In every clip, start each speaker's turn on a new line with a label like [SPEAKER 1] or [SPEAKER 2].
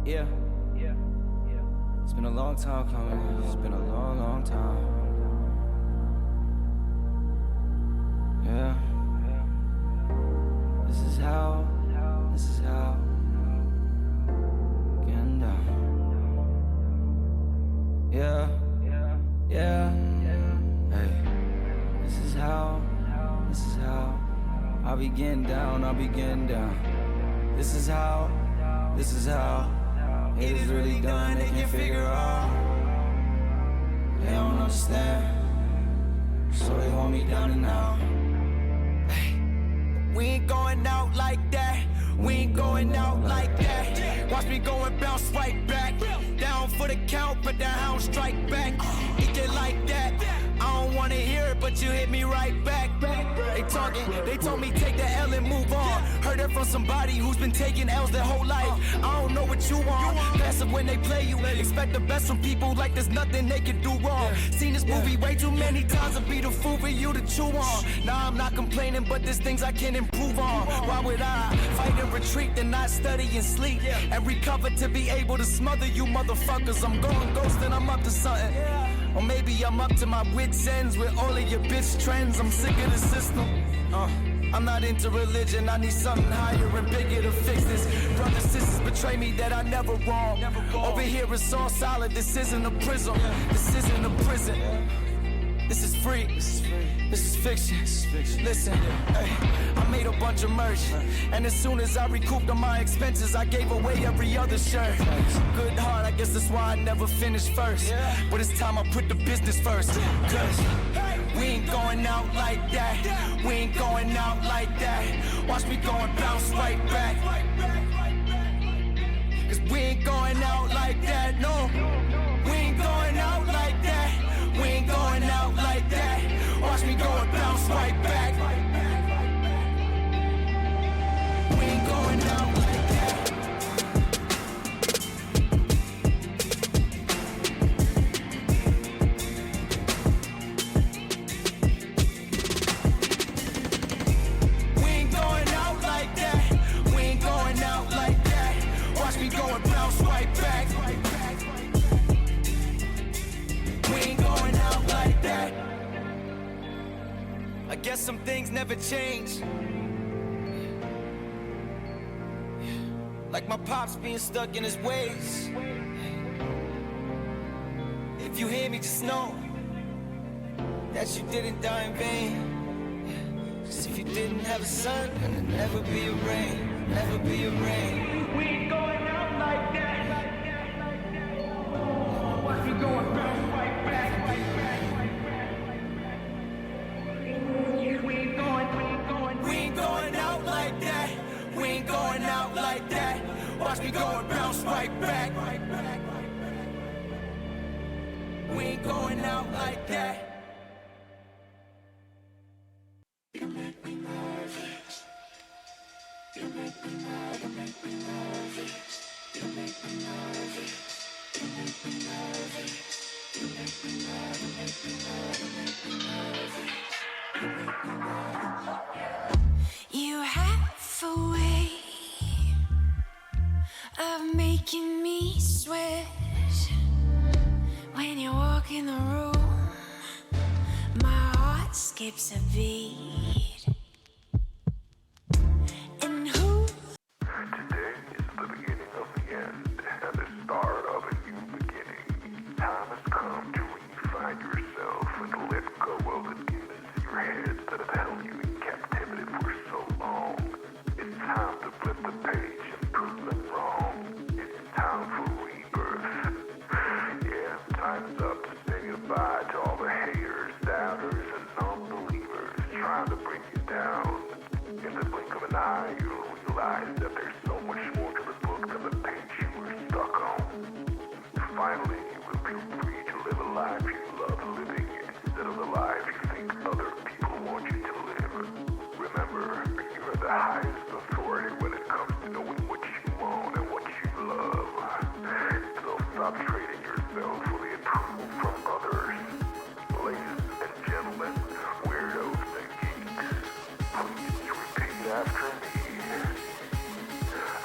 [SPEAKER 1] Yeah, it's been a long time coming. It's been a long, long time. Yeah, this is how getting down. Yeah, hey, this is how I'll be getting down, This is how it is really done, they can't figure out. They don't understand, so they hold me down and out. Hey, we ain't going out like that. We ain't going out like that. Watch me go and bounce right back. Down for the count, but the hound strike back. It get like that. I don't wanna hear it, but you hit me right back. They talking, they told me take the L and move on. Heard it from somebody who's been taking L's their whole life. I don't know what you want. Passive when they play you. Expect the best from people like there's nothing they can do wrong. Seen this movie way too many times to be the fool for you to chew on. Nah, I'm not complaining, but there's things I can improve on. Why would I fight and retreat and not study and sleep and recover to be able to smother you motherfuckers? I'm going ghost and I'm up to something. Or maybe I'm up to my wits' ends with all of your bitch trends. I'm sick of the system. I'm not into religion. I need something higher and bigger to fix this. Brothers, sisters betray me that I never wrong. Over here it's all solid. This isn't a prison. This isn't a prison. This is free. This is fiction. Listen, hey, I made a bunch of merch, and as soon as I recouped on my expenses, I gave away every other shirt. Good heart, I guess that's why I never finished first. But it's time I put the business first. Cause we ain't going out like that. We ain't going out like that. Watch me go and bounce right back. Cause we ain't going out like that, no. We ain't going out like that. We ain't going out like that. Watch me go and bounce right back. We ain't going out like that. We ain't going out like that. We ain't going out like that. Watch me go and bounce right back. We ain't going out like that. I guess some things never change. Like my pops being stuck in his ways. If you hear me, just know that you didn't die in vain. Cause if you didn't have a sun, then there'd never be a rain. Never be a rain. We ain't going out like that. Watch me go and bounce right back. We ain't going out like that. We ain't going out like that. Watch me go and bounce right back. We ain't going out like that. You make me nervous. You make me nervous. You make me nervous. You make me nervous. You make me nervous. You make me nervous. You make me nervous. You make me nervous. You have a way of making me sweat when you walk in the room. My heart skips a beat. And who?
[SPEAKER 2] Today is the beginning of the end and the start of a new beginning. Time has come to redefine yourself and let go of the demons in your head that have held you in captivity for so long. It's time to flip the page and prove them wrong. It's time for rebirth. Yeah, time's up to say goodbye to all the haters, doubters, and non-believers trying to bring you down. In the blink of an eye, you'll realize that there's so much more to the book than the page you were stuck on. Finally, you will feel free to live a life you love living instead of the life you think other people want you to live. Remember, you are the highest authority when it comes to knowing what you want and what you love. So stop trading yourself for the approval from others. Ladies and gentlemen, weirdos and geeks, please repeat after me.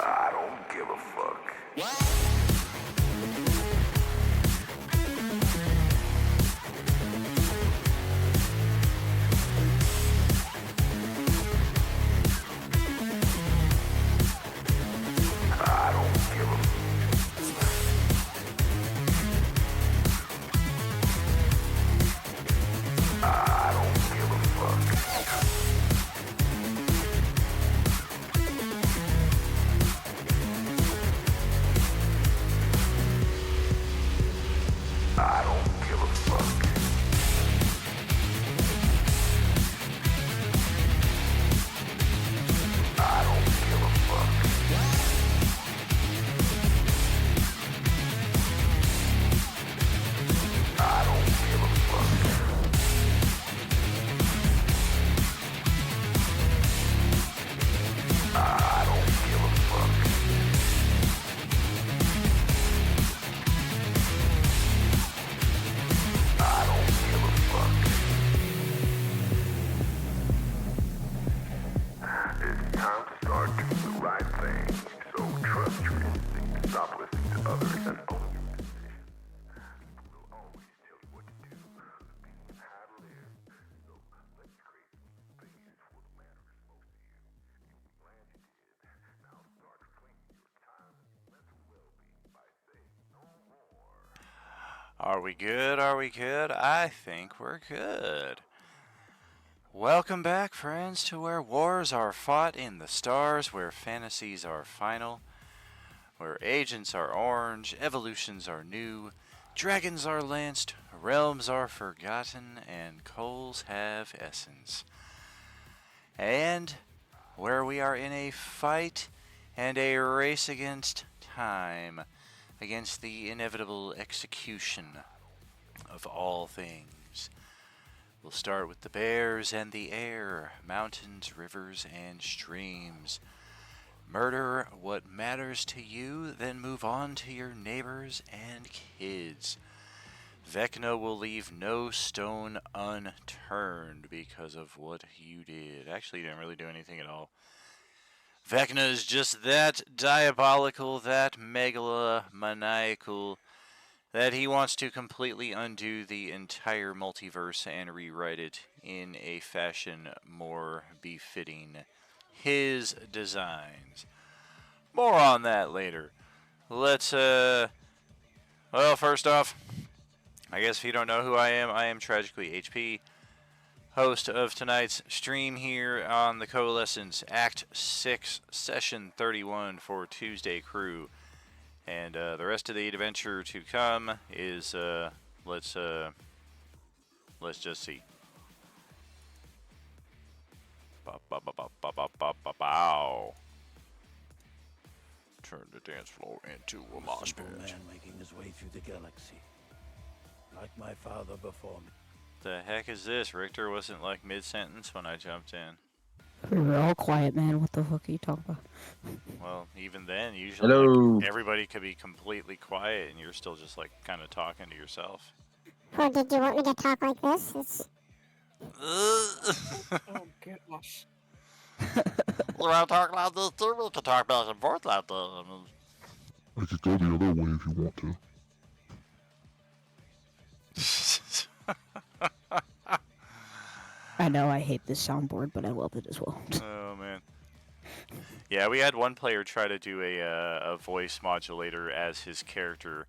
[SPEAKER 2] I don't give a fuck.
[SPEAKER 3] Are we good? Are we good? I think we're good. Welcome back, friends, to where wars are fought in the stars, where fantasies are final, where agents are orange, evolutions are new, dragons are lanced, realms are forgotten, and coals have essence. And where we are in a fight and a race against time, against the inevitable execution of all things. We'll start with the bears and the air, mountains, rivers, and streams. Murder what matters to you, then move on to your neighbors and kids. Vecna will leave no stone unturned because of what you did. Actually, you didn't really do anything at all. Vecna is just that diabolical, that megalomaniacal, that he wants to completely undo the entire multiverse and rewrite it in a fashion more befitting his designs. More on that later. Let's, well, first off, I guess if you don't know who I am Tragically HP, host of tonight's stream here on the Coalescence Act 6, Session 31 for Tuesday Crew. And the rest of the adventure to come is, let's just see. Bow. Turn the dance floor into a mosh pit.
[SPEAKER 4] Man making his way through the galaxy, like my father before me.
[SPEAKER 3] The heck is this? Richter wasn't like mid-sentence when I jumped in.
[SPEAKER 5] We were all quiet, man. What the fuck are you talking about?
[SPEAKER 3] Well, even then, usually like, everybody could be completely quiet and you're still just like kind of talking to yourself.
[SPEAKER 6] Or did you want me to talk like this?
[SPEAKER 7] Oh gosh.
[SPEAKER 3] We're not talking like this too. We can talk back and forth like that.
[SPEAKER 2] I could go the other way if you want to.
[SPEAKER 5] I know I hate this soundboard, but I love it as well.
[SPEAKER 3] Oh man. Yeah, we had one player try to do a voice modulator as his character,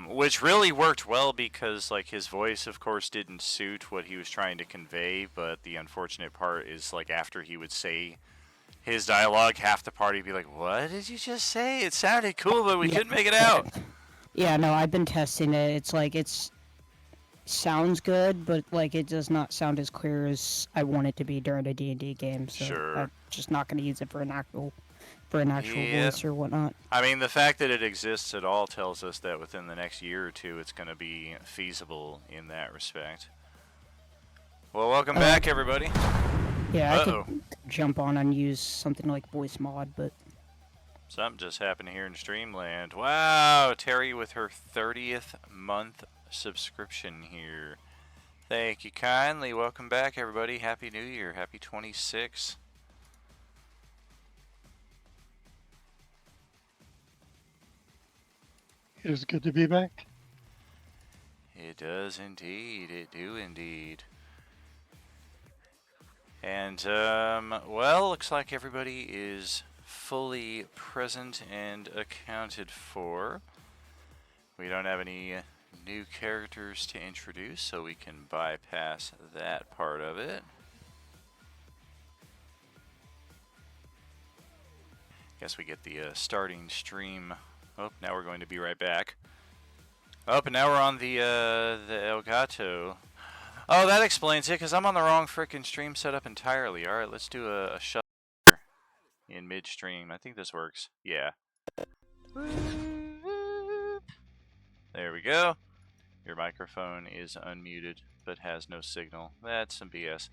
[SPEAKER 3] which really worked well because like his voice, of course, didn't suit what he was trying to convey. But the unfortunate part is like after he would say his dialogue, half the party would be like, "What did you just say? It sounded cool, but we couldn't make it out."
[SPEAKER 5] Yeah, no, I've been testing it. It's like sounds good, but like it does not sound as clear as I want it to be during a D&D game. So
[SPEAKER 3] Sure.
[SPEAKER 5] I'm just not going to use it for an actual voice or whatnot.
[SPEAKER 3] I mean, the fact that it exists at all tells us that within the next year or two, it's going to be feasible in that respect. Well, welcome back, everybody.
[SPEAKER 5] Yeah, I could jump on and use something like voice mod, but
[SPEAKER 3] Something just happened here in Streamland. Wow, Terry with her 30th month subscription here. Thank you kindly. Welcome back, everybody. Happy New Year. Happy 26.
[SPEAKER 7] It is good to be back.
[SPEAKER 3] It does indeed. It do indeed. And, well, looks like everybody is fully present and accounted for. We don't have any new characters to introduce, so we can bypass that part of it. Guess we get the starting stream. Oh, now we're going to be right back. Oh, and now we're on the Elgato. Oh, that explains it, because I'm on the wrong frickin' stream setup entirely. Alright, let's do a shut in midstream. I think this works. Yeah. There we go. Your microphone is unmuted, but has no signal. That's some BS.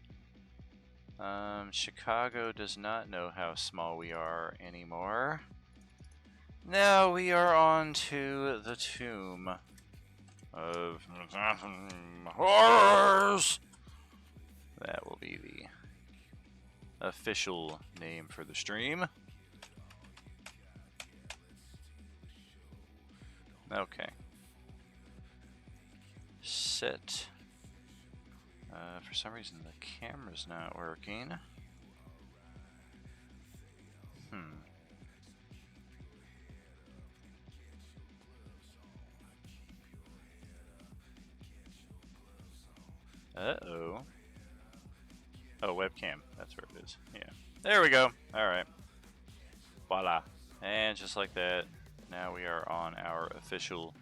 [SPEAKER 3] Chicago does not know how small we are anymore. Now we are on to the tomb of horrors. That will be the official name for the stream. Okay. Set. For some reason the camera's not working. Uh-oh. Oh, webcam. That's where it is. Yeah. There we go. Alright. Voila. And just like that, now we are on our official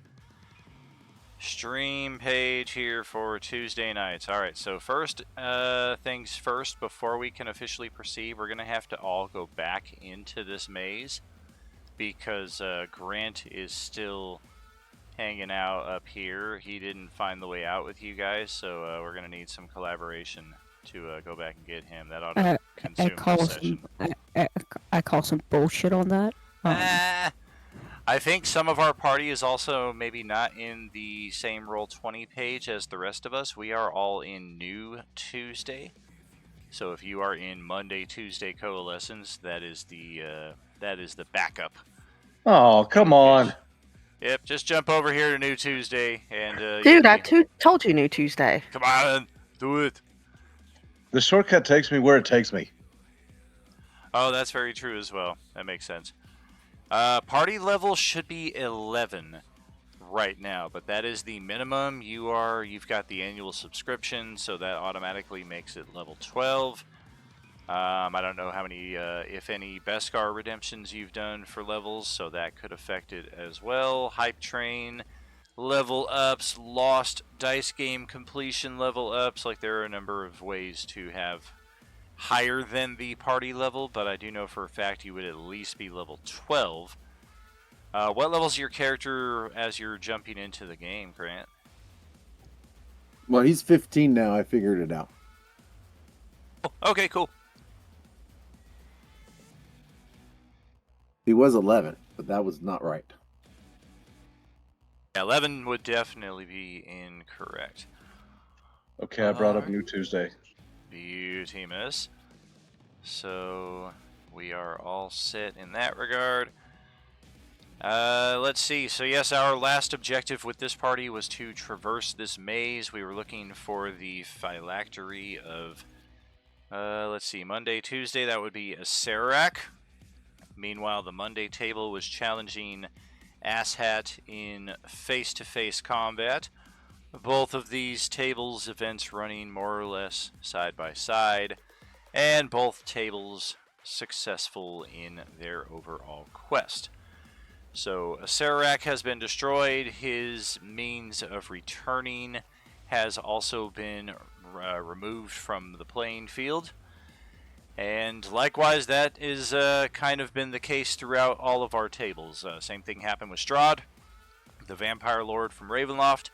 [SPEAKER 3] stream page here for Tuesday nights. Alright, so first things first, before we can officially proceed, we're going to have to all go back into this maze because Grant is still hanging out up here. He didn't find the way out with you guys, so we're going to need some collaboration to go back and get him. That ought to consume the session.
[SPEAKER 5] I call some bullshit on that.
[SPEAKER 3] I think some of our party is also maybe not in the same Roll20 page as the rest of us. We are all in New Tuesday. So if you are in Monday, Tuesday Coalescence, that is the backup.
[SPEAKER 8] Oh, come on.
[SPEAKER 3] Yep, just jump over here to New Tuesday and
[SPEAKER 9] Dude, I told you New Tuesday.
[SPEAKER 3] Come on, do it.
[SPEAKER 8] The shortcut takes me where it takes me.
[SPEAKER 3] Oh, that's very true as well. That makes sense. Party level should be 11 right now, but that is the minimum. You've got the annual subscription, so that automatically makes it level 12. I don't know how many, if any, Beskar redemptions you've done for levels, so that could affect it as well. Hype Train level ups, Lost Dice Game completion level ups. Like, there are a number of ways to have higher than the party level, but I do know for a fact you would at least be level 12. What level is your character as you're jumping into the game, Grant?
[SPEAKER 10] Well, he's 15 now. I figured it out.
[SPEAKER 3] Oh, okay, cool.
[SPEAKER 10] He was 11, but that was not right.
[SPEAKER 3] 11 would definitely be incorrect.
[SPEAKER 8] Okay, I brought up New Tuesday.
[SPEAKER 3] Beauty-miss. So we are all set in that regard. Let's see. So yes, our last objective with this party was to traverse this maze. We were looking for the phylactery of, let's see, Monday, Tuesday, that would be Acererak. Meanwhile, the Monday table was challenging Asshat in face-to-face combat. Both of these tables events running more or less side by side, and both tables successful in their overall quest. So Acererak has been destroyed. His means of returning has also been removed from the playing field. And likewise, that is kind of been the case throughout all of our tables. Same thing happened with Strahd, the Vampire Lord from Ravenloft.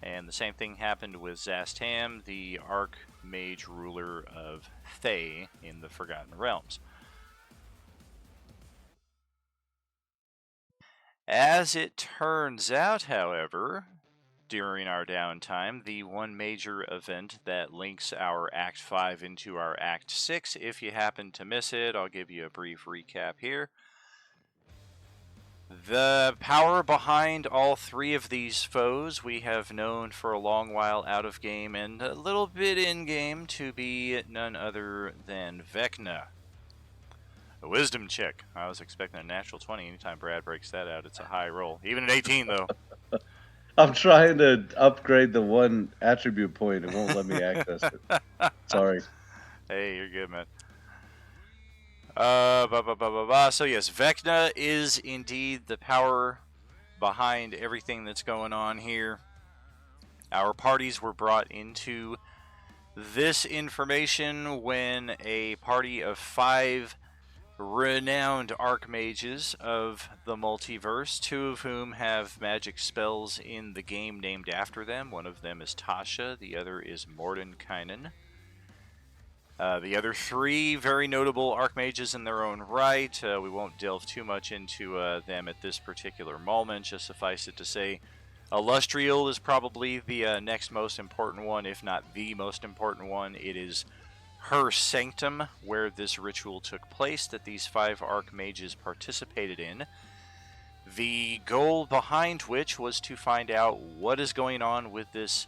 [SPEAKER 3] And the same thing happened with Zastam, the Archmage ruler of Thay in the Forgotten Realms. As it turns out, however, during our downtime, the one major event that links our Act 5 into our Act 6, if you happen to miss it, I'll give you a brief recap here. The power behind all three of these foes we have known for a long while out of game and a little bit in game to be none other than Vecna. A wisdom check. I was expecting a natural 20. Anytime Brad breaks that out, it's a high roll. Even at 18, though.
[SPEAKER 8] I'm trying to upgrade the one attribute point. It won't let me access it. Sorry.
[SPEAKER 3] Hey, you're good, man. So yes, Vecna is indeed the power behind everything that's going on here. Our parties were brought into this information when a party of 5 renowned archmages of the multiverse, 2 of whom have magic spells in the game named after them. One of them is Tasha, the other is Mordenkainen. The other 3 very notable archmages in their own right. We won't delve too much into them at this particular moment. Just suffice it to say, Illustrial is probably the next most important one, if not the most important one. It is her sanctum, where this ritual took place, that these 5 archmages participated in. The goal behind which was to find out what is going on with this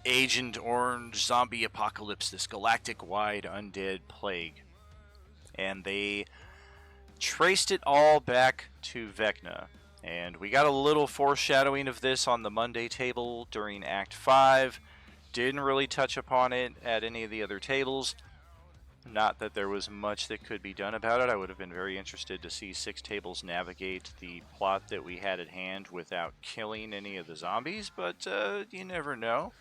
[SPEAKER 3] Agent Orange zombie apocalypse, this galactic-wide undead plague. And they traced it all back to Vecna. And we got a little foreshadowing of this on the Monday table during Act 5. didn't really touch upon it at any of the other tables. Not that there was much that could be done about it. I would have been very interested to see 6 tables navigate the plot that we had at hand without killing any of the zombies, but you never know.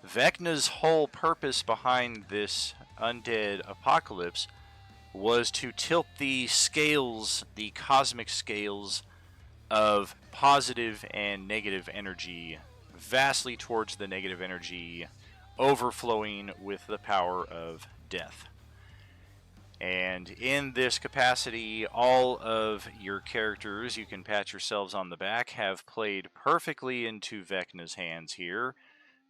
[SPEAKER 3] Vecna's whole purpose behind this undead apocalypse was to tilt the scales, the cosmic scales of positive and negative energy vastly towards the negative energy overflowing with the power of death. And in this capacity, all of your characters, you can pat yourselves on the back, have played perfectly into Vecna's hands here,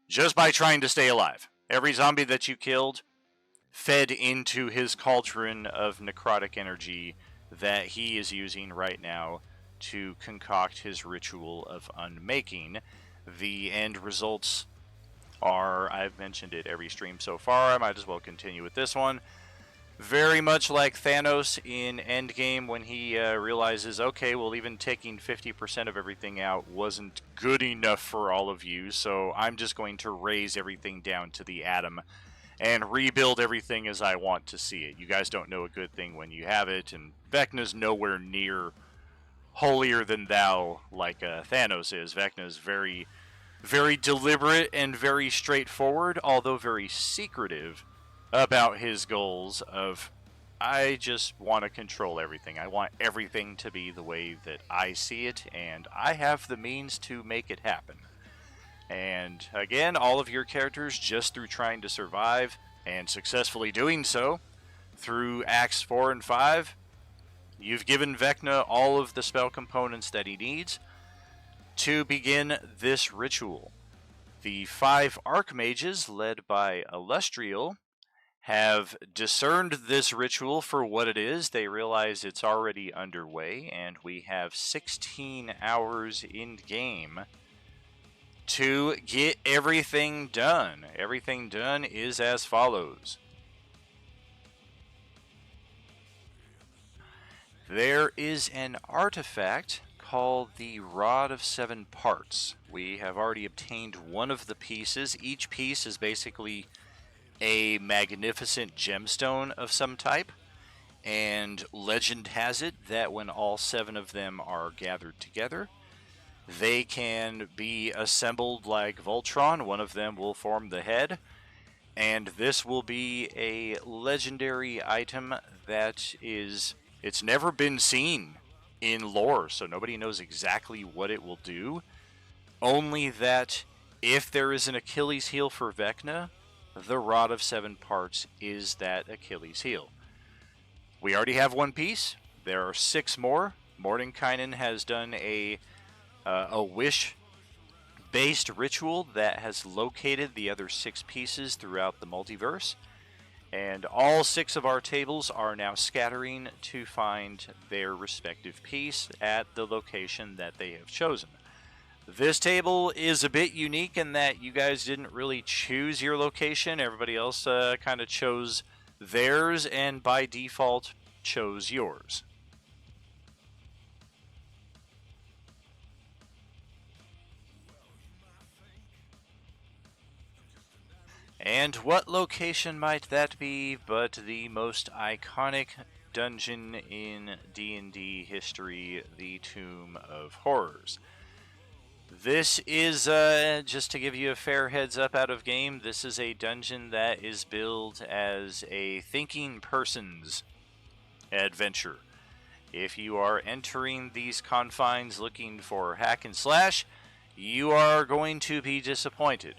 [SPEAKER 3] just by trying to stay alive. Every zombie that you killed fed into his cauldron of necrotic energy that he is using right now to concoct his ritual of unmaking. The end results are, I've mentioned it every stream so far, I might as well continue with this one. Very much like Thanos in Endgame when he realizes, okay, well, even taking 50% of everything out wasn't good enough for all of you, so I'm just going to raise everything down to the atom and rebuild everything as I want to see it. You guys don't know a good thing when you have it, and Vecna's nowhere near holier than thou like Thanos is. Vecna's very, very deliberate and very straightforward, although very secretive about his goals of, I just want to control everything. I want everything to be the way that I see it, and I have the means to make it happen. And again, all of your characters, just through trying to survive and successfully doing so through Acts 4 and 5, you've given Vecna all of the spell components that he needs to begin this ritual. The 5 Archmages, led by Illustrial, have discerned this ritual for what it is. They realize it's already underway, and we have 16 hours in game to get everything done. Everything done is as follows. There is an artifact called the Rod of 7 Parts. We have already obtained one of the pieces. Each piece is basically a magnificent gemstone of some type, and legend has it that when all 7 of them are gathered together, they can be assembled like Voltron. One of them will form the head, and this will be a legendary item that is, it's never been seen in lore, so nobody knows exactly what it will do. Only that if there is an Achilles heel for Vecna, the Rod of 7 Parts is that Achilles heel. We already have 1 piece. There are 6 more. Mordenkainen has done a wish-based ritual that has located the other 6 pieces throughout the multiverse. And all 6 of our tables are now scattering to find their respective piece at the location that they have chosen. This table is a bit unique in that you guys didn't really choose your location. Everybody else kind of chose theirs and by default chose yours. And what location might that be but the most iconic dungeon in D&D history, the Tomb of Horrors. This is, just to give you a fair heads up out of game, this is a dungeon that is billed as a thinking person's adventure. If you are entering these confines looking for hack and slash, you are going to be disappointed.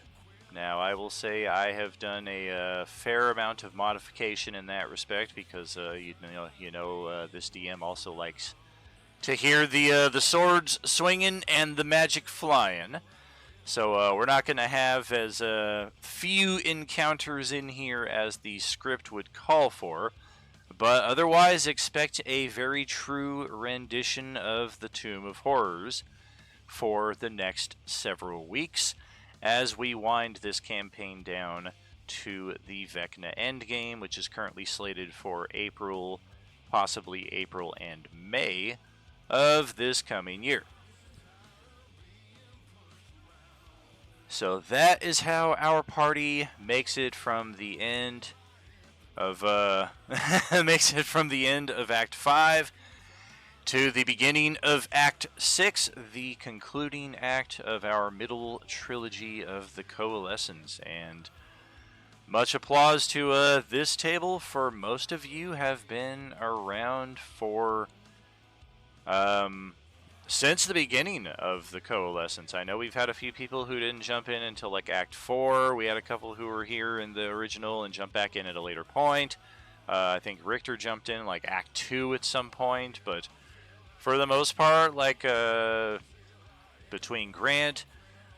[SPEAKER 3] Now, I will say I have done a fair amount of modification in that respect because, this DM also likes to hear the swords swinging and the magic flying. So we're not going to have as few encounters in here as the script would call for, but otherwise expect a very true rendition of the Tomb of Horrors for the next several weeks as we wind this campaign down to the Vecna endgame, which is currently slated for April, possibly April and May of this coming year. So that is how our party makes it from the end of Act 5 to the beginning of Act 6, the concluding act of our middle trilogy of the Coalescence. And much applause to this table, for most of you have been around for since the beginning of the Coalescence. I know we've had a few people who didn't jump in until like Act 4. We had a couple who were here in the original and jumped back in at a later point. I think Richter jumped in like Act 2 at some point, but for the most part, like between Grant,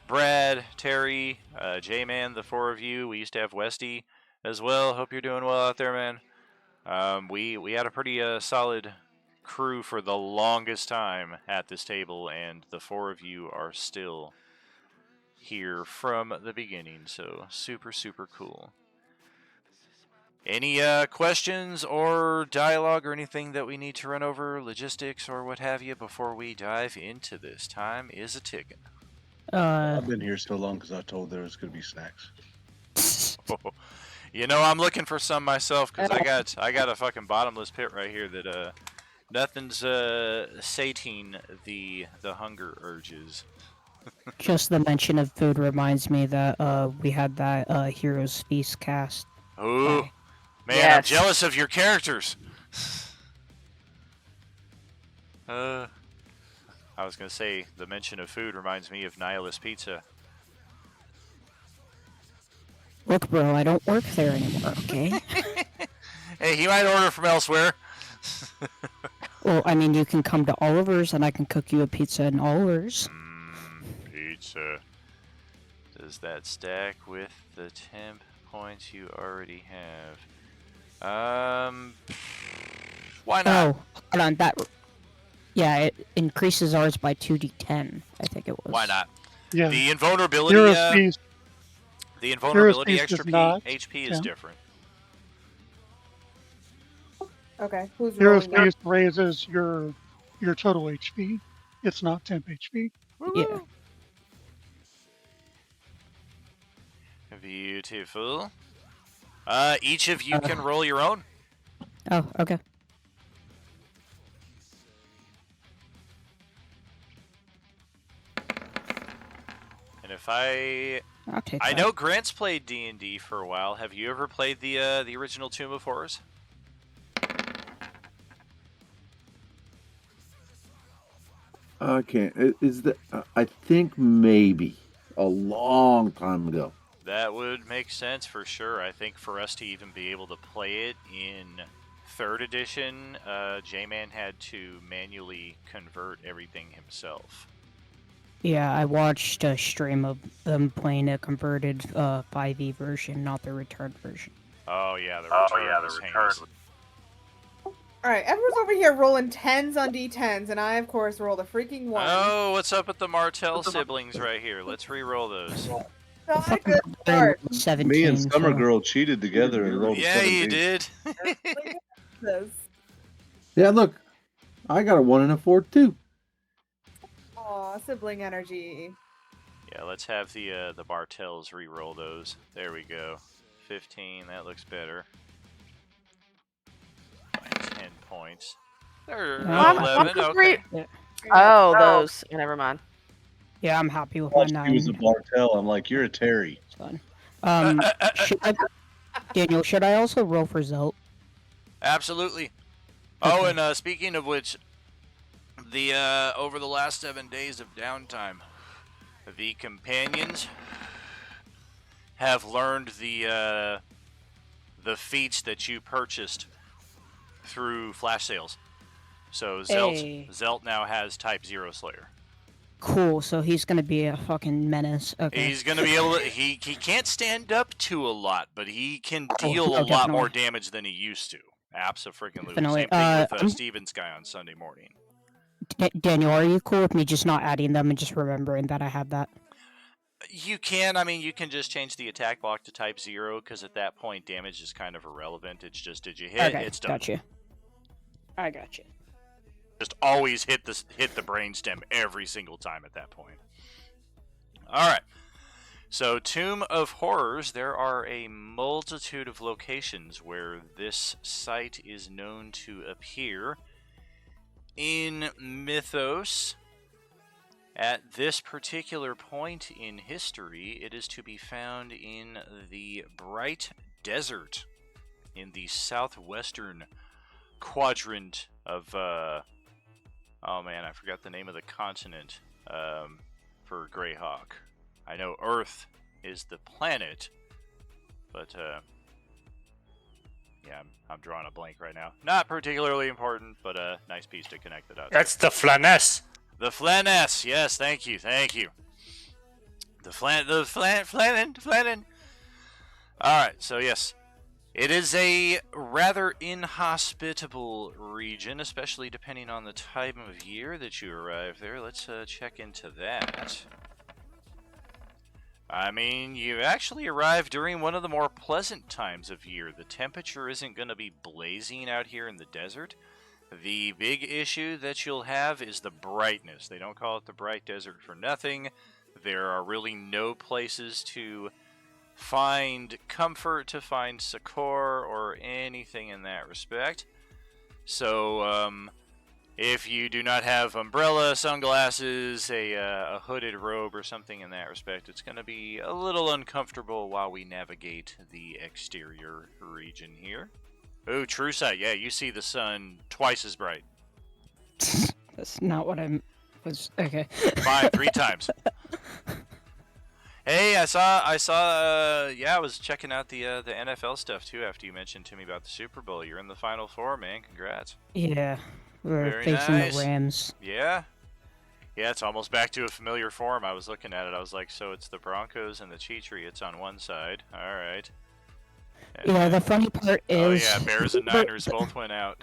[SPEAKER 3] Brad, Terry, J-Man, the four of you, we used to have Westy as well. Hope you're doing well out there, man. We had a pretty solid crew for the longest time at this table, and the four of you are still here from the beginning, so super, super cool. Any questions or dialogue or anything that we need to run over, logistics or what have you, before we dive into this? Time is a ticking.
[SPEAKER 8] I've been here so long because I told there was going to be snacks.
[SPEAKER 3] You know, I'm looking for some myself because I got a fucking bottomless pit right here that nothing's sating the hunger urges.
[SPEAKER 5] Just the mention of food reminds me that we had that Heroes Feast cast.
[SPEAKER 3] Ooh, man,
[SPEAKER 9] Yes.
[SPEAKER 3] I'm jealous of your characters. I was gonna say the mention of food reminds me of Nihilist Pizza.
[SPEAKER 5] Look, bro, I don't work there anymore, okay?
[SPEAKER 3] Hey, he might order from elsewhere.
[SPEAKER 5] Well, I mean, you can come to Oliver's and I can cook you a pizza in Oliver's.
[SPEAKER 3] Pizza. Does that stack with the temp points you already have? Why not?
[SPEAKER 5] Oh, hold on, that... Yeah, it increases ours by 2d10, I think it was.
[SPEAKER 3] Why not?
[SPEAKER 7] Yeah.
[SPEAKER 3] The invulnerability,
[SPEAKER 7] Heroes Feast.
[SPEAKER 3] the invulnerability
[SPEAKER 7] Feast
[SPEAKER 3] extra
[SPEAKER 7] is not-
[SPEAKER 3] HP is
[SPEAKER 7] yeah.
[SPEAKER 3] different.
[SPEAKER 11] Okay, who's
[SPEAKER 7] Heroes
[SPEAKER 11] rolling now?
[SPEAKER 7] Feast raises your total HP. It's not temp HP.
[SPEAKER 5] Yeah.
[SPEAKER 3] Beautiful. Each of you can roll your own.
[SPEAKER 5] Oh, okay.
[SPEAKER 3] And if I
[SPEAKER 5] I'll take
[SPEAKER 3] I
[SPEAKER 5] that.
[SPEAKER 3] know Grant's played D&D for a while. Have you ever played the original Tomb of Horrors?
[SPEAKER 10] I can't. Is that? I think maybe a long time ago.
[SPEAKER 3] That would make sense for sure. I think for us to even be able to play it in 3rd edition, J-Man had to manually convert everything himself.
[SPEAKER 5] Yeah, I watched a stream of them playing a converted 5e version, not the return version.
[SPEAKER 3] Oh yeah, the return was heinous.
[SPEAKER 11] Alright, everyone's over here rolling 10s on D10s, and I, of course, rolled a freaking 1.
[SPEAKER 3] Oh, what's up with the Martell siblings right here? Let's re-roll those.
[SPEAKER 11] Not a good start.
[SPEAKER 5] 17.
[SPEAKER 8] Me and Summer
[SPEAKER 5] so-
[SPEAKER 8] Girl cheated together and rolled a
[SPEAKER 3] Yeah, you
[SPEAKER 8] 17.
[SPEAKER 3] did.
[SPEAKER 11] Look at this.
[SPEAKER 10] Yeah, look, I got a 1 and a 4 too.
[SPEAKER 11] Aw, sibling energy.
[SPEAKER 3] Yeah, let's have the Martells re-roll those. There we go. 15, that looks better. By 10 points. There,
[SPEAKER 5] One-
[SPEAKER 3] 11, okay.
[SPEAKER 9] Oh, those. Never mind.
[SPEAKER 5] Yeah, I'm happy with my
[SPEAKER 8] Watched he was a
[SPEAKER 5] 9.
[SPEAKER 8] Bartell. I'm like, you're a Terry.
[SPEAKER 5] It's fun. Should I, Daniel, should I also roll for Zelt?
[SPEAKER 3] Absolutely. Oh, and speaking of which, the over the last 7 days of downtime, the companions have learned the feats that you purchased through flash sales. So
[SPEAKER 5] Hey.
[SPEAKER 3] Zelt now has Type 0 Slayer.
[SPEAKER 5] Cool, so he's gonna be a fucking menace. Okay.
[SPEAKER 3] He's gonna be able to. He can't stand up to a lot, but he can
[SPEAKER 5] Oh,
[SPEAKER 3] deal
[SPEAKER 5] no,
[SPEAKER 3] a lot more
[SPEAKER 5] definitely.
[SPEAKER 3] damage than he used to. Absolutely.
[SPEAKER 5] Definitely.
[SPEAKER 3] Same thing with
[SPEAKER 5] I'm-
[SPEAKER 3] Steven's guy on Sunday morning.
[SPEAKER 5] Daniel, are you cool with me just not adding them and just remembering that I have that?
[SPEAKER 3] You can. I mean, you can just change the attack block to Type 0 because at that point, damage is kind of irrelevant. It's just did you hit?
[SPEAKER 5] Okay,
[SPEAKER 3] It's done.
[SPEAKER 5] gotcha. I got you.
[SPEAKER 3] Just always hit the brainstem every single time at that point. All right. So, Tomb of Horrors, there are a multitude of locations where this site is known to appear. In Mythos, at this particular point in history, it is to be found in the Bright Desert in the southwestern quadrant of, oh man, I forgot the name of the continent for Greyhawk. I know Earth is the planet, but yeah, I'm drawing a blank right now. Not particularly important, but a nice piece to connect the dots.
[SPEAKER 12] That's the Flaness.
[SPEAKER 3] The Flaness, yes, thank you. The Flannan. Alright, so yes. It is a rather inhospitable region, especially depending on the time of year that you arrive there. Let's check into that. I mean, you actually arrive during one of the more pleasant times of year. The temperature isn't going to be blazing out here in the desert. The big issue that you'll have is the brightness. They don't call it the Bright Desert for nothing. There are really no places to find comfort, to find succor, or anything in that respect. So, if you do not have umbrella, sunglasses, a hooded robe, or something in that respect, it's going to be a little uncomfortable while we navigate the exterior region here. Oh, true sight. Yeah, you see the sun twice as bright.
[SPEAKER 5] That's not what I was. Okay.
[SPEAKER 3] Fine, 3 times. Hey, I saw. Yeah, I was checking out the NFL stuff too after you mentioned to me about the Super Bowl. You're in the Final Four, man. Congrats.
[SPEAKER 5] Yeah, we're
[SPEAKER 3] Very
[SPEAKER 5] facing
[SPEAKER 3] nice.
[SPEAKER 5] the Rams.
[SPEAKER 3] Yeah. Yeah, it's almost back to a familiar form. I was looking at it. I was like, so it's the Broncos and the Cheatriots on one side. All right. And
[SPEAKER 5] Yeah, the funny part is.
[SPEAKER 3] oh yeah, Bears and Niners both went out.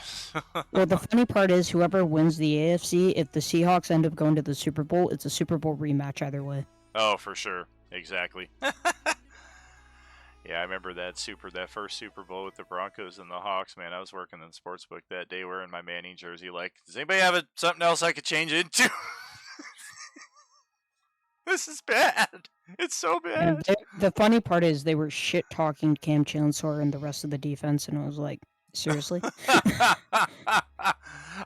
[SPEAKER 5] Well, the funny part is, whoever wins the AFC, if the Seahawks end up going to the Super Bowl, it's a Super Bowl rematch either way.
[SPEAKER 3] Oh, for sure. Exactly. Yeah, I remember that first Super Bowl with the Broncos and the Hawks, man. I was working in the sportsbook that day wearing my Manning jersey. Like, does anybody have something else I could change into? This is bad. It's so
[SPEAKER 5] And
[SPEAKER 3] bad.
[SPEAKER 5] the funny part is, they were shit talking Cam Chancellor and the rest of the defense, and I was like, seriously?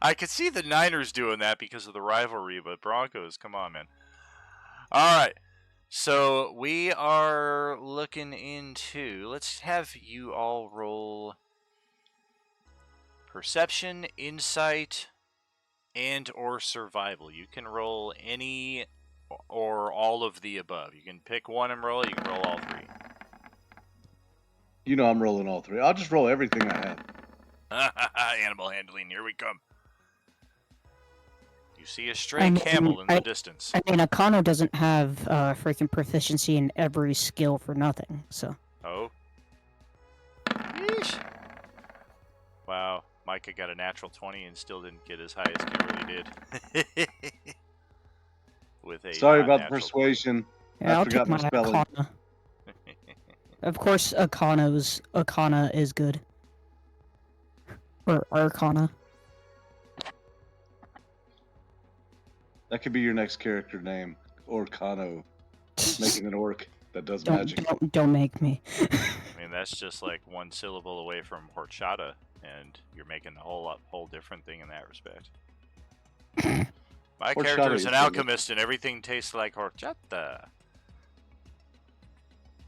[SPEAKER 3] I could see the Niners doing that because of the rivalry, but Broncos, come on, man. All right. So we are looking into, let's have you all roll perception, insight, and or survival. You can roll any or all of the above. You can pick one and roll it. You can roll all 3.
[SPEAKER 8] You know I'm rolling all 3. I'll just roll everything I have.
[SPEAKER 3] Animal handling, here we come. You see a stray camel in the distance.
[SPEAKER 5] I mean, Akano doesn't have freaking proficiency in every skill for nothing, so.
[SPEAKER 3] Oh. Yeesh. Wow, Micah got a natural 20 and still didn't get as high as Kimberly did. With a
[SPEAKER 8] Sorry about the
[SPEAKER 3] non-natural.
[SPEAKER 8] persuasion.
[SPEAKER 5] Yeah,
[SPEAKER 8] I
[SPEAKER 5] I'll
[SPEAKER 8] forgot
[SPEAKER 5] take
[SPEAKER 8] my
[SPEAKER 5] my
[SPEAKER 8] spelling.
[SPEAKER 5] Akana. Of course, Akana is good. Or Arcana.
[SPEAKER 8] That could be your next character name. Orcano. Making an orc that does
[SPEAKER 5] Don't,
[SPEAKER 8] magic.
[SPEAKER 5] don't make me.
[SPEAKER 3] I mean, that's just like one syllable away from horchata, and you're making a whole different thing in that respect. My
[SPEAKER 8] Horchata
[SPEAKER 3] character
[SPEAKER 8] is
[SPEAKER 3] is an
[SPEAKER 8] good.
[SPEAKER 3] alchemist, and everything tastes like horchata.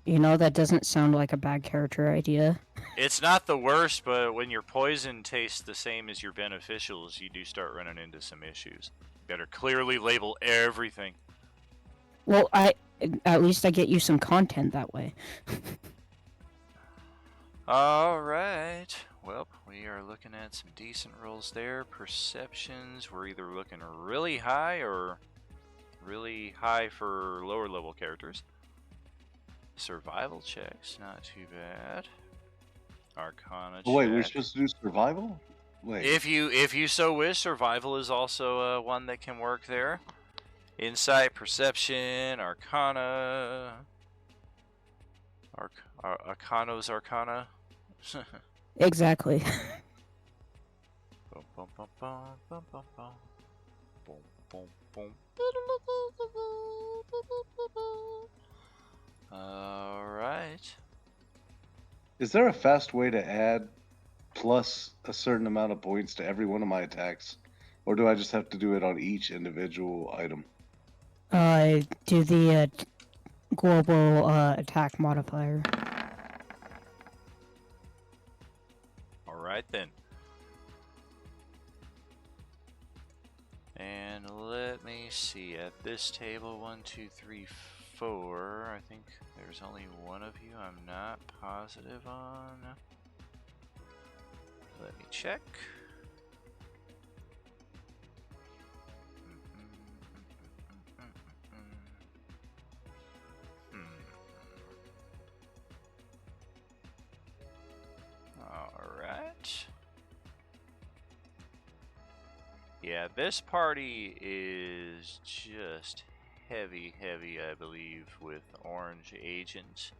[SPEAKER 5] You know, that doesn't sound like a bad character idea.
[SPEAKER 3] It's not the worst, but when your poison tastes the same as your beneficials, you do start running into some issues. You better clearly label everything.
[SPEAKER 5] Well, at least I get you some content that way.
[SPEAKER 3] Alright. Well, we are looking at some decent rolls there. Perceptions, we're either looking really high or really high for lower level characters. Survival checks, not too bad. Arcana
[SPEAKER 8] Oh, wait, we're
[SPEAKER 3] check.
[SPEAKER 8] supposed to do survival? Wait.
[SPEAKER 3] If you so wish, survival is also one that can work there. Insight, perception, arcana. Arcano's arcana.
[SPEAKER 5] Exactly.
[SPEAKER 3] Bum, bum, bum, bum, bum, bum, bum. Boom, boom, boom. Alright.
[SPEAKER 8] Is there a fast way to add plus a certain amount of points to every one of my attacks? Or do I just have to do it on each individual item?
[SPEAKER 5] Do the global attack modifier.
[SPEAKER 3] Alright then. And let me see, at this table, 1, 2, 3, 4, I think there's only one of you I'm not positive on. Let me check. Alright. Yeah, this party is just heavy, I believe, with Orange Agent.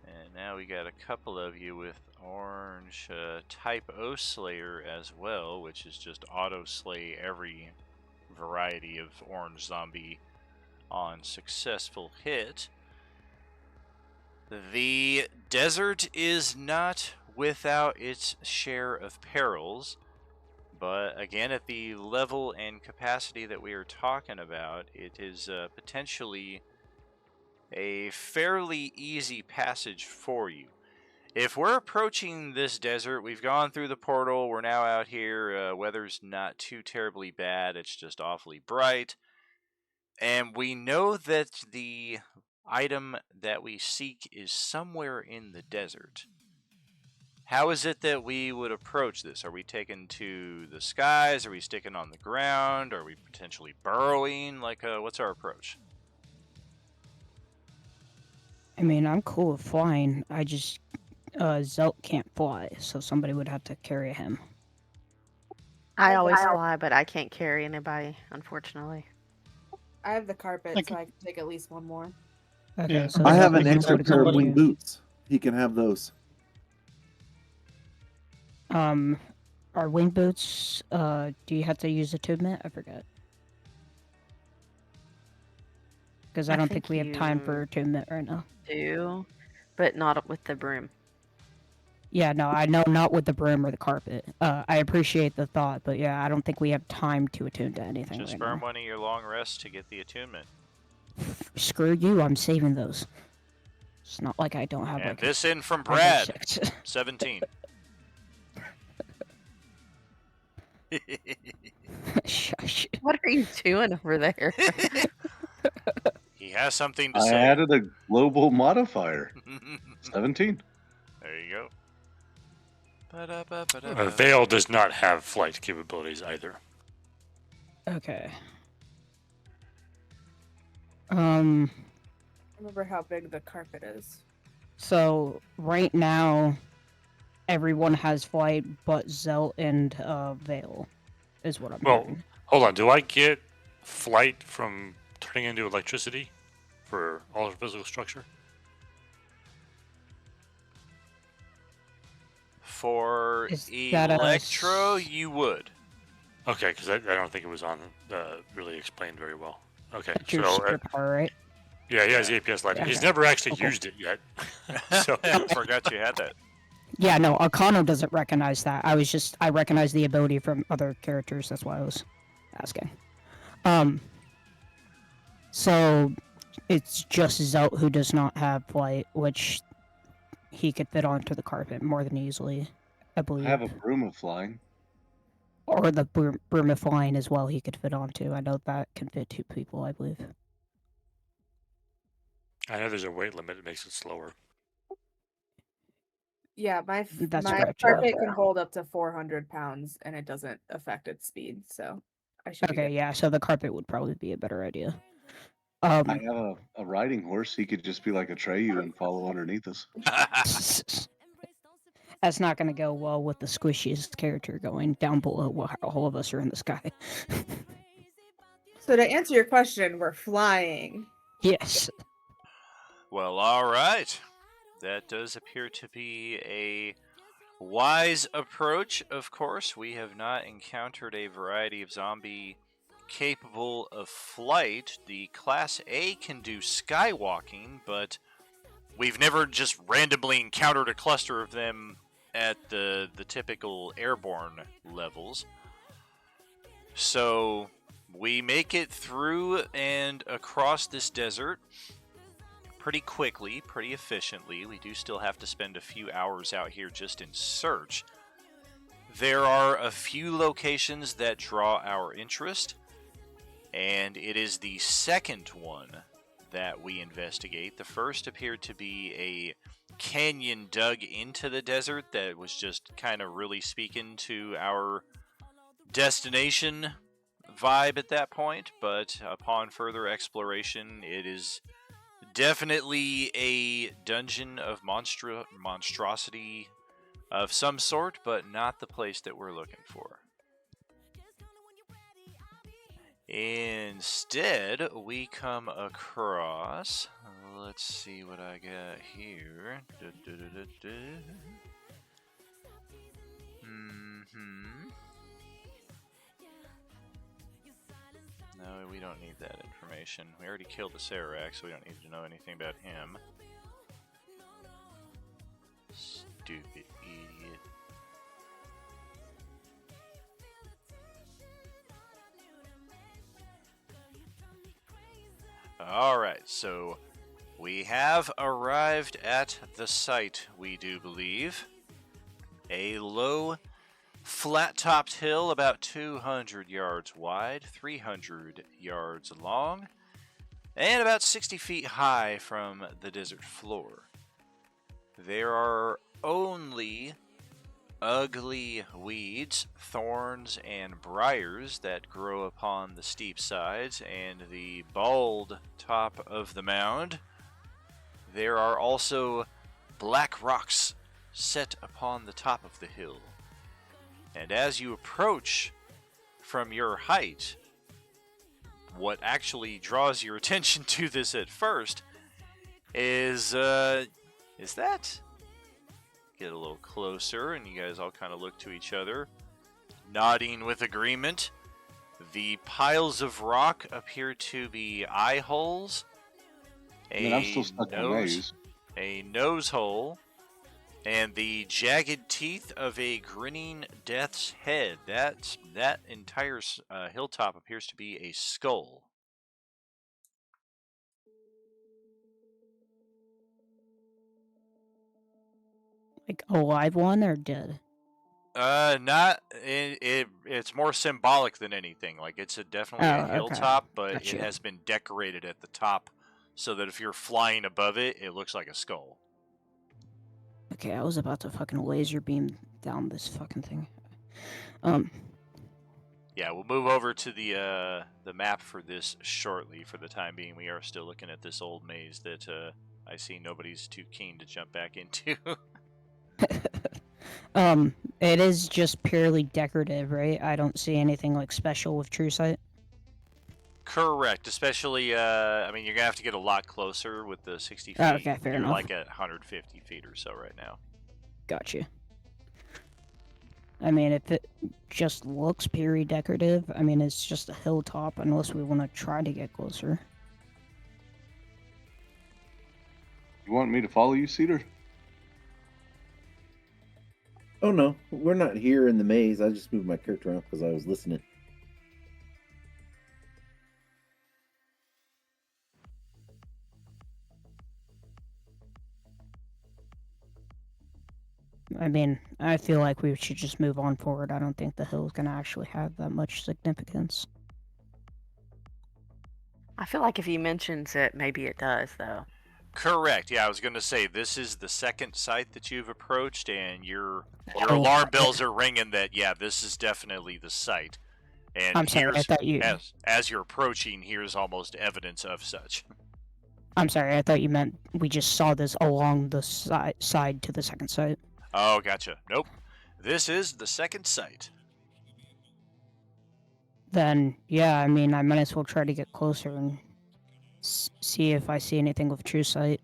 [SPEAKER 3] And now we got a couple of you with Orange Type O Slayer as well, which is just auto-slay every variety of Orange Zombie on successful hit. The desert is not without its share of perils, but again, at the level and capacity that we are talking about, it is potentially a fairly easy passage for you. If we're approaching this desert, we've gone through the portal, we're now out here, weather's not too terribly bad, it's just awfully bright, and we know that the item that we seek is somewhere in the desert. How is it that we would approach this? Are we taking to the skies? Are we sticking on the ground? Are we potentially burrowing? Like, what's our approach?
[SPEAKER 5] I mean, I'm cool with flying. I just Zelt can't fly, so somebody would have to carry him.
[SPEAKER 9] I always fly, but I can't carry anybody, unfortunately.
[SPEAKER 11] I have the carpet,
[SPEAKER 7] Thank
[SPEAKER 11] so
[SPEAKER 7] you.
[SPEAKER 11] I can take at least one more.
[SPEAKER 5] Okay,
[SPEAKER 7] Yeah.
[SPEAKER 5] so
[SPEAKER 10] I
[SPEAKER 5] Zelt
[SPEAKER 10] have an
[SPEAKER 5] would
[SPEAKER 10] extra
[SPEAKER 5] put
[SPEAKER 10] pair of
[SPEAKER 5] somebody
[SPEAKER 10] wing
[SPEAKER 5] in.
[SPEAKER 10] boots. He can have those.
[SPEAKER 5] Our wing boots, do you have to use attunement? I forget. Because I don't think we have time for attunement right now.
[SPEAKER 9] Do, but not with the broom.
[SPEAKER 5] Yeah, no, I know not with the broom or the carpet. I appreciate the thought, but yeah, I don't think we have time to attune to anything
[SPEAKER 3] Just
[SPEAKER 5] right
[SPEAKER 3] burn
[SPEAKER 5] now.
[SPEAKER 3] one of your long rests to get the attunement.
[SPEAKER 5] Screw you, I'm saving those. It's not like I don't have
[SPEAKER 3] And
[SPEAKER 5] like...
[SPEAKER 3] this in from
[SPEAKER 5] I have
[SPEAKER 3] Brad,
[SPEAKER 5] 6.
[SPEAKER 3] 17.
[SPEAKER 5] Shush.
[SPEAKER 9] What are you doing over there?
[SPEAKER 3] He has something to
[SPEAKER 8] I
[SPEAKER 3] say.
[SPEAKER 8] added a global modifier. 17.
[SPEAKER 3] There you go.
[SPEAKER 12] Veil does not have flight capabilities either.
[SPEAKER 5] Okay.
[SPEAKER 11] Remember how big the carpet is.
[SPEAKER 5] So, right now, everyone has flight but Zelt and Veil, is what I'm
[SPEAKER 12] Well,
[SPEAKER 5] hearing.
[SPEAKER 12] hold on. Do I get flight from turning into electricity for all of physical structure?
[SPEAKER 3] For
[SPEAKER 5] Is that a
[SPEAKER 3] Electro, you would.
[SPEAKER 12] Okay, because I don't think it was on really explained very well. Okay,
[SPEAKER 5] That's your
[SPEAKER 12] so
[SPEAKER 5] superpower, right?
[SPEAKER 12] yeah, he has the APS lighting.
[SPEAKER 5] Yeah.
[SPEAKER 12] He's never actually
[SPEAKER 5] Okay.
[SPEAKER 12] used it yet. So
[SPEAKER 3] I forgot you had that.
[SPEAKER 5] Yeah, no, Arcano doesn't recognize that. I recognize the ability from other characters, that's why I was asking. So, it's just Zelt who does not have flight, which he could fit onto the carpet more than easily, I
[SPEAKER 8] I
[SPEAKER 5] believe.
[SPEAKER 8] have a broom of flying.
[SPEAKER 5] Or the broom of flying as well he could fit onto. I know that can fit 2 people, I believe.
[SPEAKER 12] I know there's a weight limit that makes it slower.
[SPEAKER 11] Yeah, my
[SPEAKER 5] That's
[SPEAKER 11] my
[SPEAKER 5] correct, yeah.
[SPEAKER 11] carpet can hold up to 400 pounds, and it doesn't affect its speed, so I should be
[SPEAKER 5] Okay,
[SPEAKER 11] good.
[SPEAKER 5] yeah, so the carpet would probably be a better idea.
[SPEAKER 8] I have a riding horse. He could just be like Atreyu and follow underneath us.
[SPEAKER 5] That's not going to go well with the squishiest character going down below while all of us are in the sky.
[SPEAKER 11] So to answer your question, we're flying.
[SPEAKER 5] Yes.
[SPEAKER 3] Well, alright. That does appear to be a wise approach, of course. We have not encountered a variety of zombie capable of flight. The Class A can do skywalking, but we've never just randomly encountered a cluster of them at the typical airborne levels. So we make it through and across this desert pretty quickly, pretty efficiently. We do still have to spend a few hours out here just in search. There are a few locations that draw our interest, and it is the second one that we investigate. The first appeared to be a canyon dug into the desert that was just kind of really speaking to our destination vibe at that point, but upon further exploration, it is definitely a dungeon of monstrosity of some sort, but not the place that we're looking for. Instead, we come across, let's see what I got here. No, we don't need that information. We already killed the Sarac, so we don't need to know anything about him. Stupid idiot. Alright, so we have arrived at the site, we do believe. A low, flat-topped hill about 200 yards wide, 300 yards long, and about 60 feet high from the desert floor. There are only ugly weeds, thorns, and briars that grow upon the steep sides and the bald top of the mound. There are also black rocks set upon the top of the hill. And as you approach from your height, what actually draws your attention to this at first is that? Get a little closer, and you guys all kind of look to each other, nodding with agreement. The piles of rock appear to be eye holes.
[SPEAKER 8] I'm still stuck on these.
[SPEAKER 3] A nose hole, and the jagged teeth of a grinning death's head. That entire hilltop appears to be a skull.
[SPEAKER 5] Like a live one or dead?
[SPEAKER 3] It's more symbolic than anything. Like, it's definitely a hilltop, but
[SPEAKER 5] Gotcha.
[SPEAKER 3] it has been decorated at the top so that if you're flying above it, it looks like a skull.
[SPEAKER 5] Okay, I was about to fucking laser beam down this fucking thing.
[SPEAKER 3] Yeah, we'll move over to the map for this shortly. For the time being, we are still looking at this old maze that I see nobody's too keen to jump back into.
[SPEAKER 5] It is just purely decorative, right? I don't see anything like special with True Sight.
[SPEAKER 3] Correct, especially, I mean, you're gonna have to get a lot closer with the 60 feet.
[SPEAKER 5] Oh, okay, fair
[SPEAKER 3] you're
[SPEAKER 5] enough.
[SPEAKER 3] like at 150 feet or so right now.
[SPEAKER 5] Gotcha. I mean, if it just looks purely decorative, I mean, it's just a hilltop unless we want to try to get closer.
[SPEAKER 8] You want me to follow you, Cedar?
[SPEAKER 10] Oh no, we're not here in the maze. I just moved my character around because I was listening.
[SPEAKER 5] I mean, I feel like we should just move on forward. I don't think the hill's gonna actually have that much significance.
[SPEAKER 9] I feel like if he mentions it, maybe it does, though.
[SPEAKER 3] Correct. Yeah, I was going to say this is the second site that you've approached, and your
[SPEAKER 5] Oh,
[SPEAKER 3] alarm bells are ringing that this is definitely the site. And
[SPEAKER 5] I'm sorry, I
[SPEAKER 3] here's,
[SPEAKER 5] thought you.
[SPEAKER 3] as you're approaching, here's almost evidence of such.
[SPEAKER 5] I'm sorry, I thought you meant we just saw this along the side to the second site.
[SPEAKER 3] Oh, gotcha. Nope. This is the second site.
[SPEAKER 5] Then, yeah, I mean, I might as well try to get closer and see if I see anything with True Sight.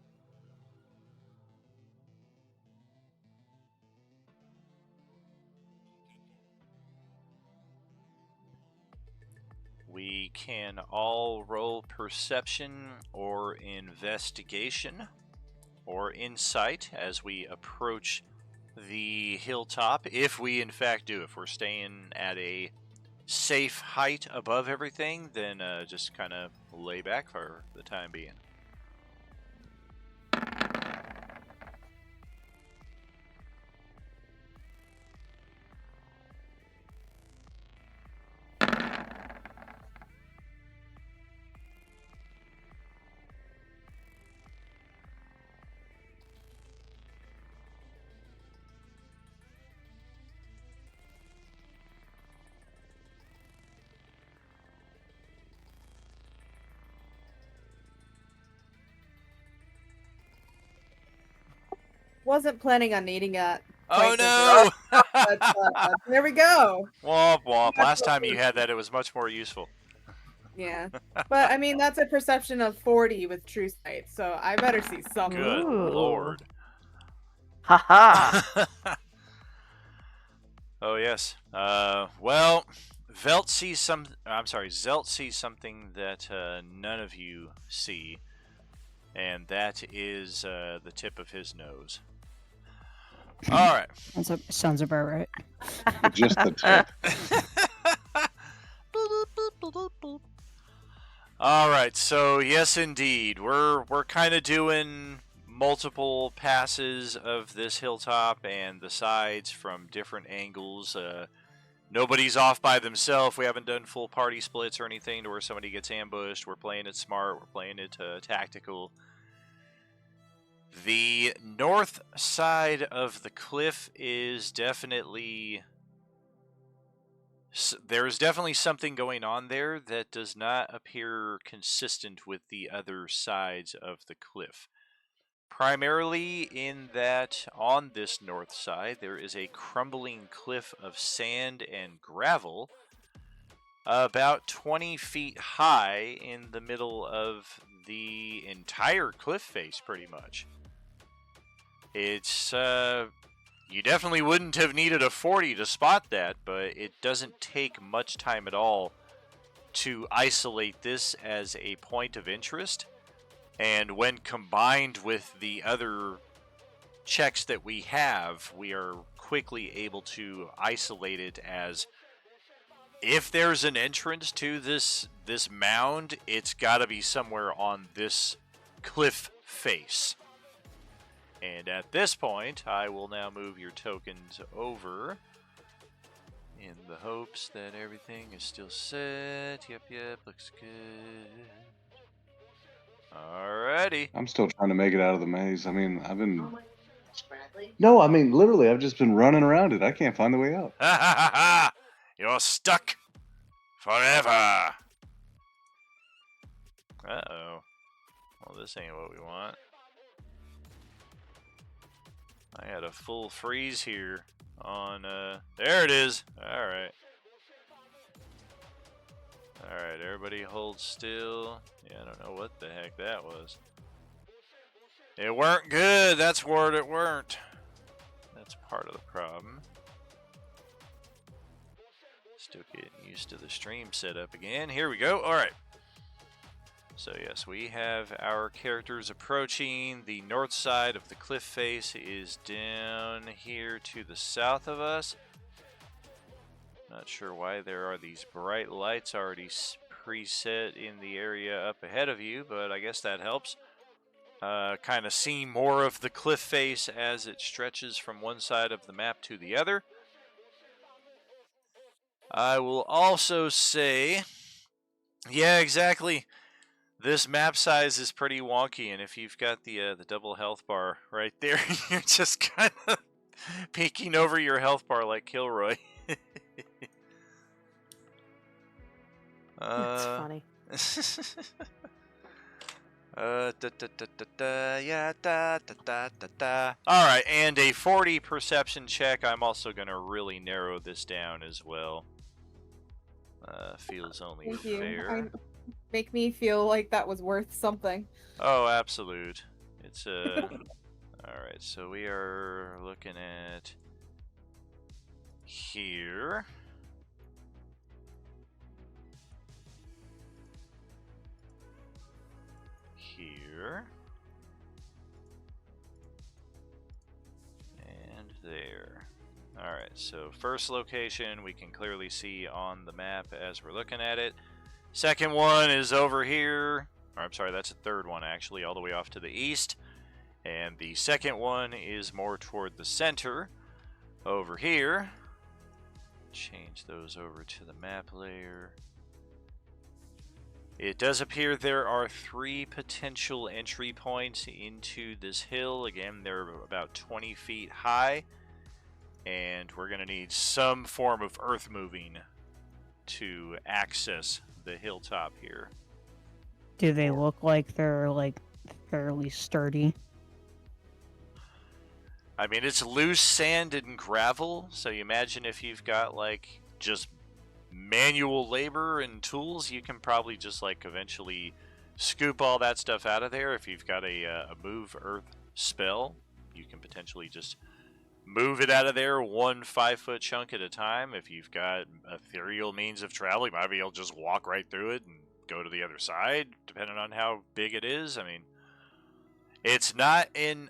[SPEAKER 3] we can all roll perception or investigation or insight as we approach the hilltop, if we in fact do. If we're staying at a safe height above everything, then just kind of lay back for the time being.
[SPEAKER 11] Wasn't planning on needing it.
[SPEAKER 3] Oh no!
[SPEAKER 11] But, there we go.
[SPEAKER 3] Womp womp. Last time you had that, it was much more useful.
[SPEAKER 11] Yeah, but I mean that's a perception of 40 with true sight, so I better see something.
[SPEAKER 3] Good lord.
[SPEAKER 9] Haha.
[SPEAKER 3] Oh yes. Well, Zelt sees something that none of you see, and that is the tip of his nose. All right.
[SPEAKER 5] Sounds about right.
[SPEAKER 8] Just the tip.
[SPEAKER 3] All right. So yes, indeed, we're kind of doing multiple passes of this hilltop and the sides from different angles. Nobody's off by themselves. We haven't done full party splits or anything to where somebody gets ambushed. We're playing it smart. We're playing it tactical. The north side of the cliff is definitely... There's definitely something going on there that does not appear consistent with the other sides of the cliff. Primarily in that on this north side there is a crumbling cliff of sand and gravel about 20 feet high in the middle of the entire cliff face, pretty much. It's you definitely wouldn't have needed a 40 to spot that, but it doesn't take much time at all to isolate this as a point of interest. And when combined with the other checks that we have, we are quickly able to isolate it as, if there's an entrance to this mound, it's got to be somewhere on this cliff face. And at this point, I will now move your tokens over in the hopes that everything is still set. Yep, looks good. Alrighty.
[SPEAKER 8] I'm still trying to make it out of the maze. I mean, No, I mean, literally, I've just been running around it. I can't find the way out.
[SPEAKER 3] Ha ha ha ha! You're stuck forever! Uh-oh. Well, this ain't what we want. I had a full freeze here on, there it is! Alright. Alright, everybody hold still. Yeah, I don't know what the heck that was. It weren't good, that's what it weren't. That's part of the problem. Still getting used to the stream setup again. Here we go. Alright. So yes, we have our characters approaching. The north side of the cliff face is down here to the south of us. Not sure why there are these bright lights already preset in the area up ahead of you, but I guess that helps. Kind of see more of the cliff face as it stretches from one side of the map to the other. I will also say, yeah, exactly. This map size is pretty wonky, and if you've got the double health bar right there, you're just kind of peeking over your health bar like Kilroy.
[SPEAKER 9] That's funny.
[SPEAKER 3] Alright, and a 40 perception check. I'm also going to really narrow this down as well. Feels only
[SPEAKER 11] Thank
[SPEAKER 3] fair.
[SPEAKER 11] you. Make me feel like that was worth something.
[SPEAKER 3] Oh, absolute. It's Alright, so we are looking at here. here. And there. Alright, so first location we can clearly see on the map as we're looking at it. Second one is over here. Or, I'm sorry, that's the third one actually, all the way off to the east. And the second one is more toward the center over here. Change those over to the map layer. It does appear there are 3 potential entry points into this hill. Again, they're about 20 feet high. And we're going to need some form of earth moving to access the hilltop here.
[SPEAKER 5] Do they look like they're like fairly sturdy?
[SPEAKER 3] I mean, it's loose sand and gravel, so you imagine if you've got like just manual labor and tools, you can probably just like eventually scoop all that stuff out of there. If you've got a move earth spell, you can potentially just move it out of there 1 5-foot chunk at a time. If you've got ethereal means of travel, you might be able to just walk right through it and go to the other side, depending on how big it is. I mean, it's not an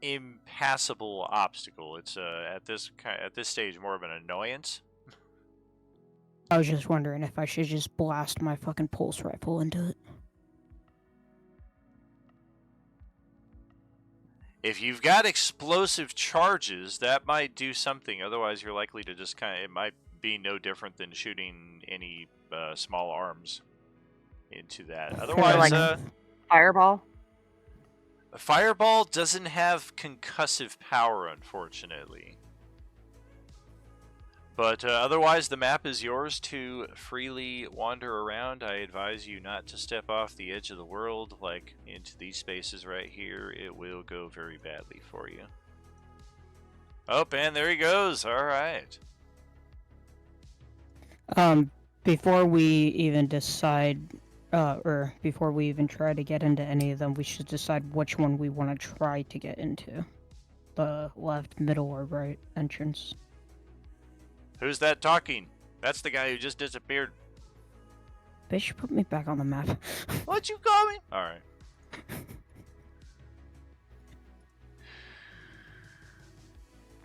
[SPEAKER 3] impassable obstacle. It's at this stage more of an annoyance.
[SPEAKER 5] I was just wondering if I should just blast my fucking pulse rifle into it.
[SPEAKER 3] If you've got explosive charges, that might do something. Otherwise, you're likely to just it might be no different than shooting any small arms into that. Otherwise,
[SPEAKER 9] like fireball?
[SPEAKER 3] A fireball doesn't have concussive power, unfortunately. But otherwise, the map is yours to freely wander around. I advise you not to step off the edge of the world, like into these spaces right here. It will go very badly for you. Oh, and there he goes. All right.
[SPEAKER 5] Before we even decide, or before we even try to get into any of them, we should decide which one we want to try to get into. The left, middle, or right entrance.
[SPEAKER 3] Who's that talking? That's the guy who just disappeared.
[SPEAKER 5] Bitch, put me back on the map.
[SPEAKER 3] What you call me? Alright.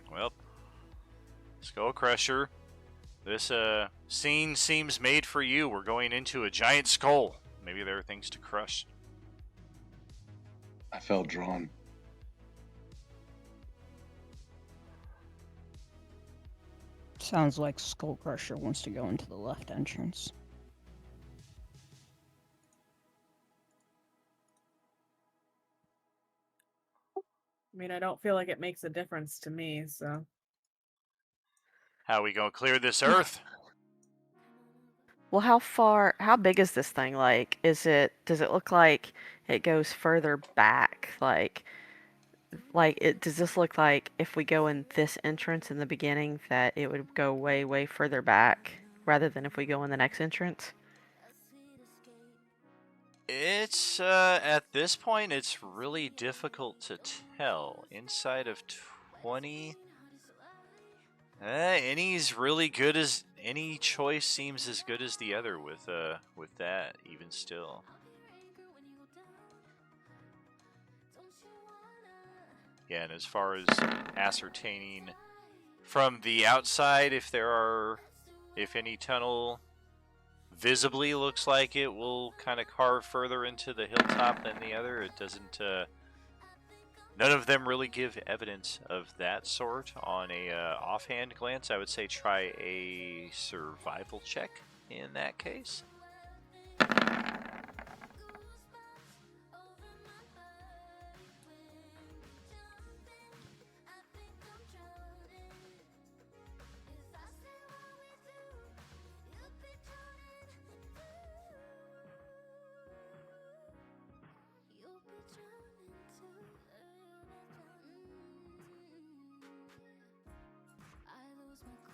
[SPEAKER 3] Well, Skull Crusher. This scene seems made for you. We're going into a giant skull. Maybe there are things to crush.
[SPEAKER 8] I felt drawn.
[SPEAKER 5] Sounds like Skull Crusher wants to go into the left entrance.
[SPEAKER 11] I mean, I don't feel like it makes a difference to me, so.
[SPEAKER 3] How we gonna clear this earth?
[SPEAKER 9] Well, how big is this thing? Like, does it look like it goes further back? Does this look like if we go in this entrance in the beginning that it would go way, way further back rather than if we go in the next entrance?
[SPEAKER 3] It's, at this point, it's really difficult to tell. Inside of 20... any's really good as... Any choice seems as good as the other with that, even still. Yeah, and as far as ascertaining from the outside if any tunnel visibly looks like it will kind of carve further into the hilltop than the other, it doesn't, none of them really give evidence of that sort. On a offhand glance, I would say try a survival check in that case.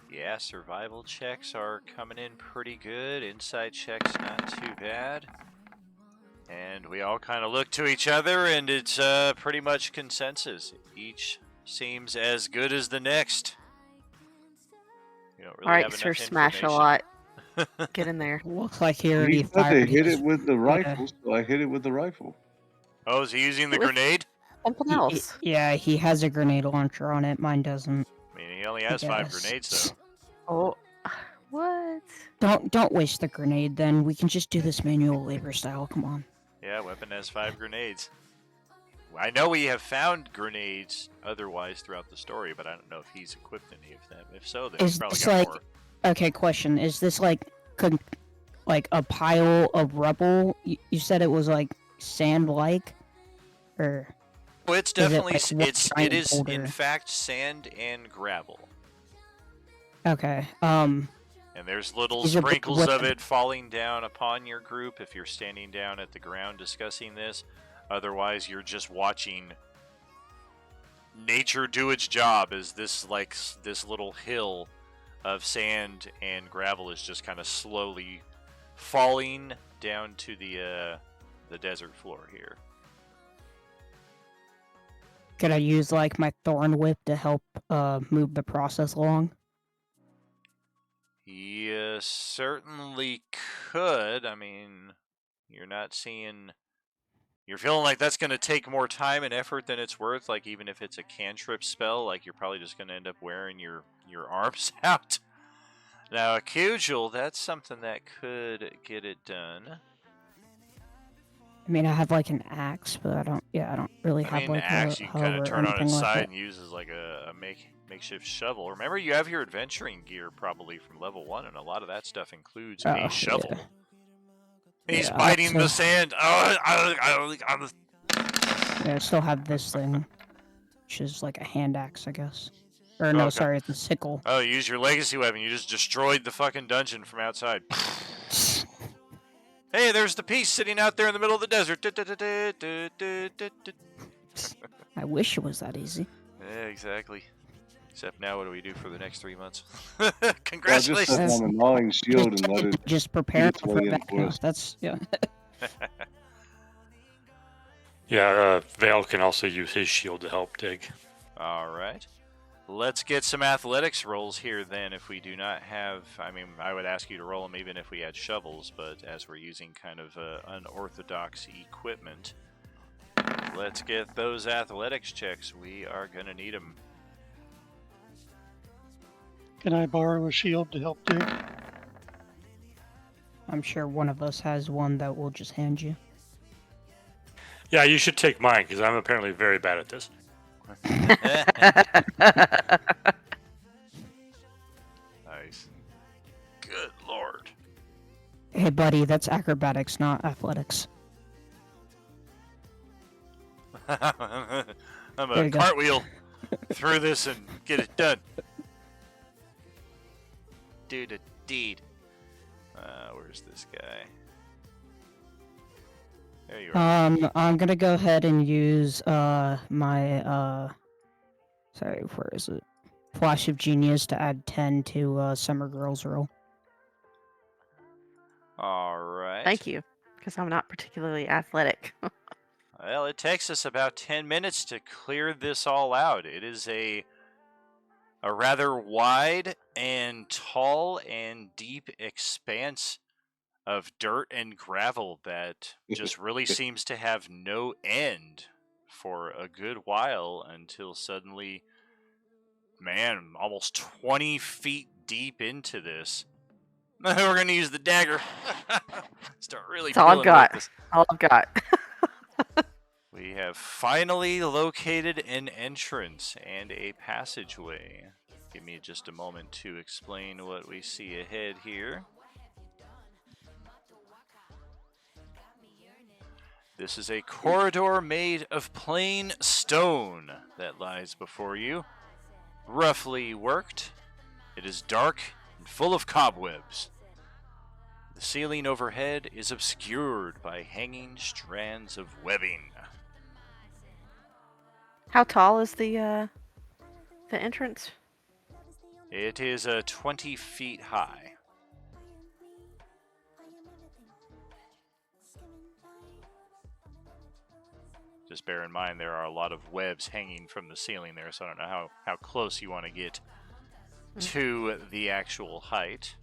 [SPEAKER 3] Yeah, survival checks are coming in pretty good. Insight checks not too bad. And we all kind of look to each other, and it's pretty much consensus. Each seems as good as the next. You don't really
[SPEAKER 9] Alright, Sir Smash a lot. Get in there.
[SPEAKER 5] Looks like he already
[SPEAKER 8] He said
[SPEAKER 5] fired
[SPEAKER 8] they hit
[SPEAKER 5] his-
[SPEAKER 8] it with the rifle, so I hit it with the rifle.
[SPEAKER 3] Oh, is he using the
[SPEAKER 9] It was-
[SPEAKER 3] grenade?
[SPEAKER 9] Something else.
[SPEAKER 5] Yeah, he has a grenade launcher on it. Mine doesn't.
[SPEAKER 3] I mean, he only has 5
[SPEAKER 5] guess.
[SPEAKER 3] grenades, though.
[SPEAKER 9] Oh, what?
[SPEAKER 5] Don't waste the grenade. Then we can just do this manual labor style. Come on.
[SPEAKER 3] Yeah, weapon has 5 grenades. I know we have found grenades otherwise throughout the story, but I don't know if he's equipped any of them. If so, then he's
[SPEAKER 5] Is
[SPEAKER 3] probably
[SPEAKER 5] this
[SPEAKER 3] got
[SPEAKER 5] like?
[SPEAKER 3] more.
[SPEAKER 5] Okay, question. Is this like a pile of rubble? You said it was like sand-like, or?
[SPEAKER 3] Well, it's
[SPEAKER 5] Is it,
[SPEAKER 3] definitely
[SPEAKER 5] like, one
[SPEAKER 3] it
[SPEAKER 5] giant
[SPEAKER 3] is in
[SPEAKER 5] boulder?
[SPEAKER 3] fact sand and gravel,
[SPEAKER 5] Okay.
[SPEAKER 3] and there's little
[SPEAKER 5] Is it with
[SPEAKER 3] sprinkles of
[SPEAKER 5] weapon-
[SPEAKER 3] it falling down upon your group if you're standing down at the ground discussing this. Otherwise, you're just watching nature do its job as this little hill of sand and gravel is just kind of slowly falling down to the desert floor here.
[SPEAKER 5] Could I use like my thorn whip to help move the process along?
[SPEAKER 3] You certainly could. I mean, you're not seeing... You're feeling like that's going to take more time and effort than it's worth. Like, even if it's a cantrip spell, like, you're probably just going to end up wearing your arms out. Now, a cudgel, that's something that could get it done.
[SPEAKER 5] I mean, I have like an axe, but I don't really
[SPEAKER 3] I
[SPEAKER 5] have
[SPEAKER 3] mean,
[SPEAKER 5] like
[SPEAKER 3] axe
[SPEAKER 5] a
[SPEAKER 3] you
[SPEAKER 5] hoe
[SPEAKER 3] kind of
[SPEAKER 5] or
[SPEAKER 3] turn on
[SPEAKER 5] anything
[SPEAKER 3] its
[SPEAKER 5] like
[SPEAKER 3] side
[SPEAKER 5] that.
[SPEAKER 3] and use as like a makeshift shovel. Remember, you have your adventuring gear probably from level 1, and a lot of that stuff includes
[SPEAKER 5] Oh,
[SPEAKER 3] a shovel.
[SPEAKER 5] yeah.
[SPEAKER 3] He's
[SPEAKER 5] Yeah,
[SPEAKER 3] biting
[SPEAKER 5] so-
[SPEAKER 3] the sand.
[SPEAKER 5] Yeah, I still have this thing, which is like a hand axe, I guess. Or no,
[SPEAKER 3] Okay.
[SPEAKER 5] sorry, it's a sickle.
[SPEAKER 3] Oh, use your legacy weapon. You just destroyed the fucking dungeon from outside. Hey, there's the piece sitting out there in the middle of the desert.
[SPEAKER 5] I wish it was that easy.
[SPEAKER 3] Yeah, exactly. Except now, what do we do for the next 3 months?
[SPEAKER 8] Well, just
[SPEAKER 3] Congratulations.
[SPEAKER 8] set down a gnawing shield and let it
[SPEAKER 5] Just prepare
[SPEAKER 8] its
[SPEAKER 5] for
[SPEAKER 8] way
[SPEAKER 5] that.
[SPEAKER 8] into
[SPEAKER 5] No,
[SPEAKER 8] us.
[SPEAKER 5] that's yeah.
[SPEAKER 12] Yeah, Vale can also use his shield to help dig.
[SPEAKER 3] All right. Let's get some athletics rolls here then. If we do not have, I mean, I would ask you to roll them even if we had shovels, but as we're using kind of unorthodox equipment, let's get those athletics checks. We are going to need them.
[SPEAKER 7] Can I borrow a shield to help dig?
[SPEAKER 5] I'm sure one of us has one that we'll just hand you.
[SPEAKER 12] Yeah, you should take mine because I'm apparently very bad at this.
[SPEAKER 3] Nice. Good lord.
[SPEAKER 5] Hey, buddy, that's acrobatics, not athletics.
[SPEAKER 3] I'm
[SPEAKER 5] There
[SPEAKER 3] a
[SPEAKER 5] you go.
[SPEAKER 3] cartwheel through this and get it done. Do the deed. Where's this guy? There you are.
[SPEAKER 5] I'm gonna go ahead and use my sorry, where is it? Flash of Genius to add 10 to Summer Girls roll.
[SPEAKER 3] All right.
[SPEAKER 9] Thank you, because I'm not particularly athletic.
[SPEAKER 3] Well, it takes us about 10 minutes to clear this all out. It is a rather wide and tall and deep expanse of dirt and gravel that just really seems to have no end for a good while until suddenly, man, almost 20 feet deep into this. We're going to use the dagger. Start really
[SPEAKER 9] That's all I've
[SPEAKER 3] peeling
[SPEAKER 9] got.
[SPEAKER 3] with this.
[SPEAKER 9] All I've got.
[SPEAKER 3] We have finally located an entrance and a passageway. Give me just a moment to explain what we see ahead here. This is a corridor made of plain stone that lies before you. Roughly worked, it is dark and full of cobwebs. The ceiling overhead is obscured by hanging strands of webbing.
[SPEAKER 9] How tall is the entrance?
[SPEAKER 3] It is 20 feet high. Just bear in mind there are a lot of webs hanging from the ceiling there, so I don't know how close you want to get to the actual height.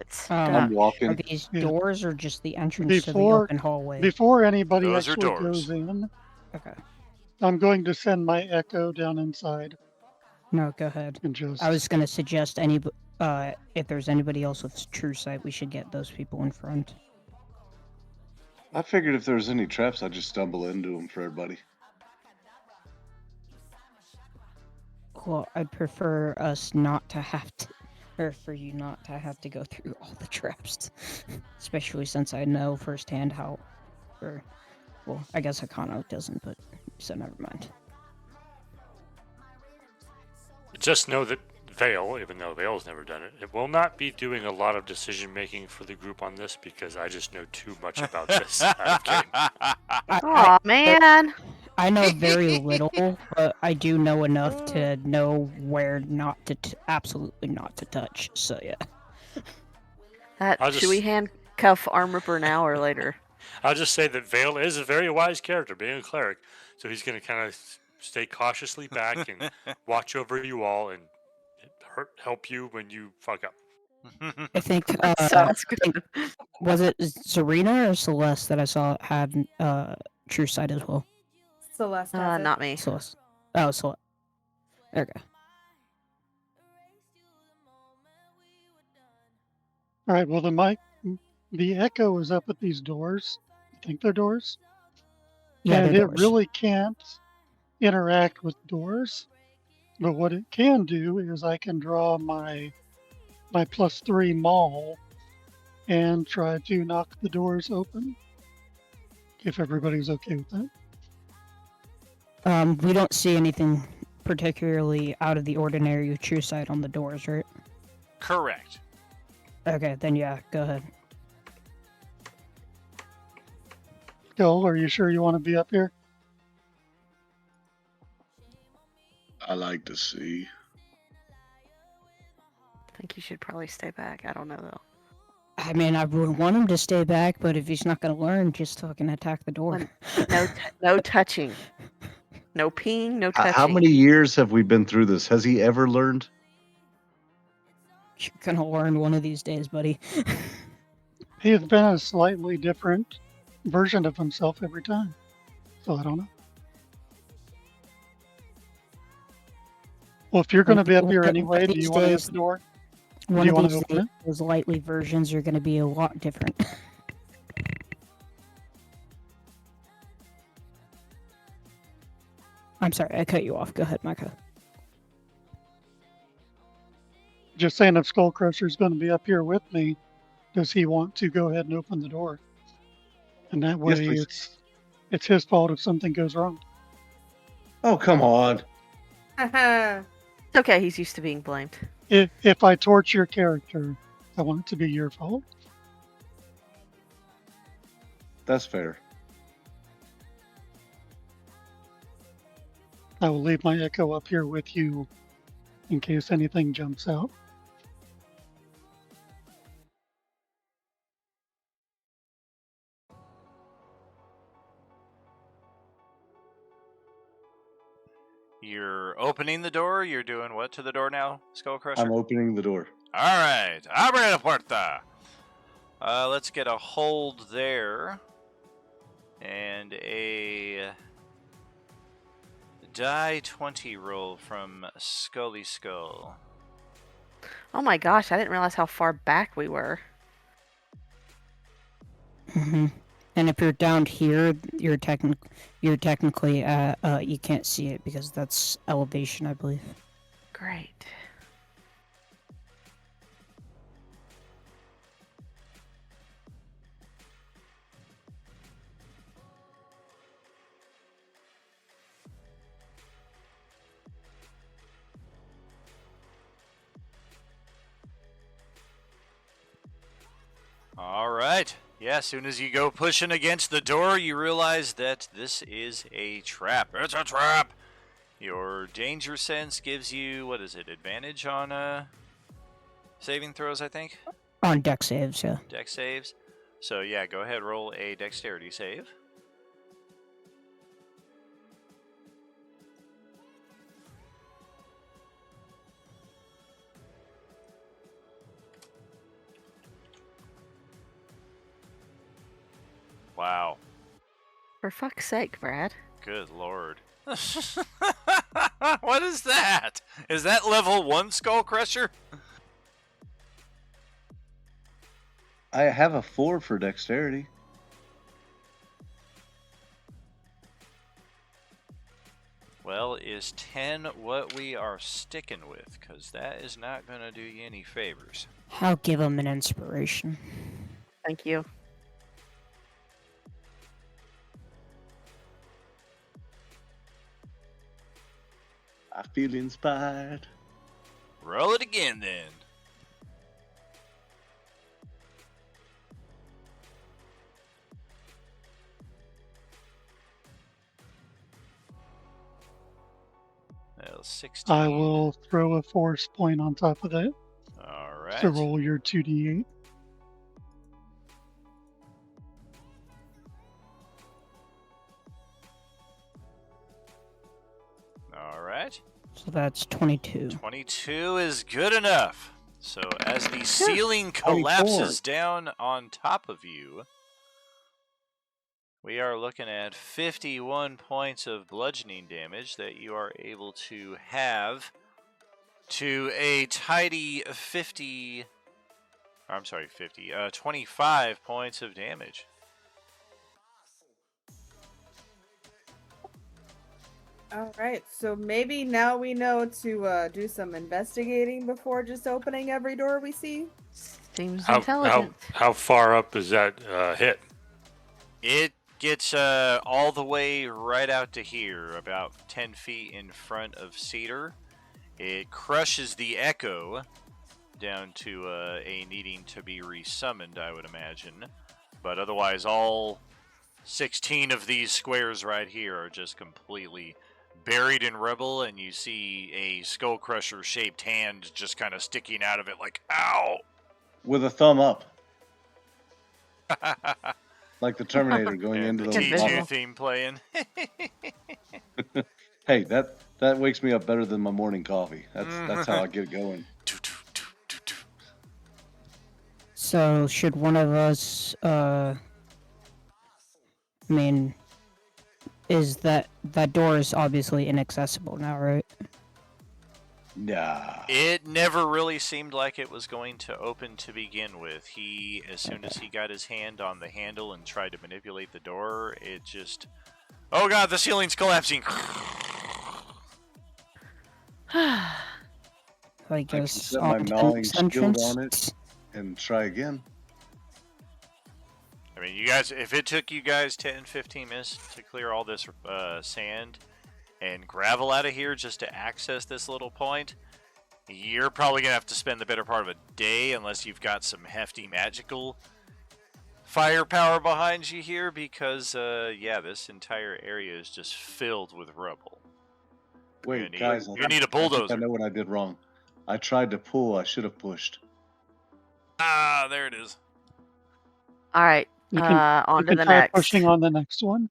[SPEAKER 9] It's
[SPEAKER 5] Um,
[SPEAKER 8] I'm
[SPEAKER 9] stuck.
[SPEAKER 8] walking.
[SPEAKER 5] Are these
[SPEAKER 7] Yeah.
[SPEAKER 5] doors or just the entrance to the
[SPEAKER 7] Before
[SPEAKER 5] open hallway?
[SPEAKER 7] before anybody
[SPEAKER 3] Those are
[SPEAKER 7] actually
[SPEAKER 3] doors.
[SPEAKER 7] goes in,
[SPEAKER 5] Okay.
[SPEAKER 7] I'm going to send my echo down inside
[SPEAKER 5] No, go ahead.
[SPEAKER 7] and just.
[SPEAKER 5] I was gonna suggest if there's anybody else with true sight, we should get those people in front.
[SPEAKER 8] I figured if there was any traps, I'd just stumble into them for everybody.
[SPEAKER 5] Well, I'd prefer us not to have to, or for you not to have to go through all the traps, especially since I know firsthand how, or, well, I guess Akano doesn't, but so never mind.
[SPEAKER 12] Just know that Vale, even though Vale's never done it, it will not be doing a lot of decision making for the group on this because I just know too much about this. I'm kidding.
[SPEAKER 9] Aw, man.
[SPEAKER 5] I know very little, but I do know enough to know where not to, absolutely not to touch. So yeah.
[SPEAKER 9] Should we handcuff Armripper now or later?
[SPEAKER 12] I'll just say that Vale is a very wise character, being a cleric, so he's going to kind of stay cautiously back and watch over you all and help you when you fuck up.
[SPEAKER 5] I think,
[SPEAKER 9] Sounds good.
[SPEAKER 5] was it Zarina or Celeste that I saw had true sight as well?
[SPEAKER 11] Celeste has it.
[SPEAKER 9] Not me.
[SPEAKER 5] Celeste. Oh, Celeste. Okay.
[SPEAKER 7] All right. Well, the echo is up at these doors. I think they're doors.
[SPEAKER 5] Yeah,
[SPEAKER 7] and
[SPEAKER 5] they're
[SPEAKER 7] it
[SPEAKER 5] doors.
[SPEAKER 7] really can't interact with doors. But what it can do is I can draw my +3 maul and try to knock the doors open. If everybody's okay with that.
[SPEAKER 5] We don't see anything particularly out of the ordinary with true sight on the doors, right?
[SPEAKER 3] Correct.
[SPEAKER 5] Okay, then yeah, go ahead.
[SPEAKER 7] Joel, are you sure you want to be up here?
[SPEAKER 8] I like to see.
[SPEAKER 9] I think you should probably stay back. I don't know though.
[SPEAKER 5] I mean, I would want him to stay back, but if he's not gonna learn, just fucking attack the door.
[SPEAKER 9] No touching. No peeing, no touching.
[SPEAKER 8] How many years have we been through this? Has he ever learned?
[SPEAKER 5] You're gonna learn one of these days, buddy.
[SPEAKER 7] He has been a slightly different version of himself every time. So I don't know. Well, if you're going to be up here anyway, do you want to hit the door?
[SPEAKER 5] One
[SPEAKER 7] Do you
[SPEAKER 5] of
[SPEAKER 7] want
[SPEAKER 5] these
[SPEAKER 7] to open
[SPEAKER 5] days,
[SPEAKER 7] it?
[SPEAKER 5] those lightly versions are gonna be a lot different. I'm sorry, I cut you off. Go ahead, Micah.
[SPEAKER 7] Just saying, if Skullcrusher's going to be up here with me, does he want to go ahead and open the door? And that way,
[SPEAKER 8] please.
[SPEAKER 7] it's his fault if something goes wrong.
[SPEAKER 8] Oh, come on.
[SPEAKER 9] It's okay, he's used to being blamed.
[SPEAKER 7] If I torch your character, I want it to be your fault.
[SPEAKER 8] That's fair.
[SPEAKER 7] I will leave my echo up here with you in case anything jumps out.
[SPEAKER 3] You're opening the door. You're doing what to the door now, Skullcrusher?
[SPEAKER 8] I'm opening the door.
[SPEAKER 3] All right. Abre la puerta. Let's get a hold there. And a die 20 roll from Scully Skull.
[SPEAKER 9] Oh my gosh, I didn't realize how far back we were.
[SPEAKER 5] Mm-hmm. And if you're down here, you're technically you can't see it because that's elevation, I believe.
[SPEAKER 9] Great.
[SPEAKER 3] All right. Yeah, as soon as you go pushing against the door, you realize that this is a trap. It's a trap! Your danger sense gives you, what is it, advantage on saving throws, I think?
[SPEAKER 5] On deck saves, yeah.
[SPEAKER 3] Dex saves. So yeah, go ahead, roll a dexterity save. Wow.
[SPEAKER 9] For fuck's sake, Brad.
[SPEAKER 3] Good lord. What is that? Is that level 1 Skull Crusher?
[SPEAKER 8] I have a 4 for dexterity.
[SPEAKER 3] Well, is 10 what we are sticking with? Because that is not going to do you any favors.
[SPEAKER 5] I'll give him an inspiration.
[SPEAKER 9] Thank you.
[SPEAKER 8] I feel inspired.
[SPEAKER 3] Roll it again then. Well, 16.
[SPEAKER 7] I will throw a force point on top of that
[SPEAKER 3] Alright.
[SPEAKER 7] to roll your 2d8.
[SPEAKER 3] Alright.
[SPEAKER 5] So that's 22.
[SPEAKER 3] 22 is good enough. So as the ceiling collapses down on top of you, we are looking at 51 points of bludgeoning damage that you are able to have to a tidy 25 points of damage.
[SPEAKER 11] All right, so maybe now we know to do some investigating before just opening every door we see.
[SPEAKER 9] Seems intelligent.
[SPEAKER 12] How far up is that hit?
[SPEAKER 3] It gets all the way right out to here, about 10 feet in front of Cedar. It crushes the echo down to a needing to be resummoned, I would imagine. But otherwise, all 16 of these squares right here are just completely buried in rubble, and you see a Skull Crusher shaped hand just kind of sticking out of it like, ow!
[SPEAKER 8] With a thumb up. Like the Terminator going into the
[SPEAKER 3] T2
[SPEAKER 8] lava.
[SPEAKER 3] theme playing.
[SPEAKER 8] Hey, that wakes me up better than my morning coffee. That's how I get going.
[SPEAKER 5] So should one of us, is that door is obviously inaccessible now, right?
[SPEAKER 8] Nah.
[SPEAKER 3] It never really seemed like it was going to open to begin with. As soon as he got his hand on the handle and tried to manipulate the door, it just... Oh god, the ceiling's collapsing!
[SPEAKER 5] I
[SPEAKER 8] I can
[SPEAKER 5] guess
[SPEAKER 8] set my
[SPEAKER 5] on
[SPEAKER 8] gnawing
[SPEAKER 5] the
[SPEAKER 8] shield
[SPEAKER 5] entrance.
[SPEAKER 8] on it and try again.
[SPEAKER 3] I mean, you guys, if it took you guys 10, 15 minutes to clear all this sand and gravel out of here just to access this little point, you're probably going to have to spend the better part of a day unless you've got some hefty magical firepower behind you here because, yeah, this entire area is just filled with rubble.
[SPEAKER 8] Wait,
[SPEAKER 3] need-
[SPEAKER 8] guys,
[SPEAKER 3] you need a
[SPEAKER 8] I think
[SPEAKER 3] bulldozer.
[SPEAKER 8] I know what I did wrong. I tried to pull. I should have pushed.
[SPEAKER 3] Ah, there it is.
[SPEAKER 9] All right,
[SPEAKER 7] You
[SPEAKER 9] on to
[SPEAKER 7] can
[SPEAKER 9] the
[SPEAKER 7] try
[SPEAKER 9] next.
[SPEAKER 7] pushing on the next one.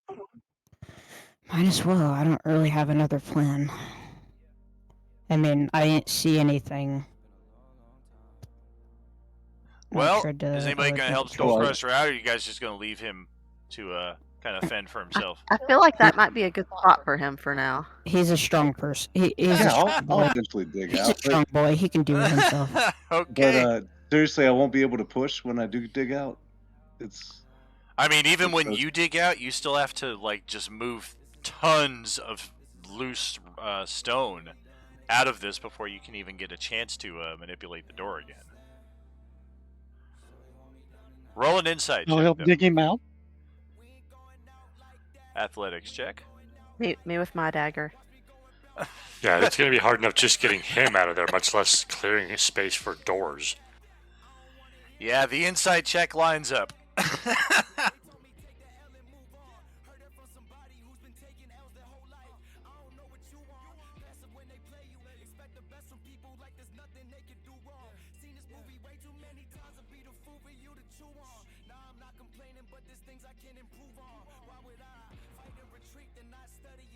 [SPEAKER 5] Might as well. I don't really have another plan. I mean, I didn't see anything. I
[SPEAKER 3] Well,
[SPEAKER 5] tried to
[SPEAKER 3] is anybody
[SPEAKER 5] avoid
[SPEAKER 3] going to
[SPEAKER 5] the
[SPEAKER 3] help
[SPEAKER 5] control.
[SPEAKER 3] Skull Crusher out, or are you guys just going to leave him to kind of fend for himself?
[SPEAKER 9] I feel like that might be a good spot for him for now.
[SPEAKER 5] He's a strong person. He's
[SPEAKER 8] Yeah,
[SPEAKER 5] a strong
[SPEAKER 8] I'll
[SPEAKER 5] boy.
[SPEAKER 8] eventually dig
[SPEAKER 5] He's a
[SPEAKER 8] out.
[SPEAKER 5] strong boy. He can do it himself.
[SPEAKER 3] Okay.
[SPEAKER 8] But seriously, I won't be able to push when I do dig out. It's
[SPEAKER 3] I mean, even when
[SPEAKER 8] Because-
[SPEAKER 3] you dig out, you still have to, like, just move tons of loose stone out of this before you can even get a chance to manipulate the door again. Roll an insight
[SPEAKER 7] I'll
[SPEAKER 3] check,
[SPEAKER 7] help
[SPEAKER 3] though.
[SPEAKER 7] dig him out.
[SPEAKER 3] Athletics check.
[SPEAKER 9] Me with my dagger.
[SPEAKER 12] Yeah, it's going to be hard enough just getting him out of there, much less clearing his space for doors.
[SPEAKER 3] Yeah, the insight check lines up.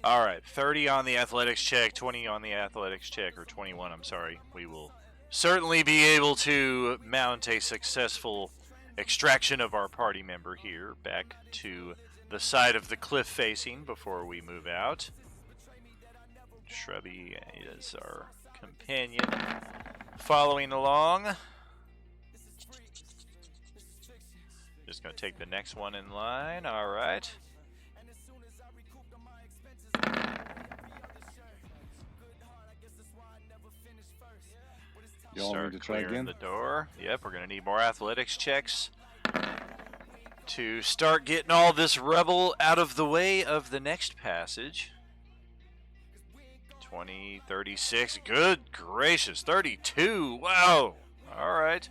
[SPEAKER 3] All right, 30 on the athletics check, 20 on the athletics check, or 21, I'm sorry. We will certainly be able to mount a successful extraction of our party member here back to the side of the cliff facing before we move out. Shrubby is our companion following along. Just going to take the next one in line. All right.
[SPEAKER 8] You all
[SPEAKER 3] Start
[SPEAKER 8] need to try
[SPEAKER 3] clearing
[SPEAKER 8] again?
[SPEAKER 3] the door. Yep, we're going to need more athletics checks to start getting all this rubble out of the way of the next passage. 20, 36, good gracious, 32, wow, all right.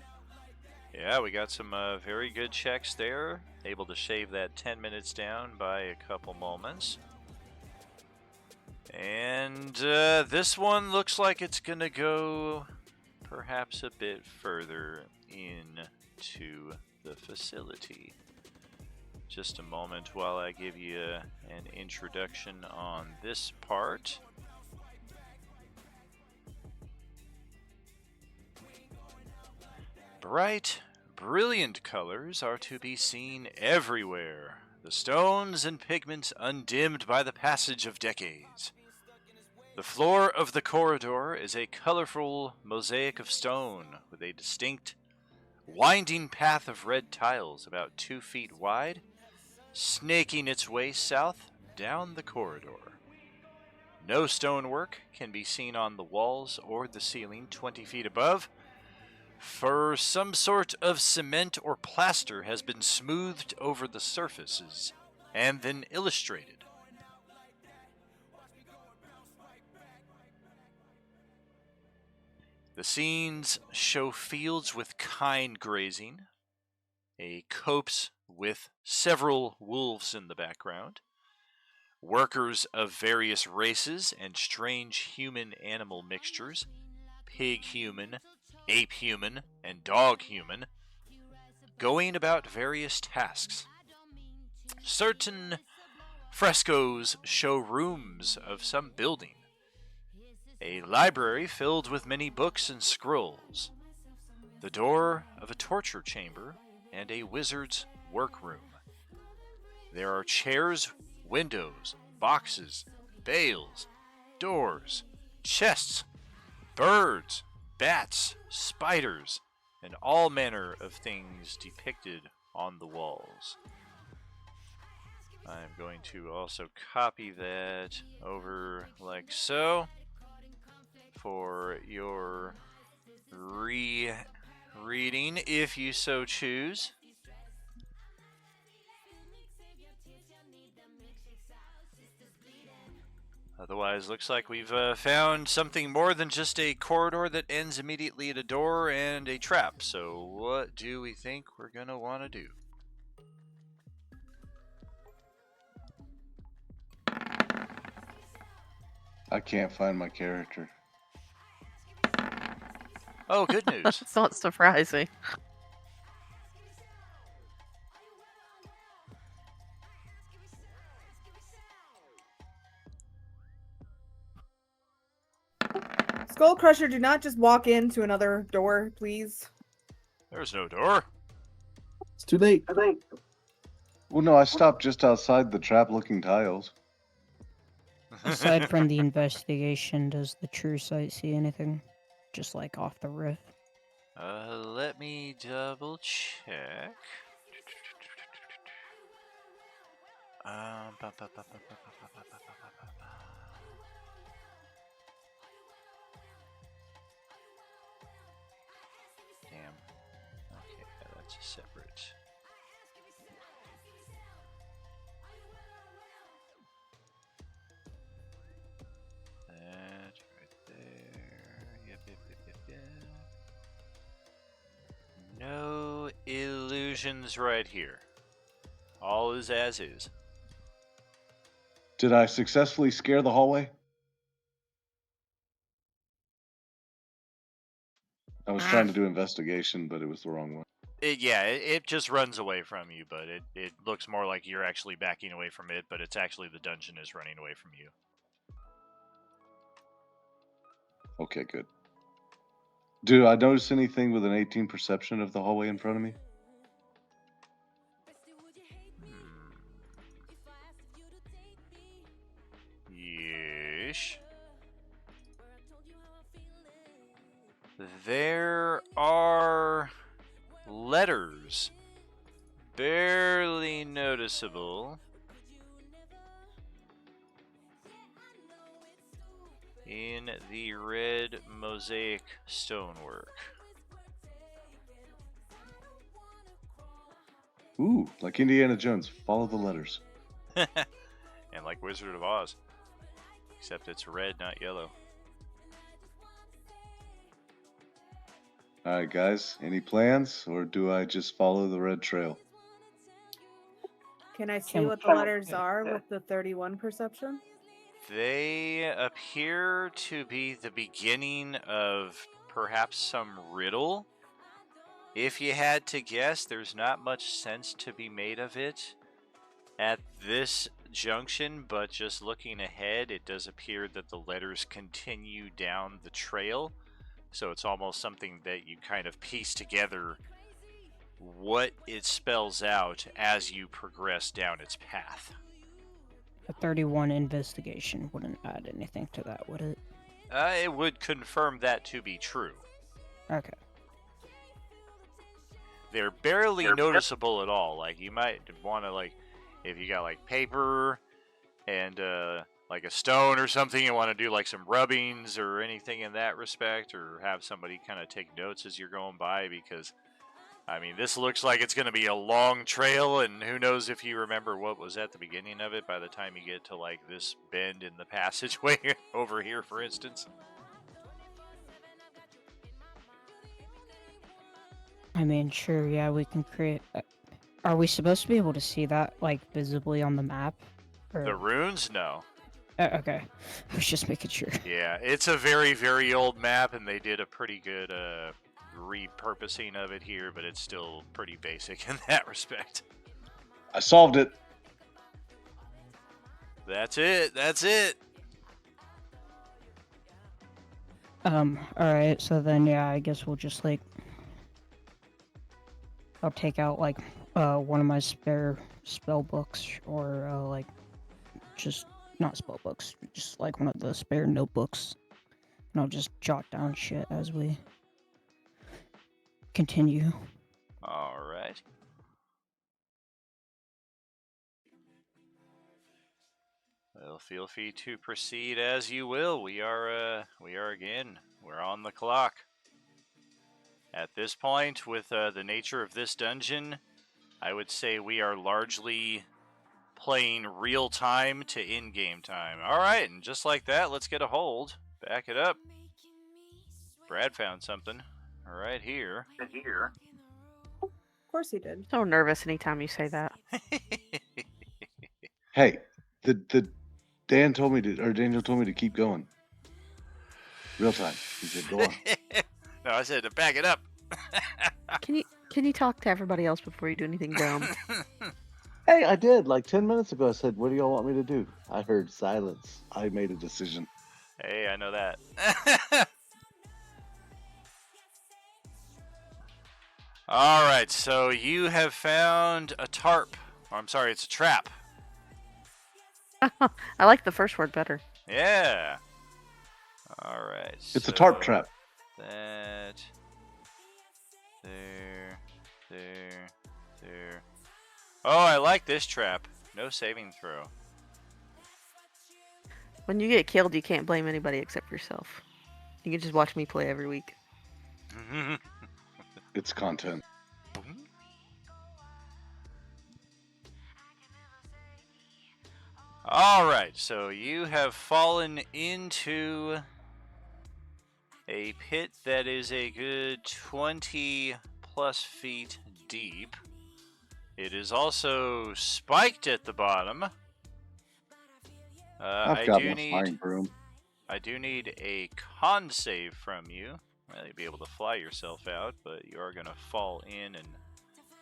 [SPEAKER 3] Yeah, we got some very good checks there, able to shave that 10 minutes down by a couple moments. And this one looks like it's going to go perhaps a bit further into the facility. Just a moment while I give you an introduction on this part. Bright, brilliant colors are to be seen everywhere, the stones and pigments undimmed by the passage of decades. The floor of the corridor is a colorful mosaic of stone with a distinct, winding path of red tiles about 2 feet wide, snaking its way south down the corridor. No stonework can be seen on the walls or the ceiling 20 feet above, for some sort of cement or plaster has been smoothed over the surfaces and then illustrated. The scenes show fields with kine grazing, a copse with several wolves in the background, workers of various races and strange human-animal mixtures, pig-human, ape-human, and dog-human, going about various tasks. Certain frescoes show rooms of some building, a library filled with many books and scrolls, the door of a torture chamber, and a wizard's workroom. There are chairs, windows, boxes, bales, doors, chests, birds, bats, spiders, and all manner of things depicted on the walls. I'm going to also copy that over like so for your reading if you so choose. Otherwise, looks like we've found something more than just a corridor that ends immediately at a door and a trap. So what do we think we're going to want to do?
[SPEAKER 8] I can't find my character.
[SPEAKER 3] Oh, good news.
[SPEAKER 9] It's not surprising.
[SPEAKER 11] Skull Crusher, do not just walk into another door, please.
[SPEAKER 3] There's no door.
[SPEAKER 10] It's too late.
[SPEAKER 8] Well, no, I stopped just outside the trap-looking tiles.
[SPEAKER 5] Aside from the investigation, does the true sight see anything? Just like off the riff?
[SPEAKER 3] Let me double check. Damn. Okay, that's a separate. That right there. Yep. No illusions right here. All is as is.
[SPEAKER 8] Did I successfully scare the hallway? I was trying to do investigation, but it was the wrong one.
[SPEAKER 3] It just runs away from you, but it looks more like you're actually backing away from it, but it's actually the dungeon is running away from you.
[SPEAKER 8] Okay, good. Do I notice anything with an 18 perception of the hallway in front of me?
[SPEAKER 3] there are letters barely noticeable in the red mosaic stonework.
[SPEAKER 8] Ooh, like Indiana Jones. Follow the letters.
[SPEAKER 3] And like Wizard of Oz. Except it's red, not yellow.
[SPEAKER 8] Alright, guys. Any plans? Or do I just follow the red trail?
[SPEAKER 11] Can I see
[SPEAKER 5] Can-
[SPEAKER 11] what the letters are with the 31 perception?
[SPEAKER 3] They appear to be the beginning of perhaps some riddle. If you had to guess, there's not much sense to be made of it at this junction, but just looking ahead, it does appear that the letters continue down the trail. So it's almost something that you kind of piece together what it spells out as you progress down its path.
[SPEAKER 5] A 31 investigation wouldn't add anything to that, would it?
[SPEAKER 3] It would confirm that to be true.
[SPEAKER 5] Okay.
[SPEAKER 3] They're barely noticeable at all. Like, you might want to, like, if you got, like, paper and, like, a stone or something, you want to do, like, some rubbings or anything in that respect, or have somebody kind of take notes as you're going by, because, I mean, this looks like it's going to be a long trail, and who knows if you remember what was at the beginning of it by the time you get to, like, this bend in the passageway over here, for instance.
[SPEAKER 5] I mean, sure, yeah, we can create... are we supposed to be able to see that, like, visibly on the map? Or...
[SPEAKER 3] The runes? No.
[SPEAKER 5] Okay. I was just making sure.
[SPEAKER 3] Yeah, it's a very, very old map, and they did a pretty good repurposing of it here, but it's still pretty basic in that respect.
[SPEAKER 8] I solved it.
[SPEAKER 3] That's it. That's it.
[SPEAKER 5] Alright, so then, yeah, I guess we'll just, like... I'll take out, like, one of my spare spell books, or, like, just, not spell books, just, like, one of the spare notebooks. And I'll just jot down shit as we continue.
[SPEAKER 3] Alright. Well, feel free to proceed as you will. We are again, we're on the clock. At this point, with the nature of this dungeon, I would say we are largely playing real time to in-game time. Alright, and just like that, let's get a hold. Back it up. Brad found something right here.
[SPEAKER 11] Of course he did.
[SPEAKER 9] So nervous anytime you say that.
[SPEAKER 8] Hey, the Daniel told me to keep going. Real time. He said, go on.
[SPEAKER 3] No, I said to back it up.
[SPEAKER 9] Can you talk to everybody else before you do anything dumb?
[SPEAKER 8] Hey, I did. Like 10 minutes ago, I said, what do y'all want me to do? I heard silence. I made a decision.
[SPEAKER 3] Hey, I know that. Alright, so you have found a tarp. Or, I'm sorry, it's a trap.
[SPEAKER 9] I like the first word better.
[SPEAKER 3] Yeah. Alright.
[SPEAKER 8] It's a tarp trap.
[SPEAKER 3] That. There. Oh, I like this trap. No saving throw.
[SPEAKER 9] When you get killed, you can't blame anybody except yourself. You can just watch me play every week.
[SPEAKER 8] It's content.
[SPEAKER 3] Alright, so you have fallen into a pit that is a good 20 plus feet deep. It is also spiked at the bottom.
[SPEAKER 8] I've got my flying broom.
[SPEAKER 3] I do need a con save from you. Well, you'll be able to fly yourself out, but you are going to fall in and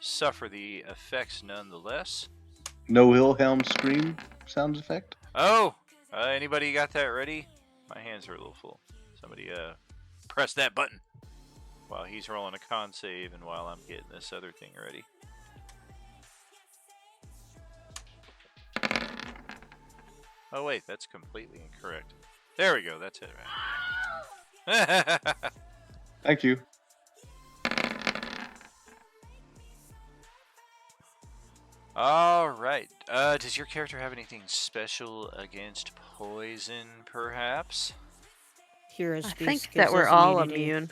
[SPEAKER 3] suffer the effects nonetheless.
[SPEAKER 8] No Wilhelm scream sound effect?
[SPEAKER 3] Oh! Anybody got that ready? My hands are a little full. Somebody press that button while he's rolling a con save and while I'm getting this other thing ready. Oh wait, that's completely incorrect. There we go, that's it. Right.
[SPEAKER 8] Thank you.
[SPEAKER 3] All right. Does your character have anything special against poison, perhaps?
[SPEAKER 5] Hero's
[SPEAKER 9] I
[SPEAKER 5] Feast
[SPEAKER 9] think
[SPEAKER 5] gives
[SPEAKER 9] that we're
[SPEAKER 5] us
[SPEAKER 9] all
[SPEAKER 5] immunity.
[SPEAKER 9] immune.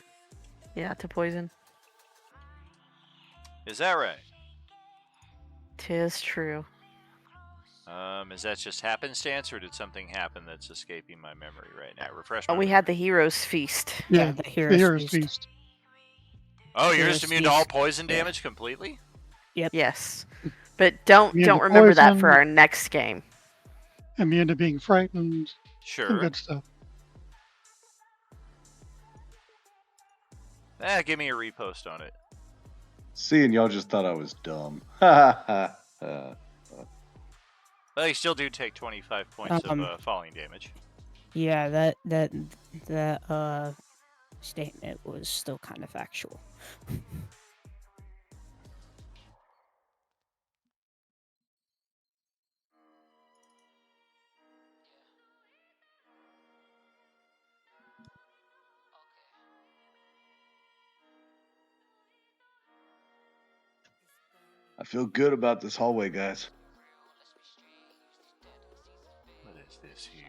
[SPEAKER 9] Yeah, to poison.
[SPEAKER 3] Is that right?
[SPEAKER 9] 'Tis true.
[SPEAKER 3] Is that just happenstance, or did something happen that's escaping my memory right now? Refresh my
[SPEAKER 9] Oh, we
[SPEAKER 3] memory.
[SPEAKER 9] had the Hero's Feast.
[SPEAKER 5] Yeah, the
[SPEAKER 7] The
[SPEAKER 5] Hero's,
[SPEAKER 7] Hero's
[SPEAKER 5] Feast.
[SPEAKER 7] Feast.
[SPEAKER 3] Oh, you're
[SPEAKER 5] Hero's
[SPEAKER 3] just immune to all
[SPEAKER 5] Feast.
[SPEAKER 3] poison
[SPEAKER 5] Yeah.
[SPEAKER 3] damage completely?
[SPEAKER 5] Yep.
[SPEAKER 9] Yes. But don't
[SPEAKER 7] Immune to
[SPEAKER 9] remember that for
[SPEAKER 7] poison.
[SPEAKER 9] our next game.
[SPEAKER 7] Immune to being frightened. Some
[SPEAKER 3] Sure.
[SPEAKER 7] good stuff.
[SPEAKER 3] Give me a repost on it.
[SPEAKER 8] Seeing y'all just thought I was dumb. Ha ha ha.
[SPEAKER 3] Well, you still do take 25 points
[SPEAKER 5] Um,
[SPEAKER 3] of falling damage.
[SPEAKER 5] Yeah, that statement was still kind of factual.
[SPEAKER 8] I feel good about this hallway, guys.
[SPEAKER 3] What is this here?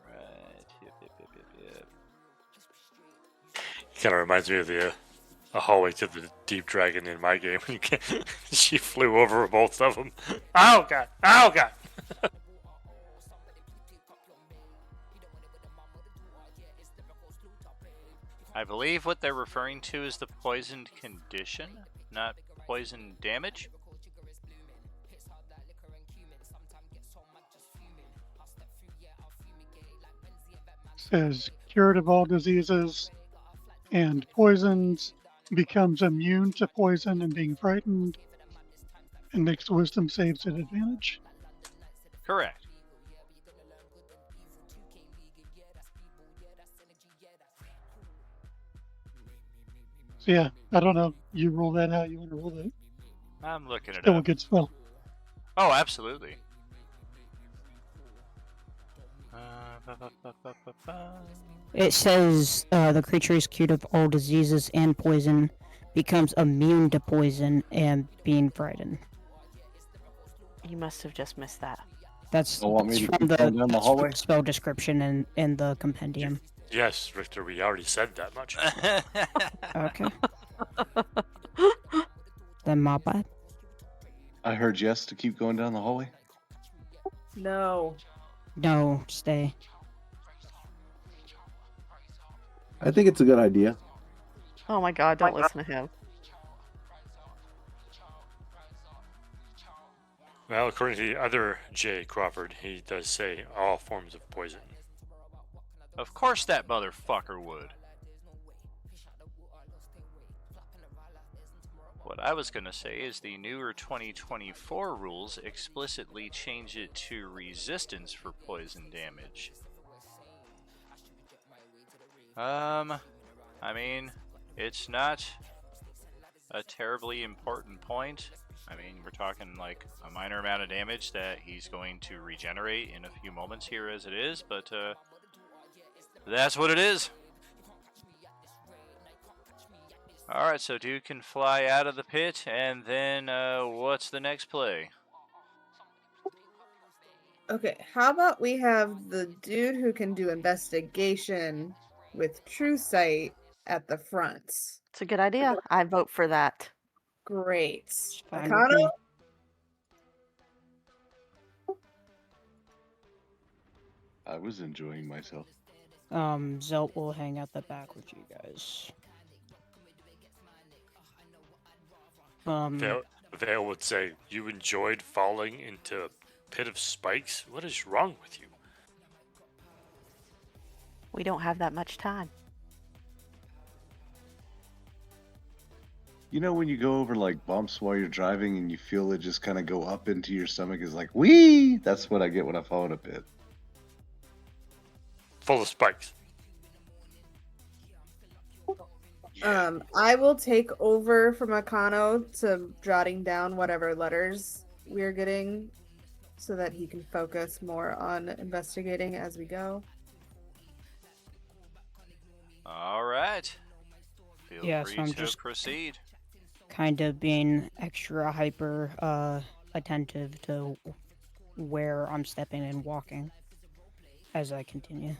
[SPEAKER 3] Alright. Yep.
[SPEAKER 12] Kind of reminds me of the a hallway to the Deep Dragon in my game. She flew over both of them. Oh god! Oh god!
[SPEAKER 3] I believe what they're referring to is the poisoned condition, not poison damage.
[SPEAKER 7] Says cured of all diseases and poisons, becomes immune to poison and being frightened, and makes wisdom saves at advantage.
[SPEAKER 3] Correct.
[SPEAKER 7] So yeah, I don't know. You roll that how you want to roll that.
[SPEAKER 3] I'm looking it
[SPEAKER 7] Still a
[SPEAKER 3] up.
[SPEAKER 7] good spell.
[SPEAKER 3] Oh, absolutely.
[SPEAKER 5] It says the creature is cured of all diseases and poison, becomes immune to poison and being frightened.
[SPEAKER 9] You must have just missed that.
[SPEAKER 5] That's,
[SPEAKER 8] Don't want me
[SPEAKER 5] that's
[SPEAKER 8] to
[SPEAKER 5] from
[SPEAKER 8] keep
[SPEAKER 5] the,
[SPEAKER 8] going down the
[SPEAKER 5] that's
[SPEAKER 8] hallway?
[SPEAKER 5] spell description in the compendium.
[SPEAKER 12] Yes, Victor, we already said that much.
[SPEAKER 5] Okay. Then my bad.
[SPEAKER 8] I heard yes to keep going down the hallway.
[SPEAKER 11] No.
[SPEAKER 5] No, stay.
[SPEAKER 10] I think it's a good idea.
[SPEAKER 9] Oh my god, don't listen to him.
[SPEAKER 12] Well, according to the other Jay Crawford, he does say all forms of poison.
[SPEAKER 3] Of course that motherfucker would. What I was gonna say is the newer 2024 rules explicitly change it to resistance for poison damage. I mean, it's not a terribly important point. I mean, we're talking like a minor amount of damage that he's going to regenerate in a few moments here as it is, but that's what it is. Alright, so dude can fly out of the pit, and then what's the next play?
[SPEAKER 11] Okay, how about we have the dude who can do investigation with True Sight at the front?
[SPEAKER 9] It's a good idea. I vote for that.
[SPEAKER 11] Great.
[SPEAKER 5] Fine with me.
[SPEAKER 11] Nakano?
[SPEAKER 8] I was enjoying myself.
[SPEAKER 5] Zelt will hang out the back with you guys.
[SPEAKER 12] Vale would say, "You enjoyed falling into a pit of spikes? What is wrong with you?"
[SPEAKER 9] We don't have that much time.
[SPEAKER 8] You know when you go over like bumps while you're driving and you feel it just kind of go up into your stomach is like, wee! That's what I get when I fall in a pit.
[SPEAKER 12] Full of spikes.
[SPEAKER 11] I will take over from Akano to jotting down whatever letters we're getting so that he can focus more on investigating as we go.
[SPEAKER 3] Alright. Feel
[SPEAKER 5] Yeah,
[SPEAKER 3] free
[SPEAKER 5] so I'm
[SPEAKER 3] to
[SPEAKER 5] just
[SPEAKER 3] proceed.
[SPEAKER 5] kind of being extra hyper attentive to where I'm stepping and walking as I continue.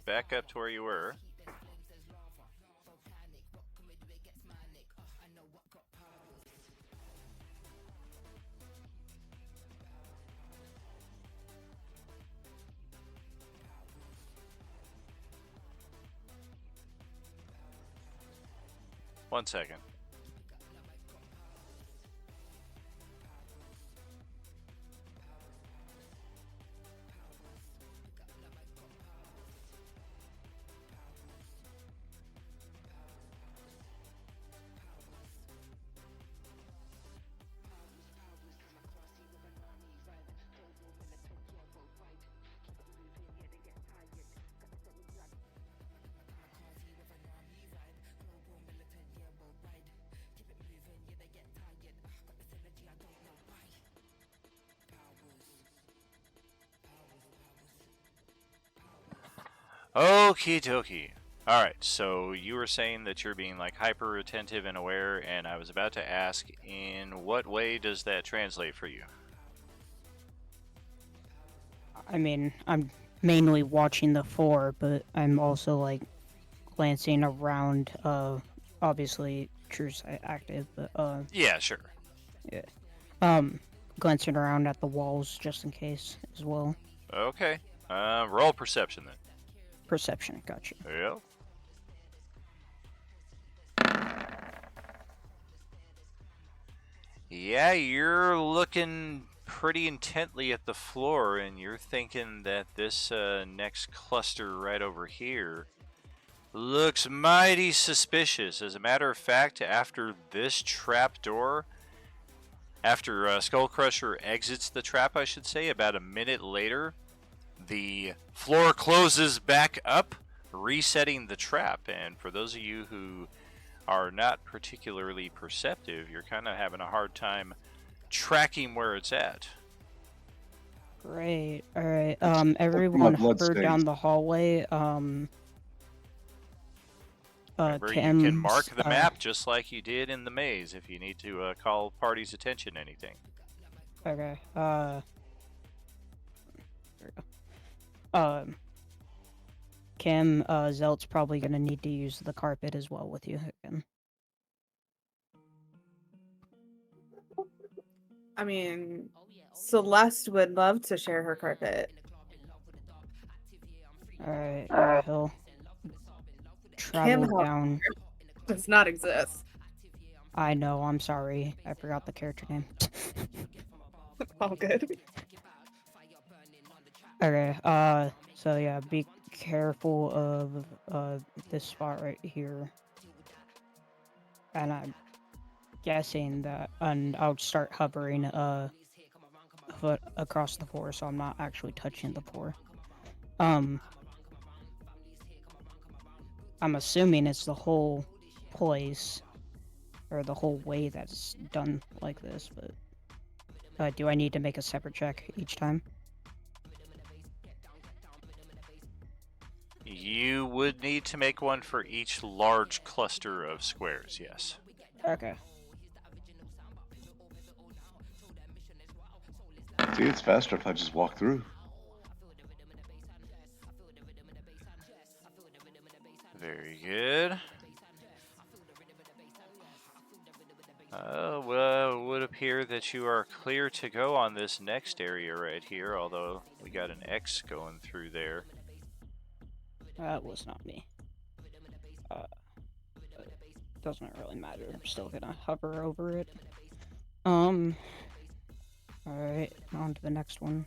[SPEAKER 3] Back up to where you were. One second. Okie dokie. Alright, so you were saying that you're being like hyper attentive and aware, and I was about to ask, in what way does that translate for you?
[SPEAKER 5] I mean, I'm mainly watching the 4, but I'm also like glancing around. Obviously, True's active, but
[SPEAKER 3] Yeah, sure.
[SPEAKER 5] yeah. Glancing around at the walls just in case as well.
[SPEAKER 3] Okay. Roll perception then.
[SPEAKER 5] Perception, gotcha.
[SPEAKER 3] Yep. Yeah, you're looking pretty intently at the floor, and you're thinking that this next cluster right over here looks mighty suspicious. As a matter of fact, after this trap door, after Skullcrusher exits the trap, I should say, about a minute later, the floor closes back up, resetting the trap. And for those of you who are not particularly perceptive, you're kind of having a hard time tracking where it's at.
[SPEAKER 5] Great. All right. Everyone hover down the hallway.
[SPEAKER 3] Remember, you can mark the map just like you did in the maze if you need to call party's attention to anything.
[SPEAKER 5] Okay. There we go. Kim, Zelt's probably gonna need to use the carpet as well with you again.
[SPEAKER 11] I mean, Celeste would love to share her carpet.
[SPEAKER 5] Alright, he'll travel down.
[SPEAKER 11] Does not exist.
[SPEAKER 5] I know, I'm sorry. I forgot the character name.
[SPEAKER 11] All good.
[SPEAKER 5] Okay, so yeah, be careful of this spot right here. And I'm guessing that, and I'll start hovering a foot across the floor, so I'm not actually touching the floor. I'm assuming it's the whole place, or the whole way that's done like this, but do I need to make a separate check each time?
[SPEAKER 3] You would need to make one for each large cluster of squares, yes.
[SPEAKER 5] Okay.
[SPEAKER 8] See, it's faster if I just walk through.
[SPEAKER 3] Very good. Well, it would appear that you are clear to go on this next area right here, although we got an X going through there.
[SPEAKER 5] That was not me. Doesn't really matter. I'm still gonna hover over it. Alright, on to the next one.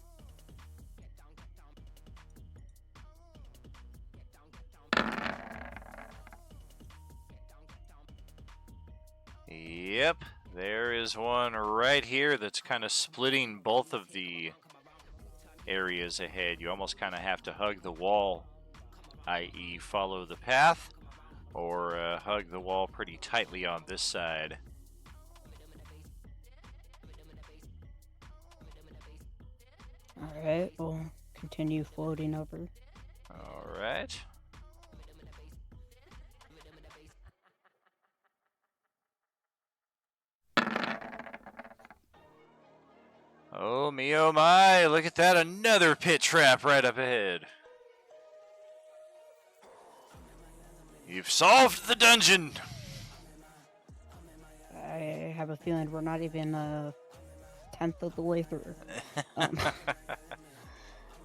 [SPEAKER 3] Yep, there is one right here that's kind of splitting both of the areas ahead. You almost kind of have to hug the wall, i.e. follow the path, or hug the wall pretty tightly on this side.
[SPEAKER 5] Alright, we'll continue floating over.
[SPEAKER 3] Alright. Oh me, oh my, look at that, another pit trap right up ahead. You've solved the dungeon!
[SPEAKER 5] I have a feeling we're not even a tenth of the way through.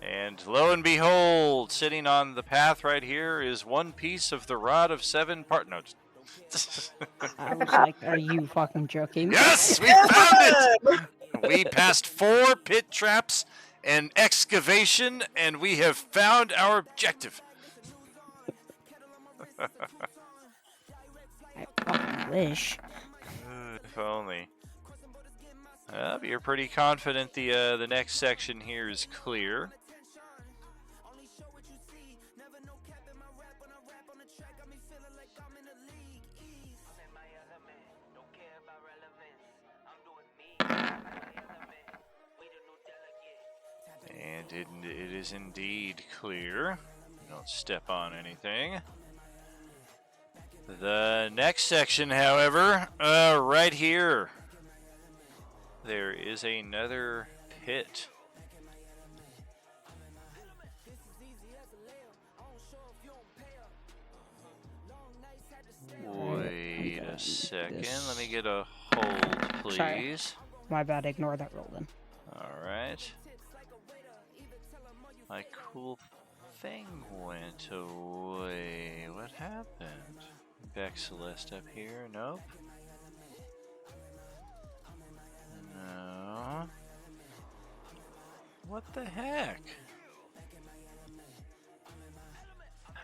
[SPEAKER 3] And lo and behold, sitting on the path right here is one piece of the rod of 7 part notes.
[SPEAKER 5] I was like, are you fucking joking?
[SPEAKER 3] Yes, we found it! We passed 4 pit traps and excavation, and we have found our objective.
[SPEAKER 5] I fucking wish.
[SPEAKER 3] If only. But you're pretty confident the next section here is clear. And it is indeed clear. Don't step on anything. The next section, however, right here, there is another pit. Wait a second. Let me get a hold, please.
[SPEAKER 5] Sorry. My bad, ignore that roll then.
[SPEAKER 3] Alright. My cool thing went away. What happened? Back Celeste up here? Nope. No. What the heck?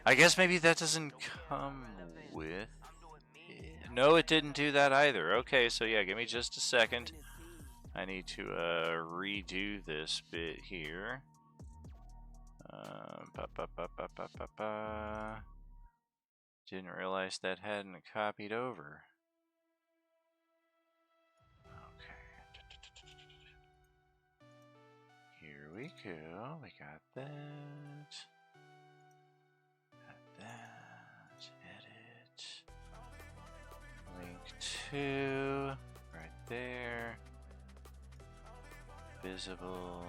[SPEAKER 3] I guess maybe that doesn't come with it. No, it didn't do that either. Okay, so yeah, give me just a second. I need to redo this bit here. Didn't realize that hadn't copied over. Okay. Here we go. We got that. Got that. Edit. Link to. Right there. Visible.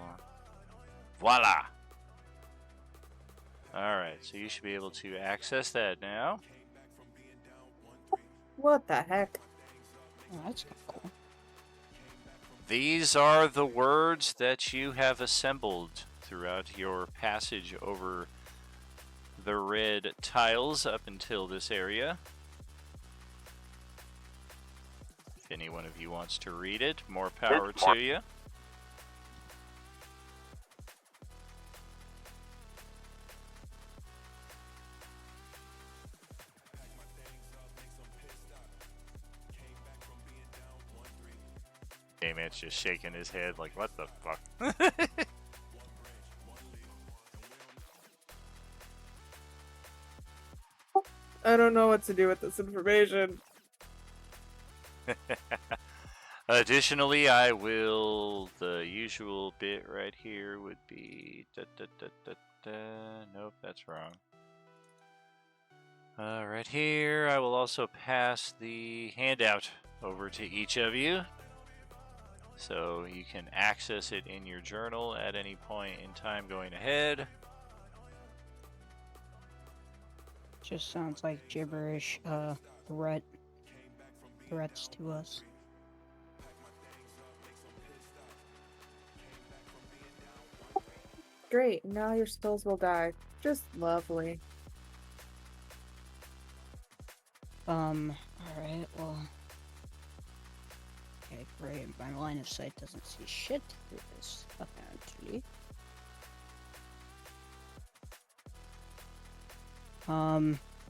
[SPEAKER 3] Voila! Alright, so you should be able to access that now.
[SPEAKER 11] What the heck?
[SPEAKER 5] Oh, that's kind of cool.
[SPEAKER 3] These are the words that you have assembled throughout your passage over the red tiles up until this area. If any one of you wants to read it, more power to you. Man's just shaking his head like, what the fuck?
[SPEAKER 11] I don't know what to do with this information.
[SPEAKER 3] Additionally, I will, the usual bit right here would be, nope, that's wrong. Right here, I will also pass the handout over to each of you, so you can access it in your journal at any point in time going ahead.
[SPEAKER 5] Just sounds like gibberish, threats to us.
[SPEAKER 11] Great, now your souls will die. Just lovely.
[SPEAKER 5] Alright, well. Okay, great. My line of sight doesn't see shit through this, apparently.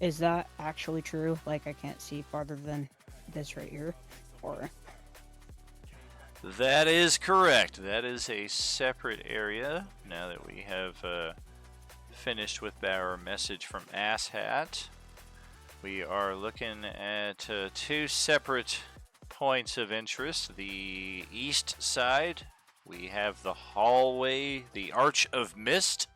[SPEAKER 5] Is that actually true? Like, I can't see farther than this right here? Or...
[SPEAKER 3] That is correct. That is a separate area, now that we have finished with our message from Asshat. We are looking at 2 separate points of interest. The east side, we have the hallway, the Arch of Mist.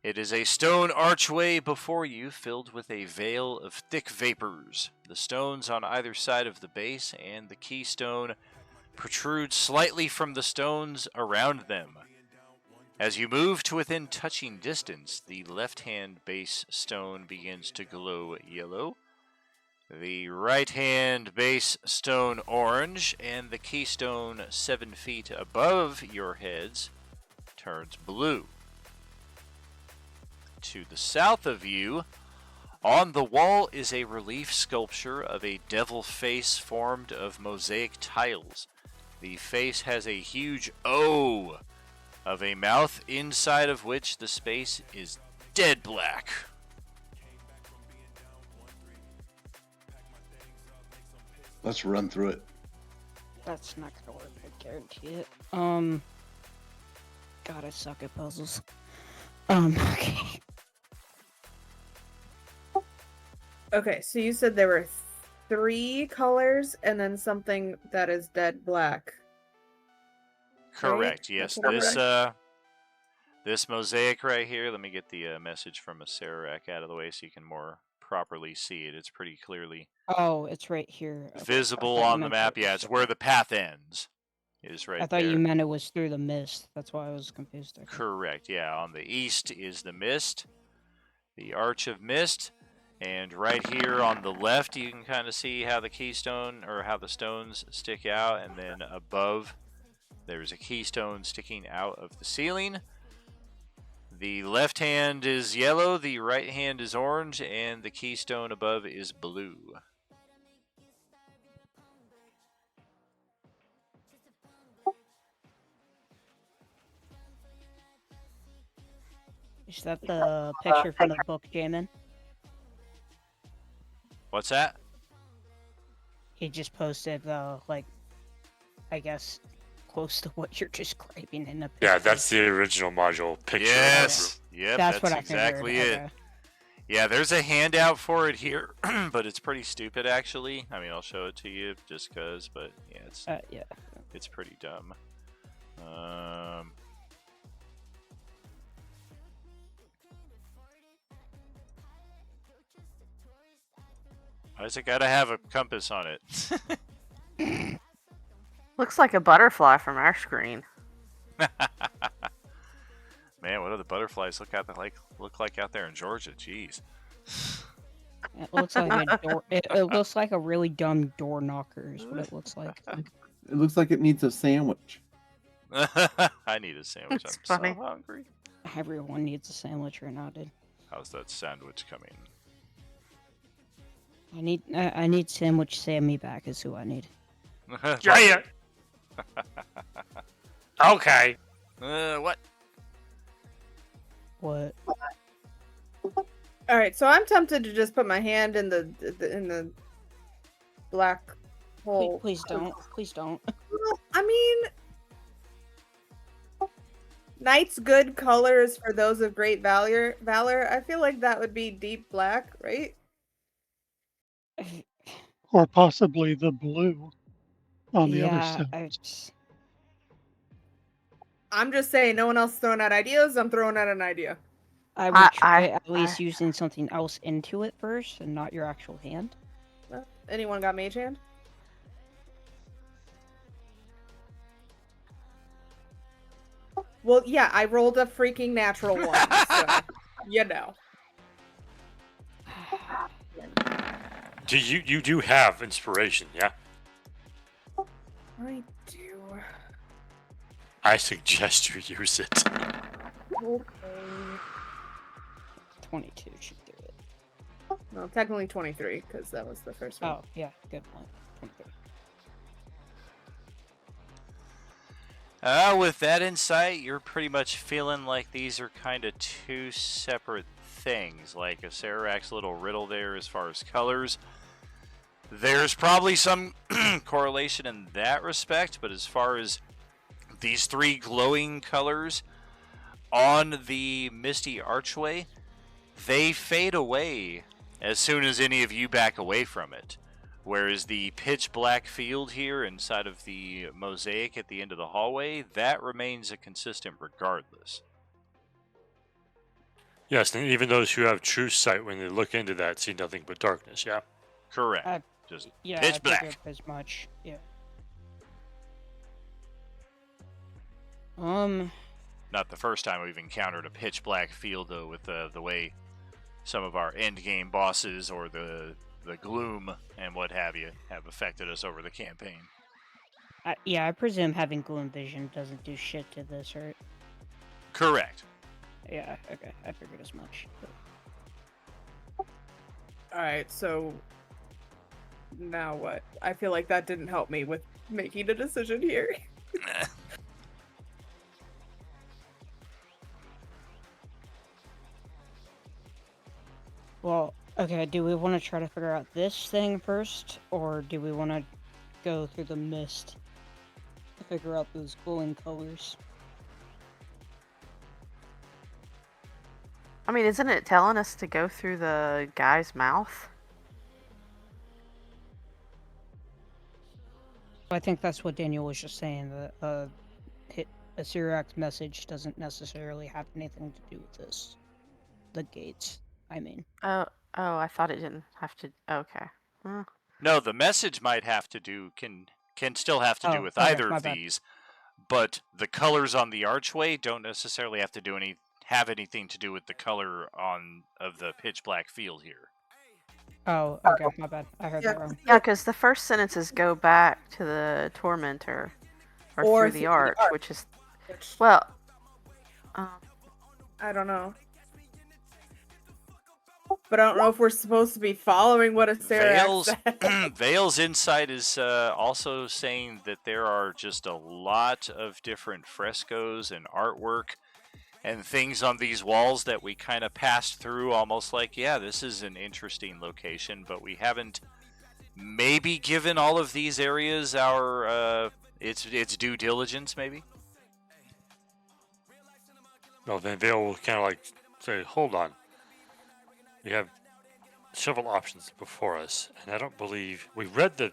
[SPEAKER 3] It is a stone archway before you filled with a veil of thick vapors. The stones on either side of the base and the keystone protrude slightly from the stones around them. As you move to within touching distance, the left-hand base stone begins to glow yellow, the right-hand base stone orange, and the keystone 7 feet above your heads turns blue. To the south of you, on the wall is a relief sculpture of a devil face formed of mosaic tiles. The face has a huge O of a mouth, inside of which the space is dead black.
[SPEAKER 8] Let's run through it.
[SPEAKER 5] That's not gonna work, I guarantee it. God, I suck at puzzles. Okay.
[SPEAKER 11] Okay, so you said there were 3 colors and then something that is dead black.
[SPEAKER 3] Correct.
[SPEAKER 11] Right?
[SPEAKER 3] Yes.
[SPEAKER 11] That's what I
[SPEAKER 3] This mosaic right here. Let me get the message from a Sararak out of the way so you can more properly see it. It's pretty clearly
[SPEAKER 5] Oh, it's right here. Okay,
[SPEAKER 3] visible
[SPEAKER 5] I thought you
[SPEAKER 3] on the
[SPEAKER 5] meant
[SPEAKER 3] map.
[SPEAKER 5] it
[SPEAKER 3] Yeah,
[SPEAKER 5] was-
[SPEAKER 3] it's where the path ends. Is right
[SPEAKER 5] I thought
[SPEAKER 3] there.
[SPEAKER 5] you meant it was through the mist. That's why I was confused. Okay.
[SPEAKER 3] Correct. Yeah. On the east is the mist, the Arch of Mist, and right here on the left, you can kind of see how the keystone or how the stones stick out, and then above, there's a keystone sticking out of the ceiling. The left hand is yellow, the right hand is orange, and the keystone above is blue.
[SPEAKER 5] Is that the picture from the book, Jamin?
[SPEAKER 3] What's that?
[SPEAKER 5] He just posted the, like, I guess, close to what you're describing in the picture.
[SPEAKER 12] Yeah, that's the original module picture.
[SPEAKER 3] Yes. Yep,
[SPEAKER 5] That's
[SPEAKER 3] that's
[SPEAKER 5] what I
[SPEAKER 3] exactly
[SPEAKER 5] figured,
[SPEAKER 3] it.
[SPEAKER 5] okay.
[SPEAKER 3] Yeah, there's a handout for it here, but it's pretty stupid actually. I mean, I'll show it to you just cause, but yeah, it's pretty dumb. Why does it gotta have a compass on it?
[SPEAKER 9] Looks like a butterfly from our screen.
[SPEAKER 3] Man, what do the butterflies look like out there in Georgia? Jeez.
[SPEAKER 5] It looks like a door. It looks like a really dumb door knocker. Is what it looks like.
[SPEAKER 10] It looks like it needs a sandwich.
[SPEAKER 3] I need a sandwich.
[SPEAKER 9] That's
[SPEAKER 3] I'm
[SPEAKER 9] funny.
[SPEAKER 3] so hungry.
[SPEAKER 5] Everyone needs a sandwich right now, dude.
[SPEAKER 3] How's that sandwich coming?
[SPEAKER 5] I need sandwich Sammy back. Is who I need.
[SPEAKER 12] Yeah. Okay.
[SPEAKER 3] What?
[SPEAKER 5] What?
[SPEAKER 11] All right, so I'm tempted to just put my hand in the black hole.
[SPEAKER 5] Please don't. Please don't.
[SPEAKER 11] Well, I mean, Knight's good colors for those of great valor. I feel like that would be deep black, right?
[SPEAKER 7] Or possibly the blue on the other
[SPEAKER 5] Yeah,
[SPEAKER 7] side.
[SPEAKER 11] I'm just saying, no one else is throwing out ideas. I'm throwing out an idea.
[SPEAKER 5] I would try at least using something else into it first, and not your actual hand.
[SPEAKER 11] Anyone got mage hand? Well, yeah, I rolled a freaking natural one, so you know.
[SPEAKER 12] Do you do have inspiration, yeah?
[SPEAKER 11] I do.
[SPEAKER 12] I suggest you use it.
[SPEAKER 11] Okay.
[SPEAKER 5] 22 should do it.
[SPEAKER 11] No, technically 23, because that was the first one.
[SPEAKER 5] Oh, yeah, good point. 23.
[SPEAKER 3] With that insight, you're pretty much feeling like these are kind of two separate things. Like a Sararak's little riddle there as far as colors. There's probably some correlation in that respect, but as far as these three glowing colors on the Misty Archway, they fade away as soon as any of you back away from it. Whereas the pitch black field here inside of the mosaic at the end of the hallway, that remains a consistent regardless.
[SPEAKER 12] Yes, and even those who have true sight, when they look into that, see nothing but darkness, yeah?
[SPEAKER 3] Correct. Just
[SPEAKER 5] Yeah,
[SPEAKER 3] pitch
[SPEAKER 5] I
[SPEAKER 3] black.
[SPEAKER 5] figured as much. Yeah.
[SPEAKER 3] Not the first time we've encountered a pitch black field, though, with the way some of our end game bosses or the gloom and what have you have affected us over the campaign.
[SPEAKER 5] Yeah, I presume having gloom vision doesn't do shit to this, right?
[SPEAKER 3] Correct.
[SPEAKER 5] Yeah, okay, I figured as much.
[SPEAKER 11] Alright, so now what? I feel like that didn't help me with making a decision here.
[SPEAKER 5] Well, okay, do we want to try to figure out this thing first, or do we want to go through the mist to figure out those glowing colors?
[SPEAKER 9] I mean, isn't it telling us to go through the guy's mouth?
[SPEAKER 5] I think that's what Daniel was just saying, that a Syriac's message doesn't necessarily have anything to do with this. The gates, I mean.
[SPEAKER 9] Oh, I thought it didn't have to. Okay.
[SPEAKER 3] No, the message might have to do can still have to do with
[SPEAKER 5] okay,
[SPEAKER 3] either
[SPEAKER 5] my
[SPEAKER 3] of
[SPEAKER 5] bad.
[SPEAKER 3] these, but the colors on the archway don't necessarily have to do have anything to do with the color of the pitch black field here.
[SPEAKER 5] Oh, okay, my bad. I heard that wrong.
[SPEAKER 9] Yeah, because the first sentence is go back to the tormentor, or through the arch, which is, well,
[SPEAKER 11] I don't know. But I don't know if we're supposed to be following what a Serac said.
[SPEAKER 3] Vale's insight is also saying that there are just a lot of different frescoes and artwork and things on these walls that we kind of passed through almost like, yeah, this is an interesting location, but we haven't maybe given all of these areas our its due diligence, maybe?
[SPEAKER 12] No, then Vale will kind of like say, hold on. We have several options before us, and I don't believe we read the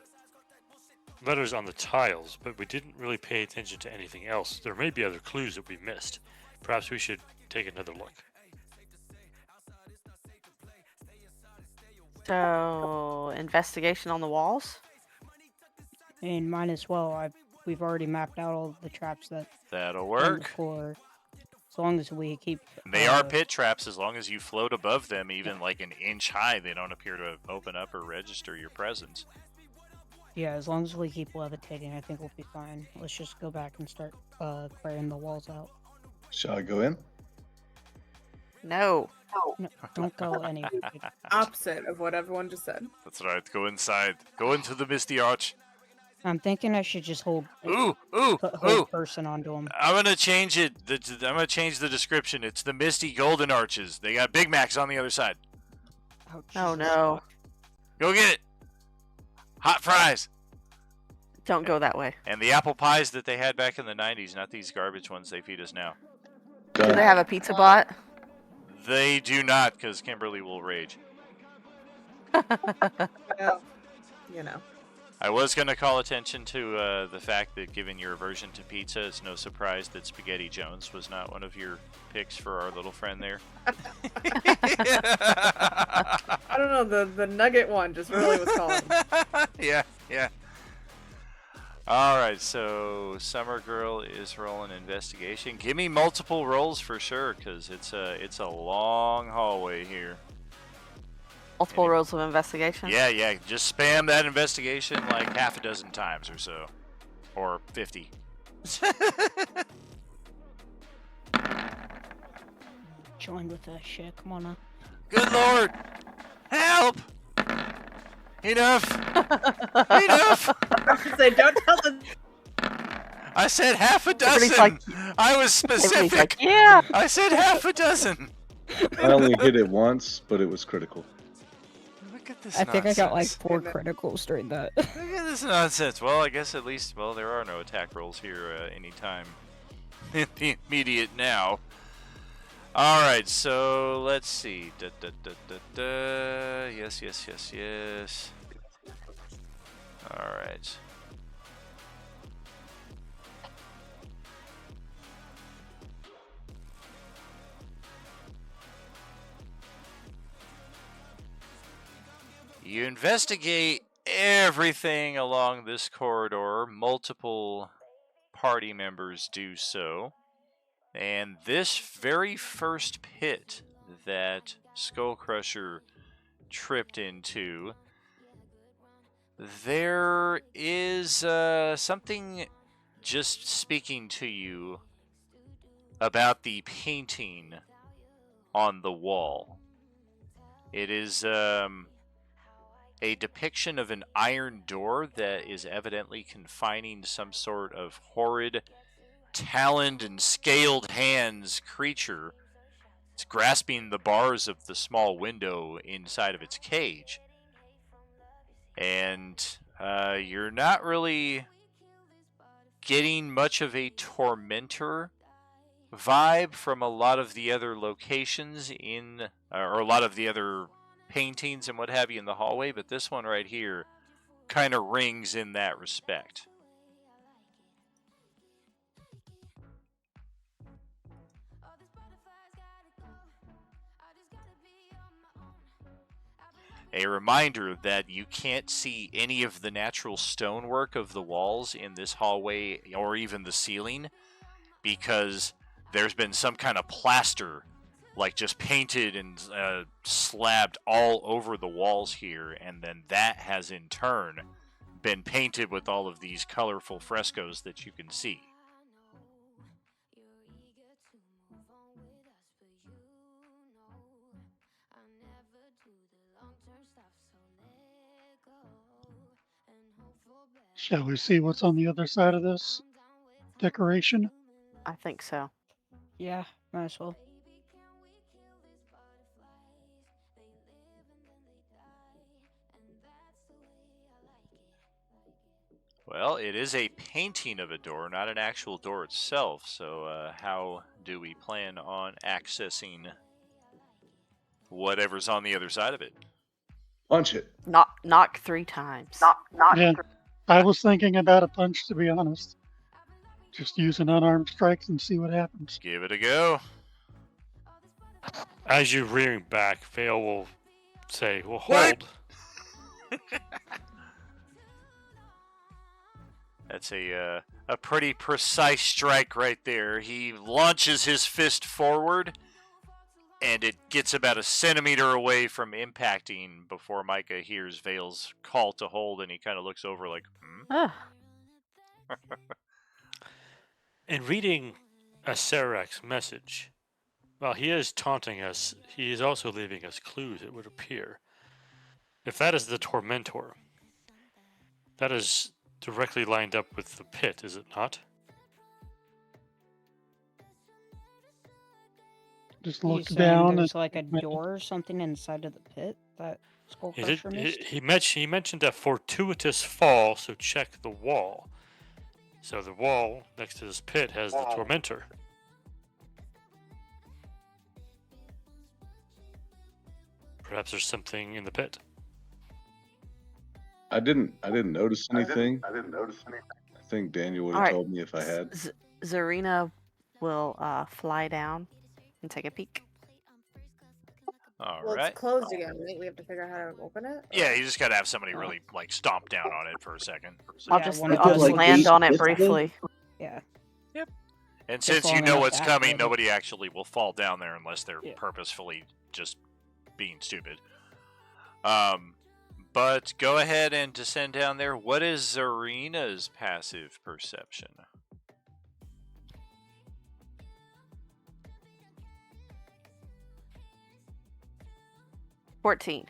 [SPEAKER 12] letters on the tiles, but we didn't really pay attention to anything else. There may be other clues that we missed. Perhaps we should take another look.
[SPEAKER 9] So, investigation on the walls?
[SPEAKER 5] And mine as well. We've already mapped out all the traps
[SPEAKER 3] That'll
[SPEAKER 5] on the
[SPEAKER 3] work.
[SPEAKER 5] floor. As long as we keep...
[SPEAKER 3] They are pit traps. As long as you float above them, even like an inch high, they don't appear to open up or register your presence.
[SPEAKER 5] Yeah, as long as we keep levitating, I think we'll be fine. Let's just go back and start clearing the walls out.
[SPEAKER 8] Shall I go in?
[SPEAKER 9] No.
[SPEAKER 5] No, don't go anywhere.
[SPEAKER 11] Opposite of what everyone just said.
[SPEAKER 3] That's right. Go inside. Go into the misty arch.
[SPEAKER 5] I'm thinking I should just hold person onto him.
[SPEAKER 3] I'm gonna change it. I'm gonna change the description. It's the misty golden arches. They got Big Macs on the other side.
[SPEAKER 9] Oh no.
[SPEAKER 3] Go get it. Hot fries.
[SPEAKER 9] Don't go that way.
[SPEAKER 3] And the apple pies that they had back in the 90s, not these garbage ones they feed us now.
[SPEAKER 9] Do they have a pizza bot?
[SPEAKER 3] They do not, because Kimberly will rage.
[SPEAKER 11] Well, you know.
[SPEAKER 3] I was going to call attention to the fact that given your aversion to pizza, it's no surprise that Spaghetti Jones was not one of your picks for our little friend there.
[SPEAKER 11] I don't know, the nugget one just really was calling.
[SPEAKER 3] Yeah. Alright, so Summer Girl is rolling investigation. Give me multiple rolls for sure, because it's a long hallway here.
[SPEAKER 9] Multiple rolls of investigation?
[SPEAKER 3] Yeah, just spam that investigation like half a dozen times or so. Or 50.
[SPEAKER 5] Join with that shit, come on now.
[SPEAKER 3] Good lord! Help! Enough! Enough!
[SPEAKER 11] Say, don't tell them.
[SPEAKER 3] I said half a dozen! I was specific!
[SPEAKER 9] Like, yeah!
[SPEAKER 3] I said half a dozen!
[SPEAKER 8] I only hit it once, but it was critical.
[SPEAKER 3] Look at this
[SPEAKER 5] I think I got like
[SPEAKER 3] nonsense.
[SPEAKER 5] 4 criticals during that.
[SPEAKER 3] Look at this nonsense. Well, I guess at least, there are no attack rolls here anytime in the immediate now. Alright, so let's see. Yes. Alright. You investigate everything along this corridor, multiple party members do so. And this very first pit that Skull Crusher tripped into, there is something just speaking to you about the painting on the wall. It is a depiction of an iron door that is evidently confining some sort of horrid, taloned and scaled hands creature. It's grasping the bars of the small window inside of its cage. And you're not really getting much of a tormentor vibe from a lot of the other locations or a lot of the other paintings and what have you in the hallway, but this one right here kind of rings in that respect. A reminder that you can't see any of the natural stonework of the walls in this hallway or even the ceiling because there's been some kind of plaster, like just painted and slabbed all over the walls here, and then that has in turn been painted with all of these colorful frescoes that you can see.
[SPEAKER 7] Shall we see what's on the other side of this decoration?
[SPEAKER 9] I think so.
[SPEAKER 5] Yeah, might as well.
[SPEAKER 3] Well, it is a painting of a door, not an actual door itself, so how do we plan on accessing whatever's on the other side of it?
[SPEAKER 8] Punch it.
[SPEAKER 9] Knock 3 times.
[SPEAKER 7] Yeah, I was thinking about a punch, to be honest. Just use an unarmed strike and see what happens.
[SPEAKER 3] Give it a go.
[SPEAKER 12] As you're rearing back, Vale will say, well, hold.
[SPEAKER 3] That's a pretty precise strike right there. He launches his fist forward, and it gets about a centimeter away from impacting before Micah hears Vale's call to hold, and he kind of looks over like,
[SPEAKER 12] In reading Acerec's message, while he is taunting us, he is also leaving us clues, it would appear. If that is the Tormentor, that is directly lined up with the pit, is it not?
[SPEAKER 7] Just
[SPEAKER 5] You
[SPEAKER 7] look
[SPEAKER 5] saying
[SPEAKER 7] down.
[SPEAKER 5] there's like a door or something inside of the pit that Skull Crusher missed?
[SPEAKER 12] He mentioned a fortuitous fall, so check the wall. So the wall next to this pit has the Tormentor. Perhaps there's something in the pit.
[SPEAKER 8] I didn't notice anything. I think Daniel would have
[SPEAKER 9] Alright.
[SPEAKER 8] told me if I had.
[SPEAKER 9] Zarina will fly down and take a peek.
[SPEAKER 3] all
[SPEAKER 11] Well,
[SPEAKER 3] right.
[SPEAKER 11] it's closed again, right? We have to figure out how to open it?
[SPEAKER 3] Yeah, you just gotta have somebody really like stomp down on it for a second.
[SPEAKER 9] I'll
[SPEAKER 5] Yeah,
[SPEAKER 9] just
[SPEAKER 5] one of
[SPEAKER 9] I'll
[SPEAKER 5] those
[SPEAKER 9] just
[SPEAKER 5] like
[SPEAKER 9] land
[SPEAKER 10] eight
[SPEAKER 9] on it
[SPEAKER 10] hits then?
[SPEAKER 9] briefly.
[SPEAKER 5] Yeah.
[SPEAKER 3] And
[SPEAKER 5] Just
[SPEAKER 3] since you
[SPEAKER 5] long
[SPEAKER 3] know
[SPEAKER 5] enough
[SPEAKER 3] what's
[SPEAKER 5] to
[SPEAKER 3] coming,
[SPEAKER 5] activate it.
[SPEAKER 3] nobody actually will fall down there unless they're
[SPEAKER 5] Yeah.
[SPEAKER 3] purposefully just being stupid. But go ahead and descend down there. What is Zarina's passive perception?
[SPEAKER 9] $14.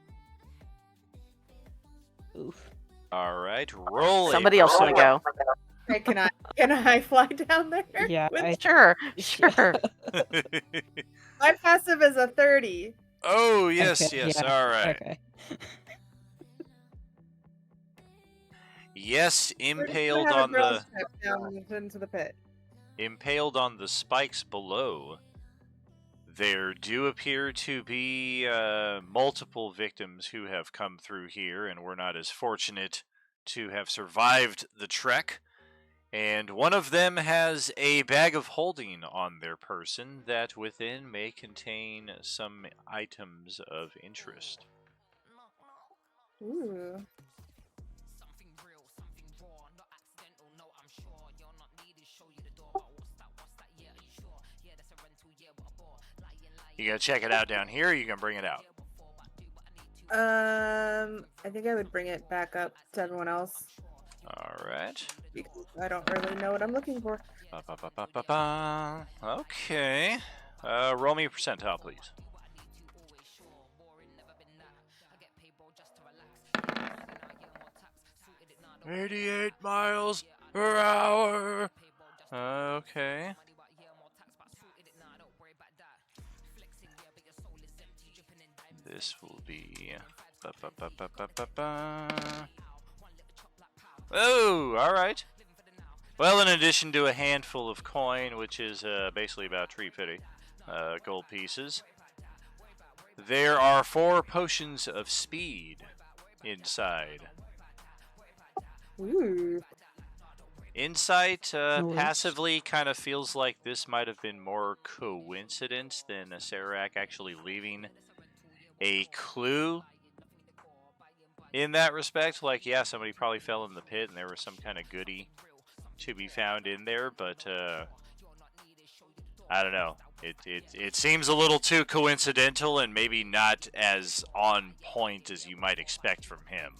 [SPEAKER 5] Oof.
[SPEAKER 3] All right, roll it.
[SPEAKER 9] Somebody else gonna go.
[SPEAKER 11] Hey, can I fly down there?
[SPEAKER 5] Yeah,
[SPEAKER 11] With-
[SPEAKER 9] Sure.
[SPEAKER 11] My passive is a 30.
[SPEAKER 3] Oh, yes,
[SPEAKER 5] Okay,
[SPEAKER 3] yes.
[SPEAKER 5] yeah,
[SPEAKER 3] All right.
[SPEAKER 5] Okay.
[SPEAKER 3] Yes,
[SPEAKER 11] We're just gonna
[SPEAKER 3] impaled
[SPEAKER 11] have a
[SPEAKER 3] on
[SPEAKER 11] drill
[SPEAKER 3] the
[SPEAKER 11] step down into the pit.
[SPEAKER 3] spikes below. There do appear to be multiple victims who have come through here and were not as fortunate to have survived the trek. And one of them has a bag of holding on their person that within may contain some items of interest.
[SPEAKER 11] Ooh.
[SPEAKER 3] You gonna check it out down here, or you gonna bring it out?
[SPEAKER 11] I think I would bring it back up to everyone else
[SPEAKER 3] All right.
[SPEAKER 11] because I don't really know what I'm looking for.
[SPEAKER 3] Ba-ba-ba-ba-ba. Okay. Roll me a percentile, please. $88 miles per hour. Okay. This will be. Ba-ba-ba-ba-ba-ba. Oh, all right. Well, in addition to a handful of coin, which is basically about tree pity, gold pieces, there are 4 potions of speed inside.
[SPEAKER 11] Ooh.
[SPEAKER 3] Insight
[SPEAKER 5] Nice.
[SPEAKER 3] passively kind of feels like this might have been more coincidence than Serac actually leaving a clue in that respect. Like, yeah, somebody probably fell in the pit and there was some kind of goodie to be found in there, but I don't know. It seems a little too coincidental and maybe not as on point as you might expect from him.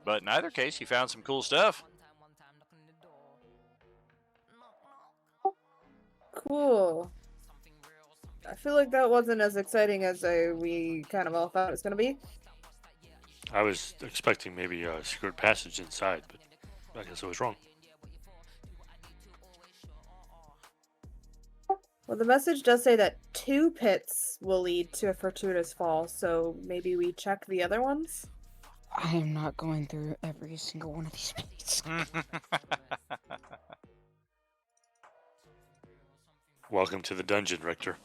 [SPEAKER 3] But in either case, you found some cool stuff.
[SPEAKER 11] Cool. I feel like that wasn't as exciting as we kind of all thought it was going to be.
[SPEAKER 12] I was expecting maybe a secret passage inside, but I guess I was wrong.
[SPEAKER 11] Well, the message does say that 2 pits will lead to a fortuitous fall, so maybe we check the other ones?
[SPEAKER 5] I am not going through every single one of these pits.
[SPEAKER 12] Welcome to the dungeon, Richter.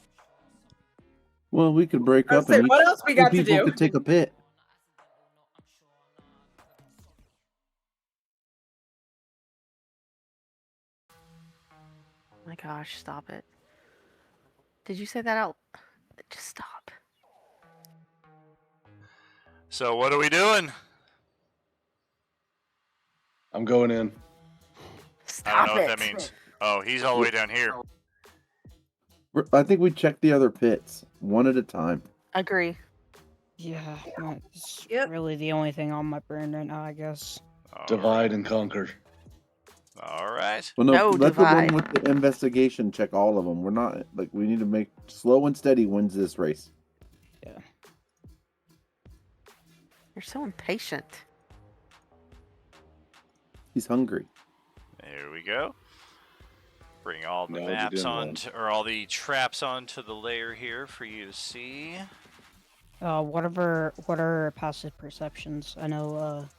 [SPEAKER 10] Well, we could break
[SPEAKER 11] I was
[SPEAKER 10] up and
[SPEAKER 11] saying, what else we got to
[SPEAKER 10] people
[SPEAKER 11] do?
[SPEAKER 10] could take a pit.
[SPEAKER 9] My gosh, stop it. Did you say that out? Just stop.
[SPEAKER 3] So what are we doing?
[SPEAKER 8] I'm going in.
[SPEAKER 9] Stop
[SPEAKER 3] I don't know
[SPEAKER 9] it.
[SPEAKER 3] what that means. Oh, he's all the way down here.
[SPEAKER 10] I think we check the other pits one at a time.
[SPEAKER 9] Agree.
[SPEAKER 5] Yeah, it's
[SPEAKER 11] Yep.
[SPEAKER 5] really the only thing on my brain right now, I guess.
[SPEAKER 8] Divide and conquer.
[SPEAKER 3] All right.
[SPEAKER 10] Well, no,
[SPEAKER 9] No,
[SPEAKER 10] let the
[SPEAKER 9] divide.
[SPEAKER 10] one with the investigation check all of them. We're not like we need to make slow and steady wins this race.
[SPEAKER 9] You're so impatient.
[SPEAKER 10] He's hungry.
[SPEAKER 3] There we go. Bring all the
[SPEAKER 8] No, you
[SPEAKER 3] maps
[SPEAKER 8] didn't
[SPEAKER 3] on,
[SPEAKER 8] want-
[SPEAKER 3] or all the traps onto the layer here for you to see.
[SPEAKER 5] What are passive perceptions? I know,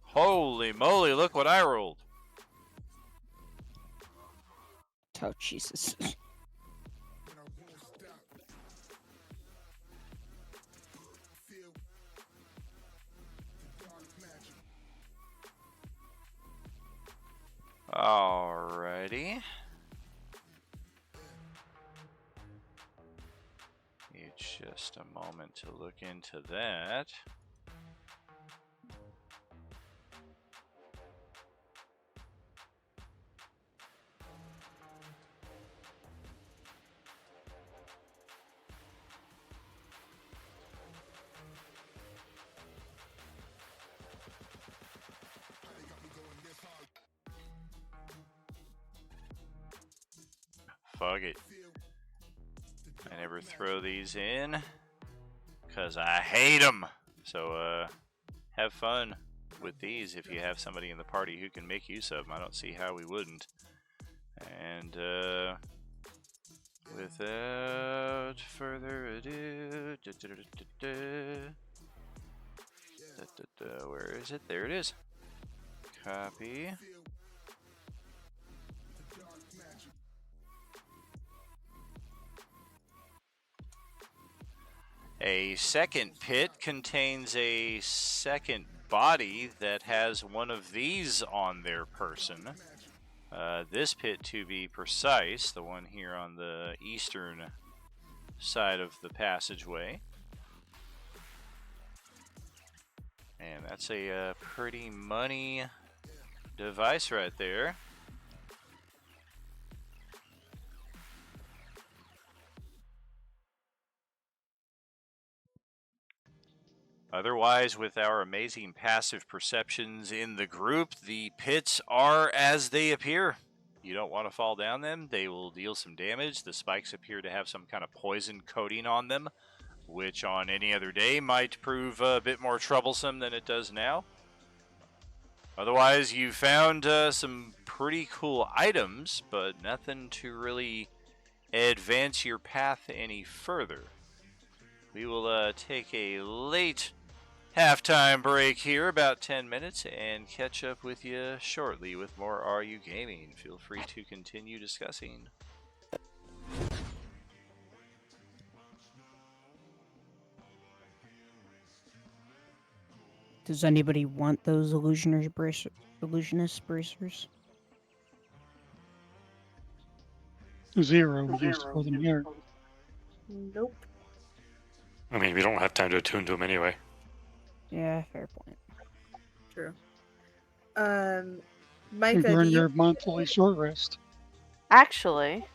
[SPEAKER 3] Holy moly, look what I rolled.
[SPEAKER 5] oh, Jesus.
[SPEAKER 3] Alrighty. Need just a moment to look into that. Fuck it. I never throw these in because I hate them. So have fun with these if you have somebody in the party who can make use of them. I don't see how we wouldn't. And without further ado, where is it? There it is. Copy. A second pit contains a second body that has one of these on their person. This pit, to be precise, the one here on the eastern side of the passageway. And that's a pretty money device right there. Otherwise, with our amazing passive perceptions in the group, the pits are as they appear. You don't want to fall down them. They will deal some damage. The spikes appear to have some kind of poison coating on them, which on any other day might prove a bit more troublesome than it does now. Otherwise, you found some pretty cool items, but nothing to really advance your path any further. We will take a late halftime break here, about 10 minutes, and catch up with you shortly with more Are You Gaming. Feel free to continue discussing.
[SPEAKER 5] Does anybody want those illusionist bracers?
[SPEAKER 7] 0 use for them here.
[SPEAKER 11] Nope.
[SPEAKER 12] I mean, we don't have time to attune to them anyway.
[SPEAKER 5] Yeah, fair point.
[SPEAKER 11] True.
[SPEAKER 7] You
[SPEAKER 11] Micah, do
[SPEAKER 7] burn
[SPEAKER 11] you...
[SPEAKER 7] your monthly short rest.
[SPEAKER 9] Actually,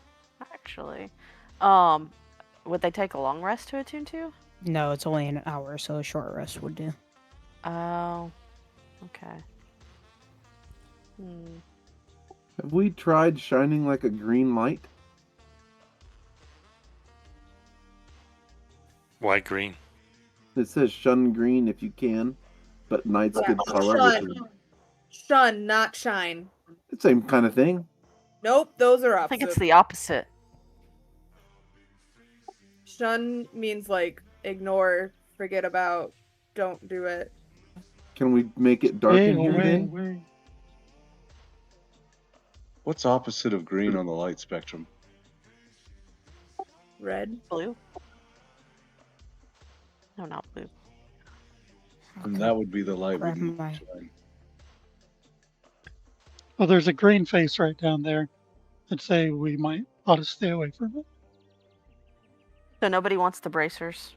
[SPEAKER 9] would they take a long rest to attune to?
[SPEAKER 5] No, it's only an hour, so a short rest would do.
[SPEAKER 9] Oh, okay.
[SPEAKER 10] Have we tried shining like a green light?
[SPEAKER 12] Why green?
[SPEAKER 10] It says shun green if you can, but night's good color.
[SPEAKER 11] Shun, not shine.
[SPEAKER 10] The same kind of thing.
[SPEAKER 11] Nope, those are
[SPEAKER 9] I
[SPEAKER 11] opposite.
[SPEAKER 9] think it's the opposite.
[SPEAKER 11] Shun means like ignore, forget about, don't do it.
[SPEAKER 10] Can we make it dark in here then?
[SPEAKER 7] Away.
[SPEAKER 8] What's opposite of green on the light spectrum?
[SPEAKER 11] Red.
[SPEAKER 9] Blue? No, not blue.
[SPEAKER 8] And that would be the light we
[SPEAKER 5] Grab
[SPEAKER 8] need to
[SPEAKER 5] my-
[SPEAKER 8] shine.
[SPEAKER 7] Well, there's a green face right down there. I'd say we might ought to stay away from it.
[SPEAKER 9] So nobody wants the bracers?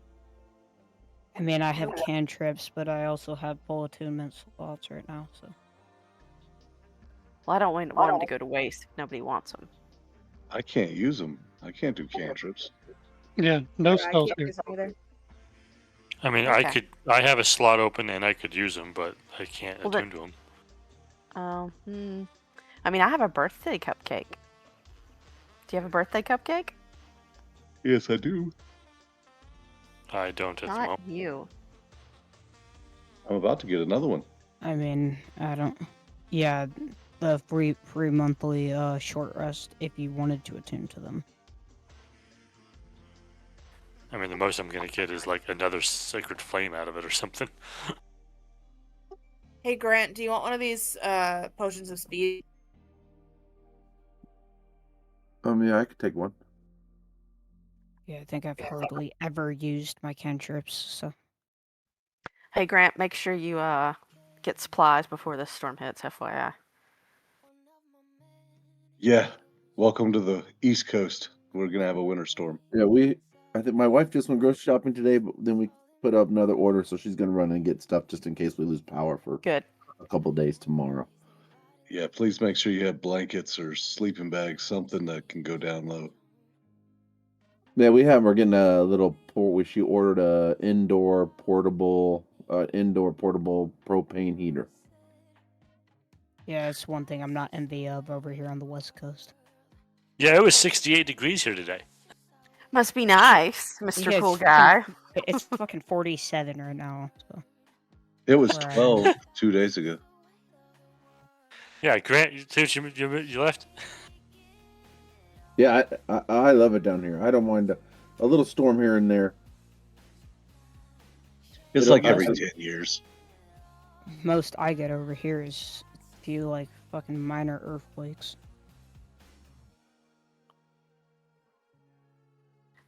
[SPEAKER 5] I mean, I have cantrips, but I also have full attunement slots right now, so.
[SPEAKER 9] Well, I don't want them to go to waste if nobody wants them.
[SPEAKER 8] I can't use them. I can't do cantrips.
[SPEAKER 7] Yeah, no
[SPEAKER 11] Yeah, I
[SPEAKER 7] spells
[SPEAKER 11] can't
[SPEAKER 7] here.
[SPEAKER 11] use them either.
[SPEAKER 12] I mean,
[SPEAKER 9] Okay.
[SPEAKER 12] I have a slot open and I could use them, but I can't
[SPEAKER 9] Well,
[SPEAKER 12] attune to them.
[SPEAKER 9] Oh, I mean, I have a birthday cupcake. Do you have a birthday cupcake?
[SPEAKER 8] Yes, I do.
[SPEAKER 12] I don't at the
[SPEAKER 9] Not
[SPEAKER 12] moment.
[SPEAKER 9] you.
[SPEAKER 8] I'm about to get another one.
[SPEAKER 5] I mean, I don't. Yeah, the free monthly short rest if you wanted to attune to them.
[SPEAKER 12] I mean, the most I'm gonna get is like another sacred flame out of it or something.
[SPEAKER 11] Hey Grant, do you want one of these potions of speed?
[SPEAKER 10] Yeah, I could take one.
[SPEAKER 5] Yeah, I think I've hardly ever used my cantrips, so.
[SPEAKER 9] Hey, Grant, make sure you get supplies before this storm hits, FYI.
[SPEAKER 8] Yeah. Welcome to the East Coast. We're gonna have a winter storm.
[SPEAKER 10] Yeah, I think my wife just went grocery shopping today, but then we put up another order, so she's gonna run and get stuff just in case we lose power for
[SPEAKER 9] Good.
[SPEAKER 10] a couple days tomorrow.
[SPEAKER 8] Yeah, please make sure you have blankets or sleeping bags, something that can go down low.
[SPEAKER 10] Yeah, we're getting a little she ordered a indoor portable propane heater.
[SPEAKER 5] Yeah, it's one thing I'm not envy of over here on the West Coast.
[SPEAKER 12] Yeah, it was 68 degrees here today.
[SPEAKER 9] Must be nice, Mr.
[SPEAKER 5] Yeah,
[SPEAKER 9] Cool
[SPEAKER 5] it's
[SPEAKER 9] Guy.
[SPEAKER 5] It's fucking 47 right now, so.
[SPEAKER 8] It was
[SPEAKER 5] Right.
[SPEAKER 8] 12 2 days ago.
[SPEAKER 12] Yeah, Grant, you left?
[SPEAKER 10] Yeah, I love it down here. I don't mind a little storm here and there.
[SPEAKER 8] It's
[SPEAKER 10] It'll
[SPEAKER 8] like every
[SPEAKER 10] pass.
[SPEAKER 8] 10 years.
[SPEAKER 5] Most I get over here is a few, like, fucking minor earthquakes.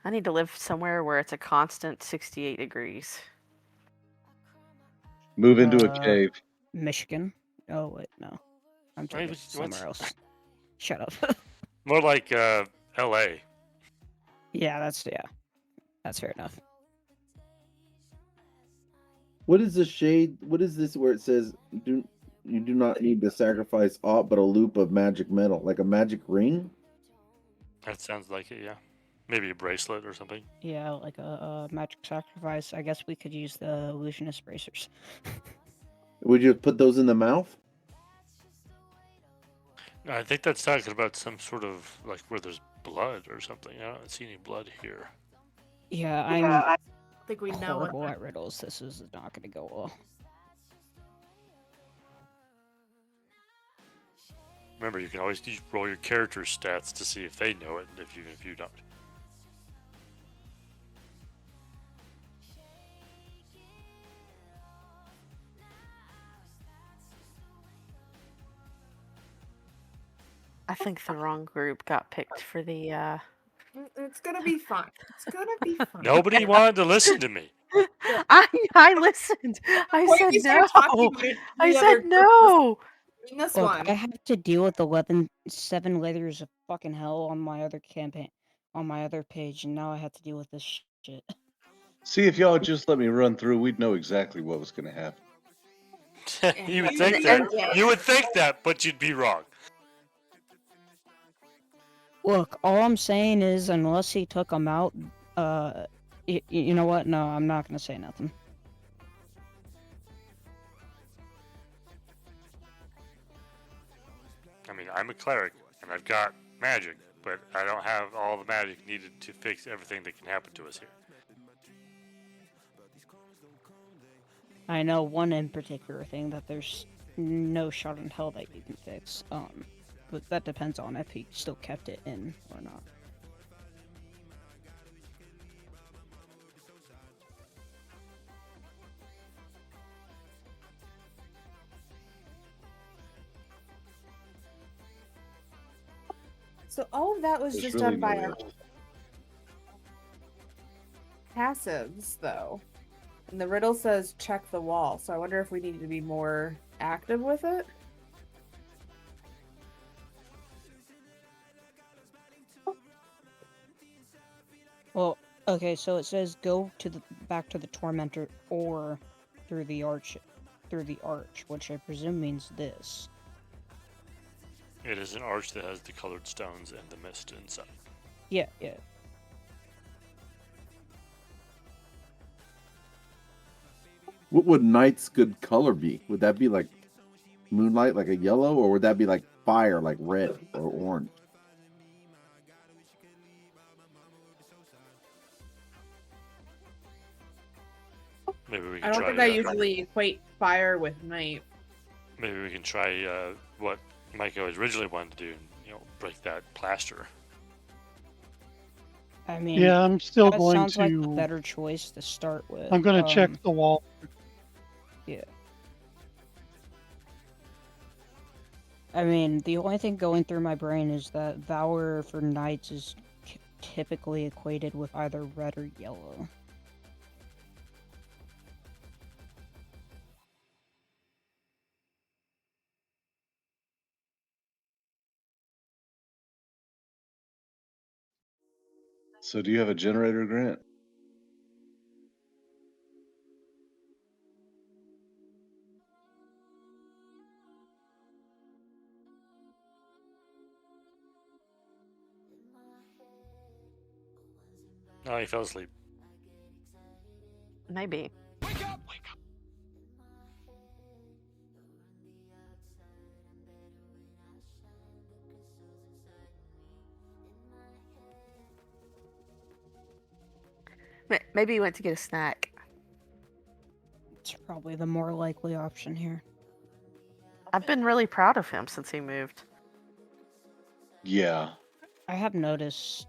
[SPEAKER 9] I need to live somewhere where it's a constant 68 degrees.
[SPEAKER 8] Move into a
[SPEAKER 5] Uh,
[SPEAKER 8] cave.
[SPEAKER 5] Michigan? Oh, wait, no. I'm
[SPEAKER 12] Wait,
[SPEAKER 5] talking
[SPEAKER 12] what?
[SPEAKER 5] somewhere else. Shut up.
[SPEAKER 12] More like L.A.
[SPEAKER 5] Yeah, that's fair enough.
[SPEAKER 10] What is the shade? What is this where it says do You do not need to sacrifice aught but a loop of magic metal, like a magic ring.
[SPEAKER 12] That sounds like it, yeah. Maybe a bracelet or something.
[SPEAKER 5] Yeah, like a magic sacrifice. I guess we could use the illusionist bracers.
[SPEAKER 10] Would you put those in the mouth?
[SPEAKER 12] I think that's talking about some sort of like where there's blood or something. I don't see any blood here.
[SPEAKER 5] Yeah,
[SPEAKER 11] I
[SPEAKER 5] I'm
[SPEAKER 11] think we know
[SPEAKER 5] horrible
[SPEAKER 11] what
[SPEAKER 5] at riddles. This is not going to go well.
[SPEAKER 12] Remember, you can always roll your character stats to see if they know it, even if you don't.
[SPEAKER 9] I think the wrong group got picked for the.
[SPEAKER 11] It's gonna be fun. It's gonna be fun.
[SPEAKER 12] Nobody wanted to listen to me.
[SPEAKER 9] I listened. I
[SPEAKER 11] Why
[SPEAKER 9] said
[SPEAKER 11] you start talking
[SPEAKER 9] no.
[SPEAKER 11] about it,
[SPEAKER 9] I
[SPEAKER 11] the
[SPEAKER 9] said
[SPEAKER 11] other group
[SPEAKER 9] no.
[SPEAKER 11] in this
[SPEAKER 5] Look,
[SPEAKER 11] one.
[SPEAKER 5] I have to deal with 7 layers of fucking hell on my other campaign, on my other page, and now I have to deal with this shit.
[SPEAKER 8] See, if y'all just let me run through, we'd know exactly what was going to happen.
[SPEAKER 12] You would think that. You would think that, but you'd be wrong.
[SPEAKER 5] Look, all I'm saying is, unless he took them out, you know what? No, I'm not gonna say nothing.
[SPEAKER 12] I mean, I'm a cleric, and I've got magic, but I don't have all the magic needed to fix everything that can happen to us here.
[SPEAKER 5] I know one in particular thing that there's no shot in hell that you can fix. But that depends on if he still kept it in or not.
[SPEAKER 11] So all of that was
[SPEAKER 8] There's
[SPEAKER 11] just
[SPEAKER 8] really
[SPEAKER 11] done by
[SPEAKER 8] no
[SPEAKER 11] our
[SPEAKER 8] answer.
[SPEAKER 11] passives, though. And the riddle says check the wall, so I wonder if we need to be more active with it.
[SPEAKER 5] Well, okay, so it says go to back to the tormentor or through the arch, which I presume means this.
[SPEAKER 12] It is an arch that has the colored stones and the mist inside.
[SPEAKER 5] Yeah.
[SPEAKER 10] What would night's good color be? Would that be like moonlight, like a yellow, or would that be like fire, like red or orange?
[SPEAKER 12] Maybe we
[SPEAKER 11] I
[SPEAKER 12] can
[SPEAKER 11] don't
[SPEAKER 12] try.
[SPEAKER 11] think I usually equate fire with night.
[SPEAKER 12] Maybe we can try what Mike originally wanted to do. Break that plaster.
[SPEAKER 5] I mean,
[SPEAKER 7] Yeah, I'm still
[SPEAKER 5] that
[SPEAKER 7] going
[SPEAKER 5] sounds like the
[SPEAKER 7] to.
[SPEAKER 5] better choice to start with.
[SPEAKER 7] I'm going to check the wall.
[SPEAKER 5] Yeah. I mean, the only thing going through my brain is that Valor for knights is typically equated with either red or yellow.
[SPEAKER 8] So, do you have a generator, Grant?
[SPEAKER 12] No, he fell asleep.
[SPEAKER 9] Maybe.
[SPEAKER 12] Wake up!
[SPEAKER 9] Maybe he went to get a snack.
[SPEAKER 5] It's probably the more likely option here.
[SPEAKER 9] I've been really proud of him since he moved.
[SPEAKER 8] Yeah.
[SPEAKER 5] I have noticed.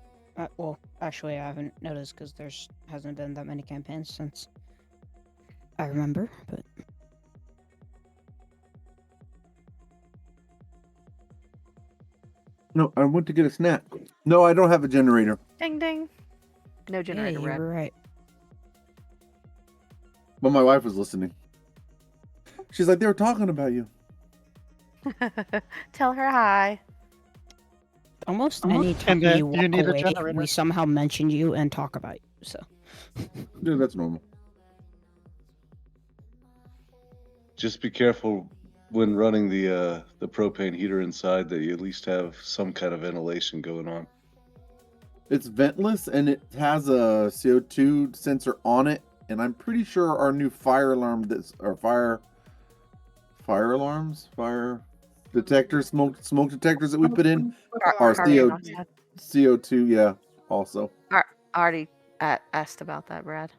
[SPEAKER 5] Well, actually, I haven't noticed because hasn't been that many campaigns since I remember. But
[SPEAKER 10] No, I went to get a snack. No, I don't have a generator.
[SPEAKER 9] Ding ding. No
[SPEAKER 5] yeah,
[SPEAKER 9] generator
[SPEAKER 5] you
[SPEAKER 9] red.
[SPEAKER 5] were right.
[SPEAKER 10] But my wife was listening. She's like, they were talking about you.
[SPEAKER 9] Tell her hi.
[SPEAKER 5] Almost any time
[SPEAKER 7] And then
[SPEAKER 5] you walk
[SPEAKER 7] you need a
[SPEAKER 5] away,
[SPEAKER 7] generator.
[SPEAKER 5] we somehow mention you and talk about you. So
[SPEAKER 10] Yeah, that's normal.
[SPEAKER 8] Just be careful when running the propane heater inside that you at least have some kind of ventilation going on.
[SPEAKER 10] It's ventless and it has a CO2 sensor on it, and I'm pretty sure our new fire alarm fire detectors, smoke detectors that we put in are CO2, yeah, also.
[SPEAKER 9] I already asked about that, Brad.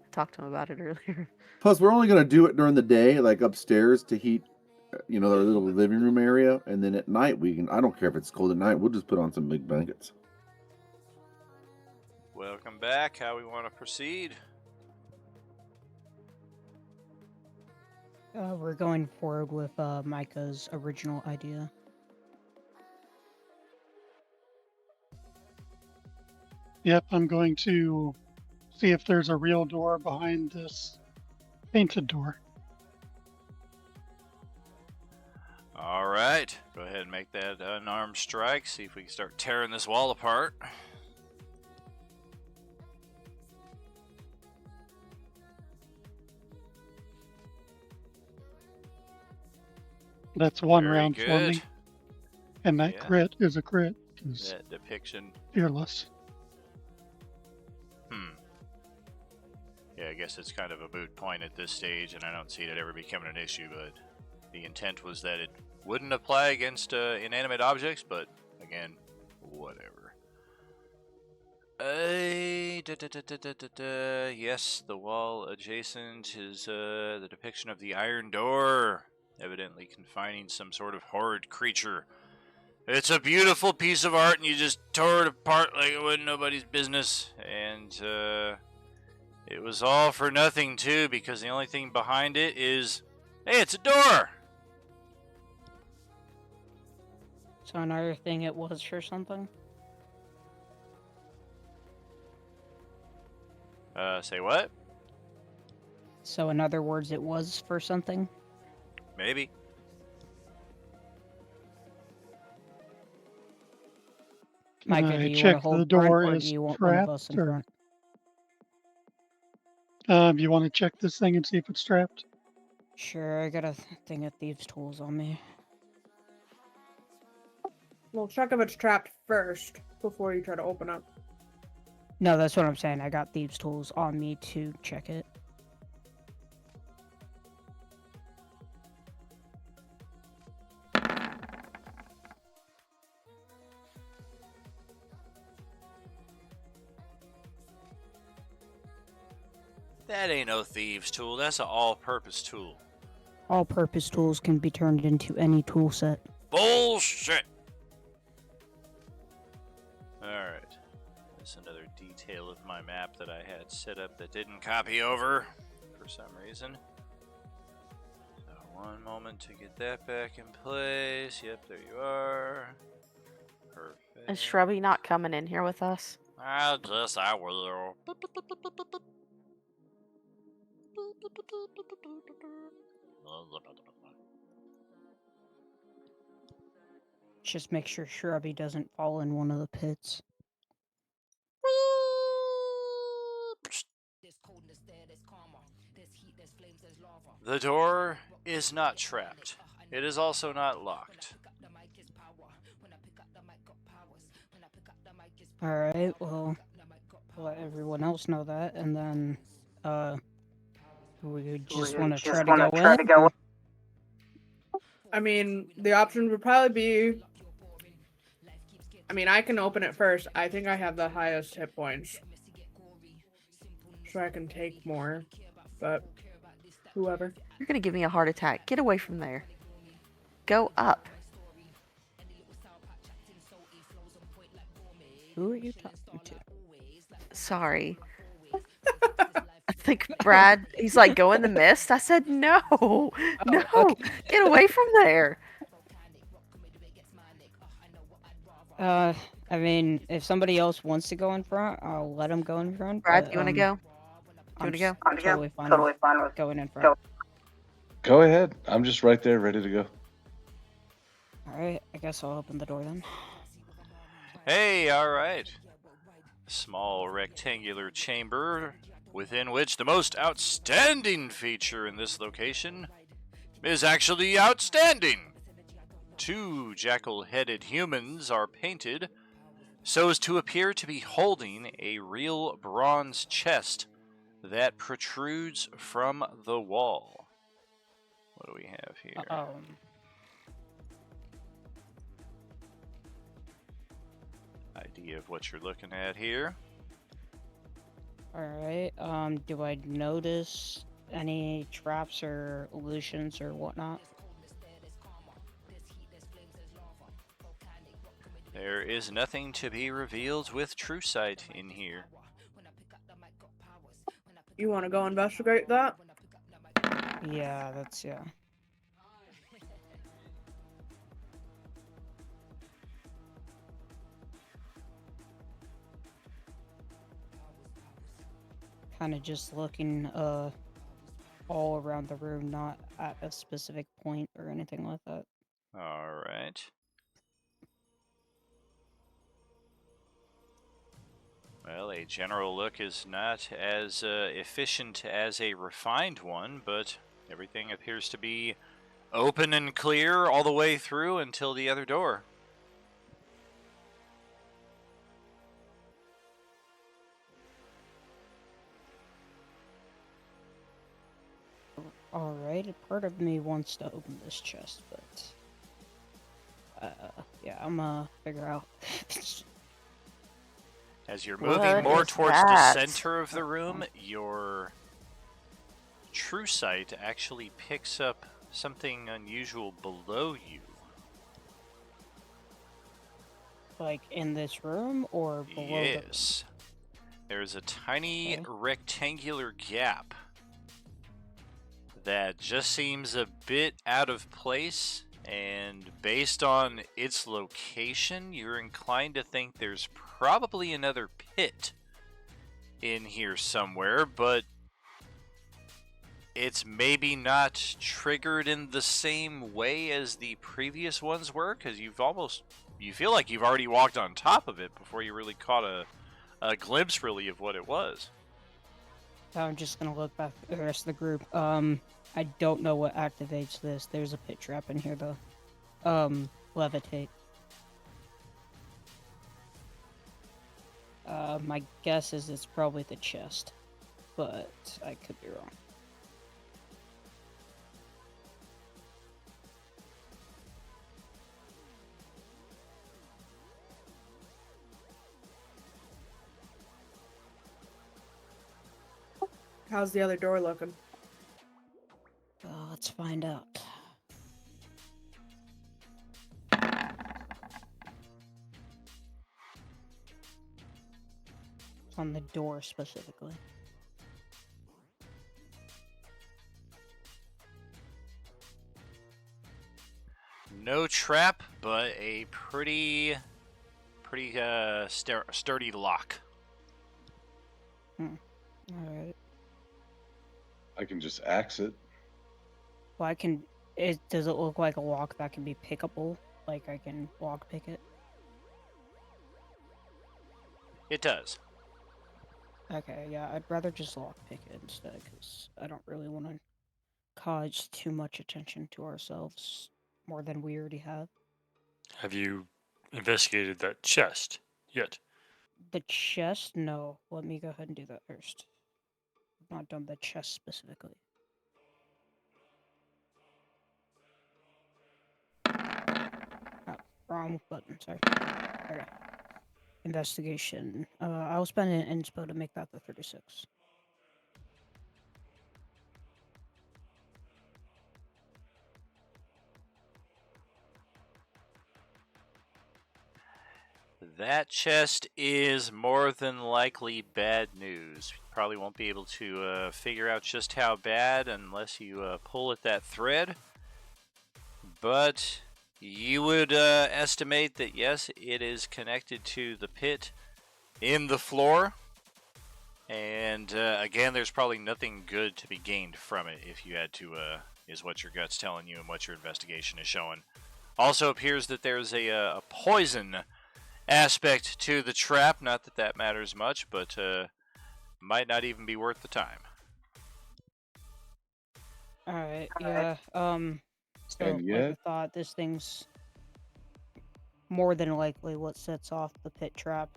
[SPEAKER 9] I talked to him about it earlier.
[SPEAKER 10] Plus, we're only gonna do it during the day, like upstairs to heat, our little living room area, and then at night I don't care if it's cold at night, we'll just put on some big blankets.
[SPEAKER 3] Welcome back. How we want to proceed?
[SPEAKER 5] We're going forward with Micah's original idea.
[SPEAKER 7] Yep, I'm going to see if there's a real door behind this painted door.
[SPEAKER 3] All right. Go ahead and make that unarmed strike. See if we can start tearing this wall apart.
[SPEAKER 7] That's one
[SPEAKER 3] Very
[SPEAKER 7] round for
[SPEAKER 3] good.
[SPEAKER 7] me. And that
[SPEAKER 3] Yeah.
[SPEAKER 7] crit is a crit. 'Cause
[SPEAKER 3] That depiction.
[SPEAKER 7] fearless.
[SPEAKER 3] Yeah, I guess it's kind of a moot point at this stage, and I don't see it ever becoming an issue, but the intent was that it wouldn't apply against inanimate objects, but again, whatever. Yes, the wall adjacent is the depiction of the iron door, evidently confining some sort of horrid creature. It's a beautiful piece of art, and you just tore it apart like it wasn't nobody's business, and it was all for nothing, too, because the only thing behind it is, hey, it's a door!
[SPEAKER 5] So another thing it was for something?
[SPEAKER 3] Say what?
[SPEAKER 5] So in other words, it was for something?
[SPEAKER 3] Maybe.
[SPEAKER 7] Can
[SPEAKER 5] Micah, do
[SPEAKER 7] I
[SPEAKER 5] you want
[SPEAKER 7] check
[SPEAKER 5] to hold
[SPEAKER 7] the door
[SPEAKER 5] front, or
[SPEAKER 7] is
[SPEAKER 5] do you want one of us
[SPEAKER 7] trapped?
[SPEAKER 5] in
[SPEAKER 7] Or
[SPEAKER 5] front?
[SPEAKER 7] you want to check this thing and see if it's trapped?
[SPEAKER 5] Sure, I got a thing of thieves' tools on me.
[SPEAKER 11] Well, check if it's trapped first before you try to open up.
[SPEAKER 5] No, that's what I'm saying. I got thieves' tools on me to check it.
[SPEAKER 3] That ain't no thieves' tool. That's an all-purpose tool.
[SPEAKER 5] All-purpose tools can be turned into any tool set.
[SPEAKER 3] Bullshit! Alright. That's another detail of my map that I had set up that didn't copy over for some reason. So one moment to get that back in place. Yep, there you are. Perfect.
[SPEAKER 9] Is Shrubby not coming in here with us?
[SPEAKER 3] I will.
[SPEAKER 5] Just make sure Shrubby doesn't fall in one of the pits.
[SPEAKER 3] The door is not trapped. It is also not locked.
[SPEAKER 5] Alright, well, I'll let everyone else know that, and then, we just want to try to go in?
[SPEAKER 11] I mean, the option would probably be... I mean, I can open it first. I think I have the highest hit points. So I can take more. But, whoever.
[SPEAKER 9] You're gonna give me a heart attack. Get away from there. Go up.
[SPEAKER 5] Who are you talking to?
[SPEAKER 9] Sorry. I think Brad, he's like, go in the mist. I said, no. No.
[SPEAKER 5] Okay.
[SPEAKER 9] Get away from there.
[SPEAKER 5] I mean, if somebody else wants to go in front, I'll let them go in front.
[SPEAKER 9] Brad,
[SPEAKER 5] but,
[SPEAKER 9] you want to go?
[SPEAKER 5] I'm
[SPEAKER 9] to go?
[SPEAKER 5] Totally fine with going in front.
[SPEAKER 8] Go ahead. I'm just right there, ready to go.
[SPEAKER 5] Alright, I guess I'll open the door then.
[SPEAKER 3] Hey, alright. Small rectangular chamber within which the most outstanding feature in this location is actually outstanding. 2 jackal-headed humans are painted so as to appear to be holding a real bronze chest that protrudes from the wall. What do we have here? Idea of what you're looking at here.
[SPEAKER 5] Alright, do I notice any traps or illusions or whatnot?
[SPEAKER 3] There is nothing to be revealed with true sight in here.
[SPEAKER 11] You want to go investigate that?
[SPEAKER 5] Yeah, that's, yeah. Kind of just looking all around the room, not at a specific point or anything like that.
[SPEAKER 3] All right. Well, a general look is not as efficient as a refined one, but everything appears to be open and clear all the way through until the other door.
[SPEAKER 5] Alright, part of me wants to open this chest, but yeah, I'm gonna figure out.
[SPEAKER 3] As you're moving more towards the center of the room, your true sight actually picks up something unusual below you.
[SPEAKER 5] Like in this room or below?
[SPEAKER 3] Yes. There's a tiny rectangular gap that just seems a bit out of place, and based on its location, you're inclined to think there's probably another pit in here somewhere, but it's maybe not triggered in the same way as the previous ones were, because you feel like you've already walked on top of it before you really caught a glimpse really of what it was.
[SPEAKER 5] I'm just gonna look back at the rest of the group. I don't know what activates this. There's a pit trap in here though. Levitate. My guess is it's probably the chest, but I could be wrong.
[SPEAKER 11] How's the other door looking?
[SPEAKER 5] Let's find out. On the door specifically.
[SPEAKER 3] No trap, but a pretty sturdy lock.
[SPEAKER 5] Alright.
[SPEAKER 8] I can just axe it.
[SPEAKER 5] Well, does it look like a lock that can be pickable? Like I can lock pick it?
[SPEAKER 3] It does.
[SPEAKER 5] Okay, yeah, I'd rather just lock pick it instead, because I don't really want to cause too much attention to ourselves, more than we already have.
[SPEAKER 12] Have you investigated that chest yet?
[SPEAKER 5] The chest? No. Let me go ahead and do that first. I've not done the chest specifically. Oh, wrong button, sorry. Okay. Investigation. I'll spend an inspo to make that the 36.
[SPEAKER 3] That chest is more than likely bad news. You probably won't be able to figure out just how bad unless you pull at that thread. But you would estimate that yes, it is connected to the pit in the floor. And again, there's probably nothing good to be gained from it if you had to, is what your gut's telling you and what your investigation is showing. Also appears that there's a poison aspect to the trap. Not that that matters much, but might not even be worth the time.
[SPEAKER 5] Alright, yeah, so,
[SPEAKER 8] And
[SPEAKER 5] like I
[SPEAKER 8] yet,
[SPEAKER 5] thought, this thing's more than likely what sets off the pit trap.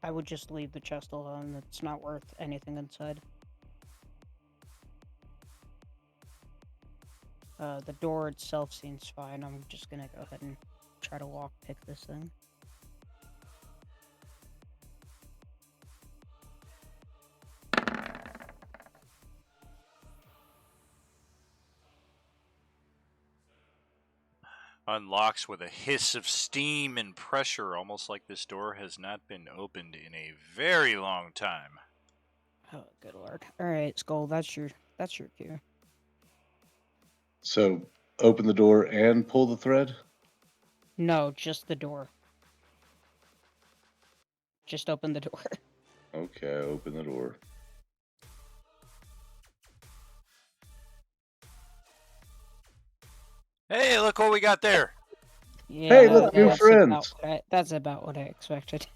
[SPEAKER 5] I would just leave the chest alone. It's not worth anything inside. The door itself seems fine. I'm just gonna go ahead and try to lockpick this thing.
[SPEAKER 3] Unlocks with a hiss of steam and pressure, almost like this door has not been opened in a very long time.
[SPEAKER 5] Oh, good lord. Alright, Skull, that's your cue.
[SPEAKER 8] so open the door and pull the thread?
[SPEAKER 5] No, just the door. Just open the door.
[SPEAKER 8] Okay, open the door.
[SPEAKER 3] Hey, look what we got there!
[SPEAKER 5] Yeah,
[SPEAKER 8] Hey, look, new
[SPEAKER 5] that's
[SPEAKER 8] friends!
[SPEAKER 5] That's about what I expected.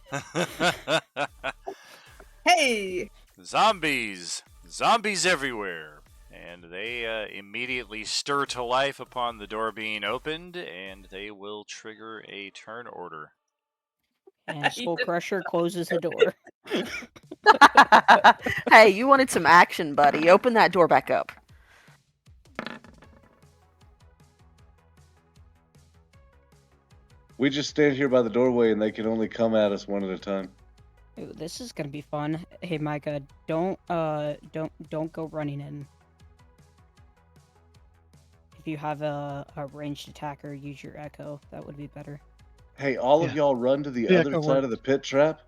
[SPEAKER 11] Hey!
[SPEAKER 3] Zombies! Zombies everywhere! And they immediately stir to life upon the door being opened, and they will trigger a turn order.
[SPEAKER 5] And Skull Crusher closes the door.
[SPEAKER 9] Hey, you wanted some action, buddy. Open that door back up.
[SPEAKER 8] We just stand here by the doorway and they can only come at us one at a time.
[SPEAKER 5] Ooh, this is gonna be fun. Hey, Micah, don't go running in. If you have a ranged attacker, use your echo. That would be better.
[SPEAKER 8] Hey, all of
[SPEAKER 7] Yeah.
[SPEAKER 8] y'all run to the
[SPEAKER 7] Yeah,
[SPEAKER 8] other
[SPEAKER 7] go
[SPEAKER 8] side
[SPEAKER 7] work.
[SPEAKER 8] of the pit trap,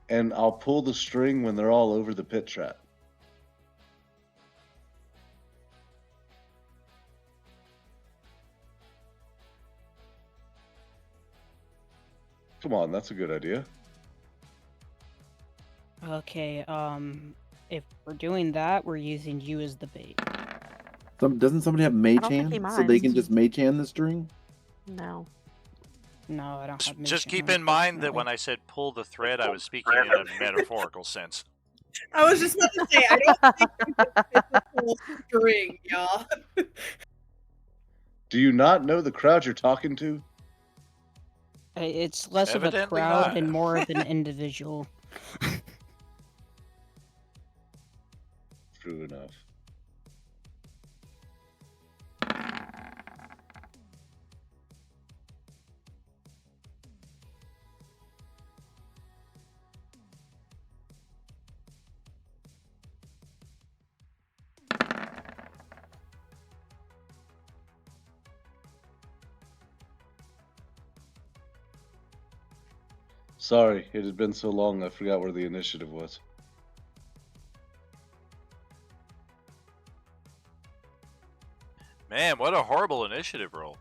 [SPEAKER 8] and I'll pull the string when they're all over the pit trap. Come on, that's a good idea.
[SPEAKER 5] Okay, if we're doing that, we're using you as the bait.
[SPEAKER 10] Doesn't somebody have mage
[SPEAKER 9] don't think he
[SPEAKER 10] hand so they can
[SPEAKER 9] minds.
[SPEAKER 10] just mage hand the string?
[SPEAKER 9] No.
[SPEAKER 5] No, I don't have
[SPEAKER 3] Just
[SPEAKER 5] mage
[SPEAKER 3] keep
[SPEAKER 5] hand,
[SPEAKER 3] in mind that
[SPEAKER 5] unfortunately.
[SPEAKER 3] when I said pull the thread, I was speaking in a metaphorical sense.
[SPEAKER 11] I was just about to say, I don't think you can physical string, y'all.
[SPEAKER 8] Do you not know the crowd you're talking to?
[SPEAKER 5] It's less of a
[SPEAKER 3] Evidently
[SPEAKER 5] crowd
[SPEAKER 3] not.
[SPEAKER 5] and more of an individual.
[SPEAKER 8] True enough. Sorry, it had been so long I forgot where the initiative was.
[SPEAKER 3] Man, what a horrible initiative roll.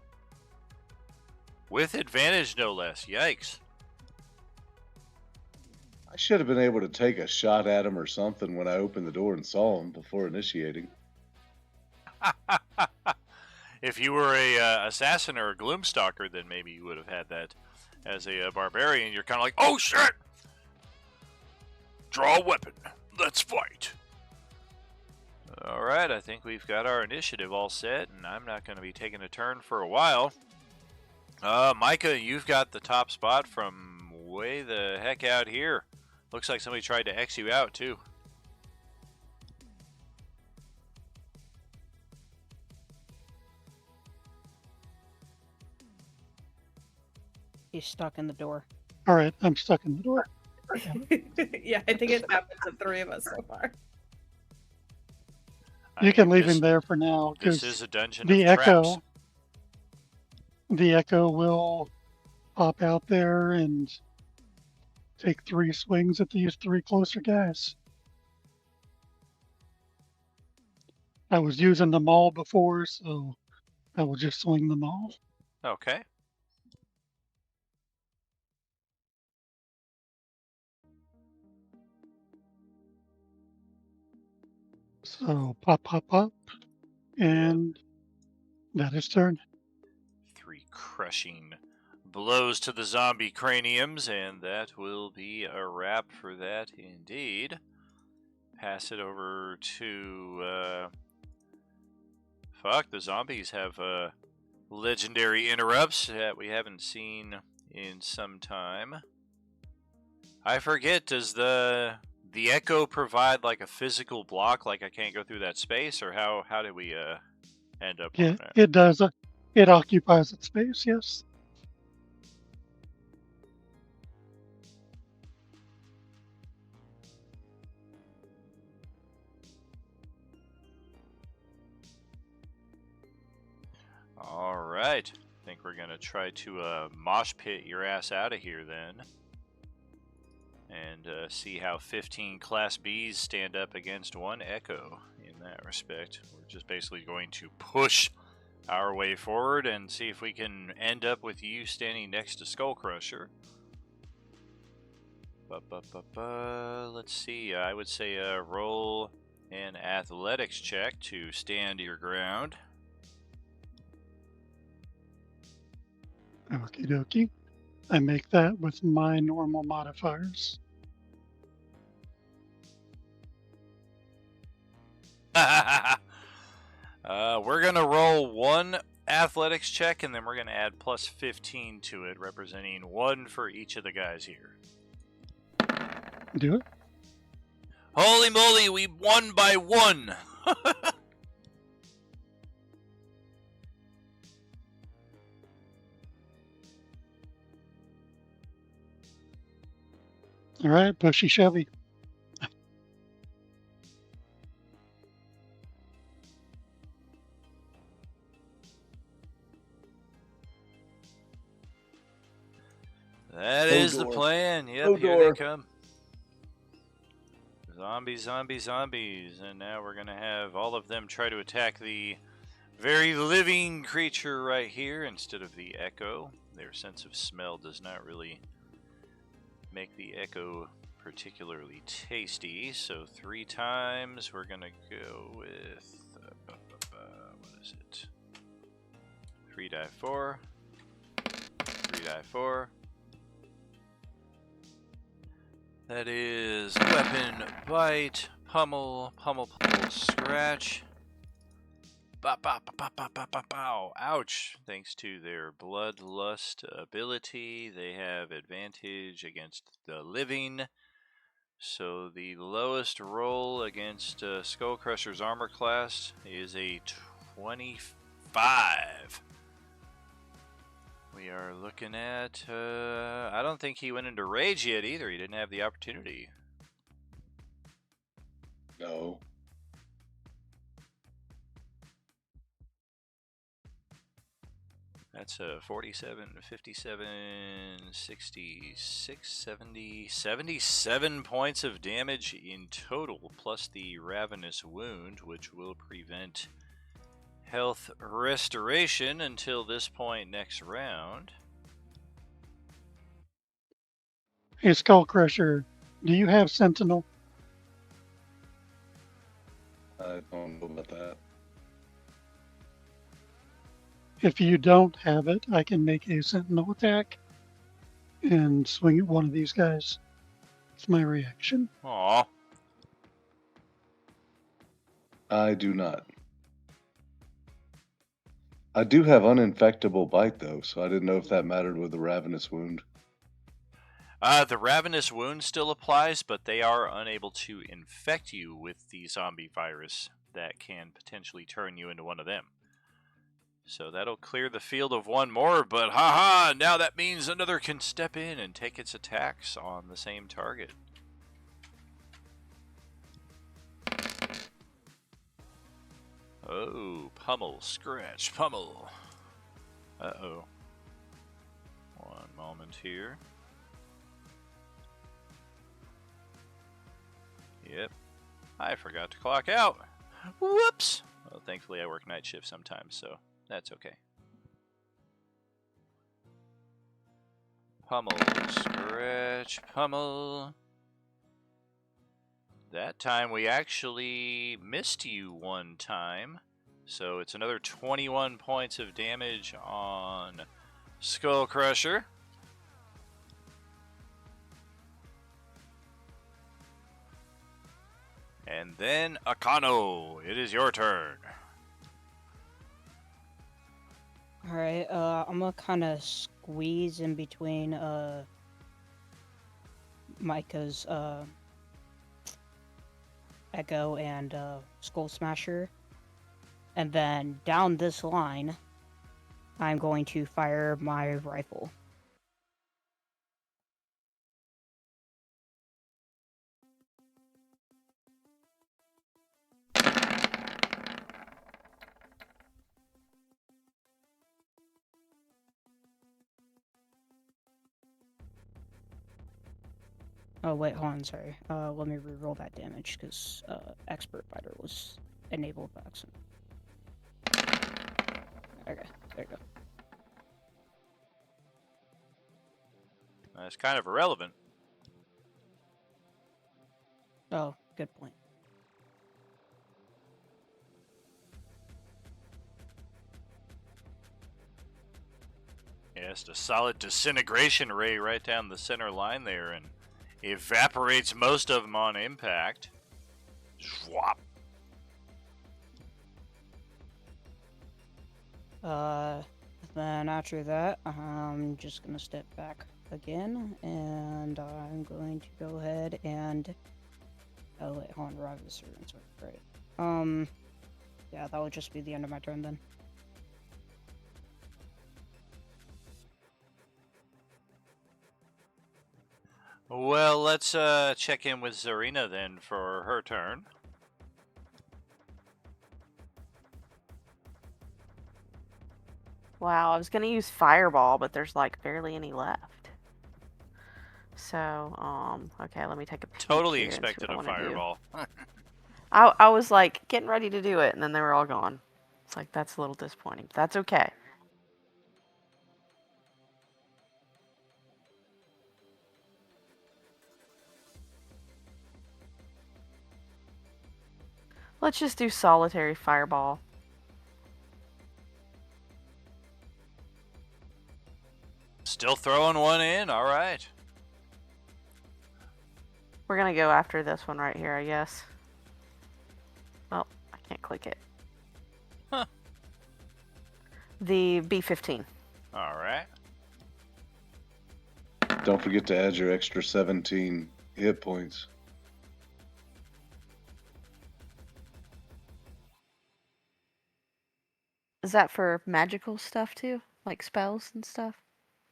[SPEAKER 3] With advantage, no less. Yikes.
[SPEAKER 8] I should have been able to take a shot at him or something when I opened the door and saw him before initiating.
[SPEAKER 3] If you were a assassin or a gloomstalker, then maybe you would have had that. As a barbarian, you're kind of like, oh shit! Draw a weapon. Let's fight. Alright, I think we've got our initiative all set, and I'm not going to be taking a turn for a while. Micah, you've got the top spot from way the heck out here. Looks like somebody tried to X you out, too.
[SPEAKER 5] He's stuck in the door.
[SPEAKER 7] All right, I'm stuck in the door.
[SPEAKER 11] Yeah, I think it's happened to 3 of us so far.
[SPEAKER 3] I
[SPEAKER 7] You can
[SPEAKER 3] mean,
[SPEAKER 7] leave
[SPEAKER 3] this,
[SPEAKER 7] him there for now
[SPEAKER 3] This
[SPEAKER 7] because
[SPEAKER 3] is a dungeon
[SPEAKER 7] the
[SPEAKER 3] of traps.
[SPEAKER 7] the echo will pop out there and take 3 swings at these 3 closer guys. I was using them all before, so I will just swing them all.
[SPEAKER 3] Okay.
[SPEAKER 7] So pop, pop, pop, and that is turn.
[SPEAKER 3] 3 crushing blows to the zombie craniums, and that will be a wrap for that indeed. Pass it over to fuck, the zombies have legendary interrupts that we haven't seen in some time. I forget, does the echo provide like a physical block, like I can't go through that space, or how did we end up on that?
[SPEAKER 7] It does. It occupies its space, yes.
[SPEAKER 3] Alright. I think we're gonna try to mosh pit your ass out of here then. And see how 15 Class Bs stand up against one Echo in that respect. We're just basically going to push our way forward and see if we can end up with you standing next to Skullcrusher. Let's see, I would say roll an athletics check to stand your ground.
[SPEAKER 7] Okie dokie. I make that with my normal modifiers.
[SPEAKER 3] We're going to roll one athletics check, and then we're going to add plus 15 to it, representing 1 for each of the guys here.
[SPEAKER 7] Do it.
[SPEAKER 3] Holy moly, we won by 1!
[SPEAKER 7] All right, pushy Chevy.
[SPEAKER 3] That is the plan. Yep, here they come. Zombies, zombies, zombies. And now we're going to have all of them try to attack the very living creature right here instead of the Echo. Their sense of smell does not really make the Echo particularly tasty. So 3 times we're going to go with, what is it? 3 die 4. 3 die 4. That is weapon, bite, pummel, pummel, pummel, scratch. Ba ba ba ba ba ba ba bow. Ouch. Thanks to their bloodlust ability, they have advantage against the living. So the lowest roll against Skullcrusher's armor class is a 25. We are looking at, I don't think he went into rage yet either. He didn't have the opportunity.
[SPEAKER 8] No.
[SPEAKER 3] That's 47, 57, 66, 70, 77 points of damage in total, plus the Ravenous Wound, which will prevent health restoration until this point next round.
[SPEAKER 7] Hey, Skullcrusher, do you have Sentinel?
[SPEAKER 8] I don't know about that.
[SPEAKER 7] If you don't have it, I can make a Sentinel attack and swing at one of these guys. It's my reaction.
[SPEAKER 3] Aww.
[SPEAKER 8] I do not. I do have uninfectable bite though, so I didn't know if that mattered with the Ravenous Wound.
[SPEAKER 3] The Ravenous Wound still applies, but they are unable to infect you with the zombie virus that can potentially turn you into one of them. So that'll clear the field of one more, but haha, now that means another can step in and take its attacks on the same target. Oh, pummel, scratch, pummel. Uh-oh. One moment here. Yep. I forgot to clock out. Whoops! Well, thankfully I work night shift sometimes, so that's okay. Pummel, scratch, pummel. That time we actually missed you one time. So it's another 21 points of damage on Skullcrusher. And then Akano, it is your turn.
[SPEAKER 5] Alright, I'm gonna kind of squeeze in between, Micah's, Echo and, Skull Smasher. And then down this line, I'm going to fire my rifle. Oh wait, hold on, sorry. Let me re-roll that damage, because, Expert Fighter was enabled by accident. Okay, there you go.
[SPEAKER 3] That's kind of irrelevant.
[SPEAKER 5] Oh, good point.
[SPEAKER 3] Yeah, just a solid disintegration ray right down the center line there and evaporates most of them on impact. Zwap.
[SPEAKER 5] Then after that, I'm just gonna step back again, and I'm going to go ahead and... Oh wait, hold on, revive the servants, right. Yeah, that would just be the end of my turn then.
[SPEAKER 3] Well, let's check in with Zarina then for her turn.
[SPEAKER 9] Wow, I was gonna use Fireball, but there's like barely any left. So, okay, let me take a peek
[SPEAKER 3] Totally
[SPEAKER 9] here and see
[SPEAKER 3] expected
[SPEAKER 9] what I
[SPEAKER 3] a
[SPEAKER 9] wanna do.
[SPEAKER 3] fireball.
[SPEAKER 9] I was like getting ready to do it, and then they were all gone. It's like, that's a little disappointing. That's okay. Let's just do solitary fireball.
[SPEAKER 3] Still throwing one in, alright.
[SPEAKER 9] We're gonna go after this one right here, I guess. Well, I can't click it.
[SPEAKER 3] Huh.
[SPEAKER 9] The B-15.
[SPEAKER 3] Alright.
[SPEAKER 8] Don't forget to add your extra 17 hit points.
[SPEAKER 9] Is that for magical stuff too? Like spells and stuff?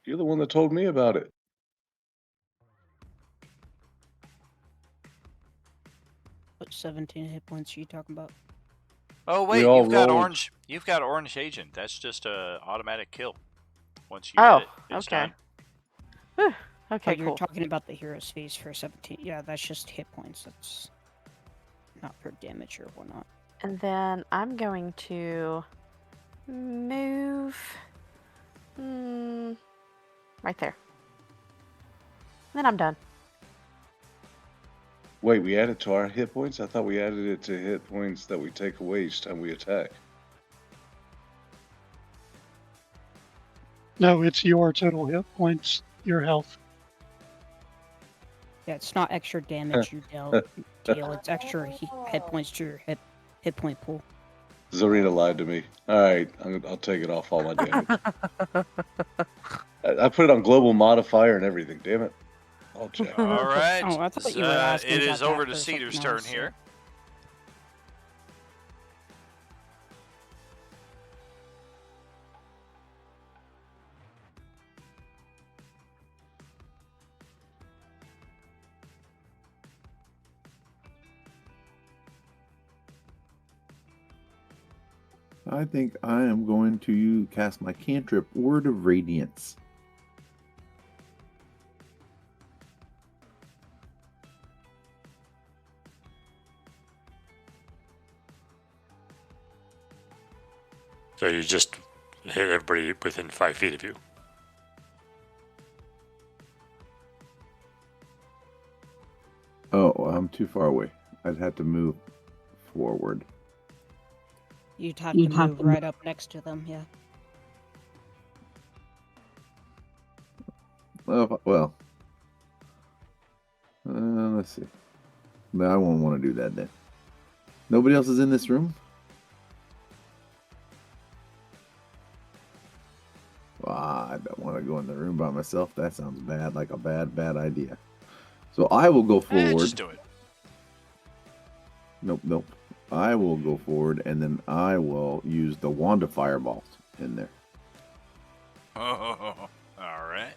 [SPEAKER 8] You're the one that told me about it.
[SPEAKER 5] What 17 hit points are you talking about?
[SPEAKER 3] Oh
[SPEAKER 8] We
[SPEAKER 3] wait,
[SPEAKER 8] all
[SPEAKER 3] you've got
[SPEAKER 8] rolled.
[SPEAKER 3] orange. You've got orange agent. That's just a automatic kill. Once you
[SPEAKER 9] Oh,
[SPEAKER 3] hit it, it's
[SPEAKER 9] okay.
[SPEAKER 3] done.
[SPEAKER 9] Whew,
[SPEAKER 5] Oh,
[SPEAKER 9] okay,
[SPEAKER 5] you're
[SPEAKER 9] cool.
[SPEAKER 5] talking about the hero's feast for 17. Yeah, that's just hit points. That's not for damage or whatnot.
[SPEAKER 9] And then I'm going to move right there. Then I'm done.
[SPEAKER 8] Wait, we added to our hit points? I thought we added it to hit points that we take away each time we attack.
[SPEAKER 7] No, it's your total hit points, your health.
[SPEAKER 5] Yeah, it's not extra damage you deal. It's extra hit points to your hit point pool.
[SPEAKER 8] Zarina lied to me. Alright, I'll take it off all my damage. I put it on global modifier and everything, damn it. I'll check.
[SPEAKER 3] Alright.
[SPEAKER 5] Oh, I thought you were asking
[SPEAKER 3] it
[SPEAKER 5] about
[SPEAKER 3] is
[SPEAKER 5] that
[SPEAKER 3] over
[SPEAKER 5] for
[SPEAKER 3] to Cedar's
[SPEAKER 5] something
[SPEAKER 3] turn
[SPEAKER 5] else,
[SPEAKER 3] here.
[SPEAKER 10] I think I am going to cast my cantrip, Word of Radiance.
[SPEAKER 12] So you just hit everybody within 5 feet of you.
[SPEAKER 10] Oh, I'm too far away. I'd have to move forward.
[SPEAKER 5] You'd have to move right up next to them, yeah.
[SPEAKER 10] Well, let's see. But I won't want to do that then. Nobody else is in this room? I don't want to go in the room by myself. That sounds bad, like a bad idea. So I will go forward.
[SPEAKER 3] Just do it.
[SPEAKER 10] Nope. I will go forward, and then I will use the wand of fireballs in there.
[SPEAKER 3] Oh, all right.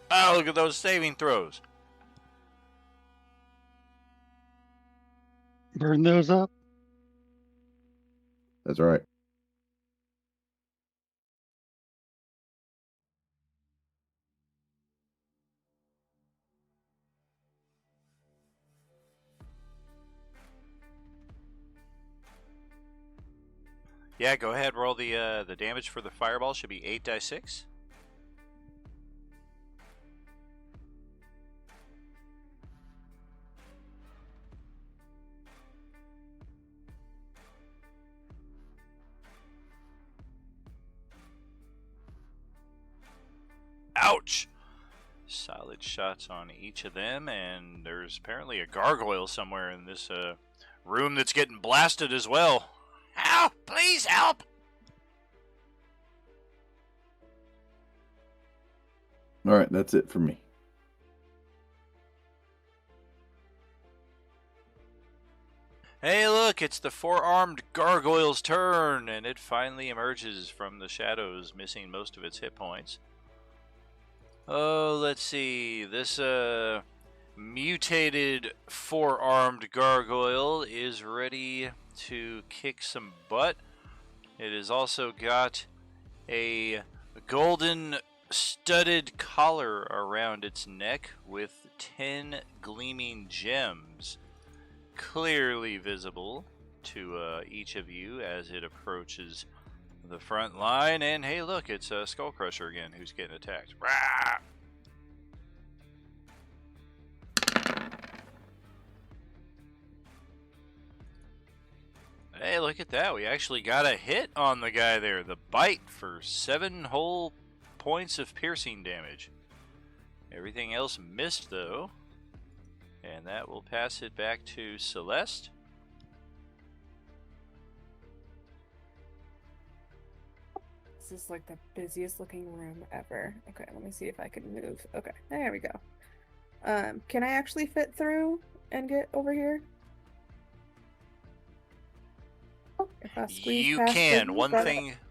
[SPEAKER 3] Oh, look at those saving throws.
[SPEAKER 7] Burn those up.
[SPEAKER 10] That's right.
[SPEAKER 3] Yeah, go ahead. Roll the damage for the fireball. Should be 8d6. Ouch! Solid shots on each of them, and there's apparently a gargoyle somewhere in this room that's getting blasted as well. Help! Please help!
[SPEAKER 10] All right, that's it for me.
[SPEAKER 3] Hey, look, it's the four-armed gargoyle's turn, and it finally emerges from the shadows, missing most of its hit points. Oh, let's see. This mutated four-armed gargoyle is ready to kick some butt. It has also got a golden studded collar around its neck with 10 gleaming gems, clearly visible to each of you as it approaches the front line. And hey, look, it's Skullcrusher again who's getting attacked. Rah! Hey, look at that. We actually got a hit on the guy there. The bite for 7 whole points of piercing damage. Everything else missed, though. And that will pass it back to Celeste.
[SPEAKER 11] This is like the busiest looking room ever. Okay, let me see if I can move. Okay, there we go. Can I actually fit through and get over here? If I squeeze
[SPEAKER 3] You
[SPEAKER 11] past
[SPEAKER 3] can.
[SPEAKER 11] them,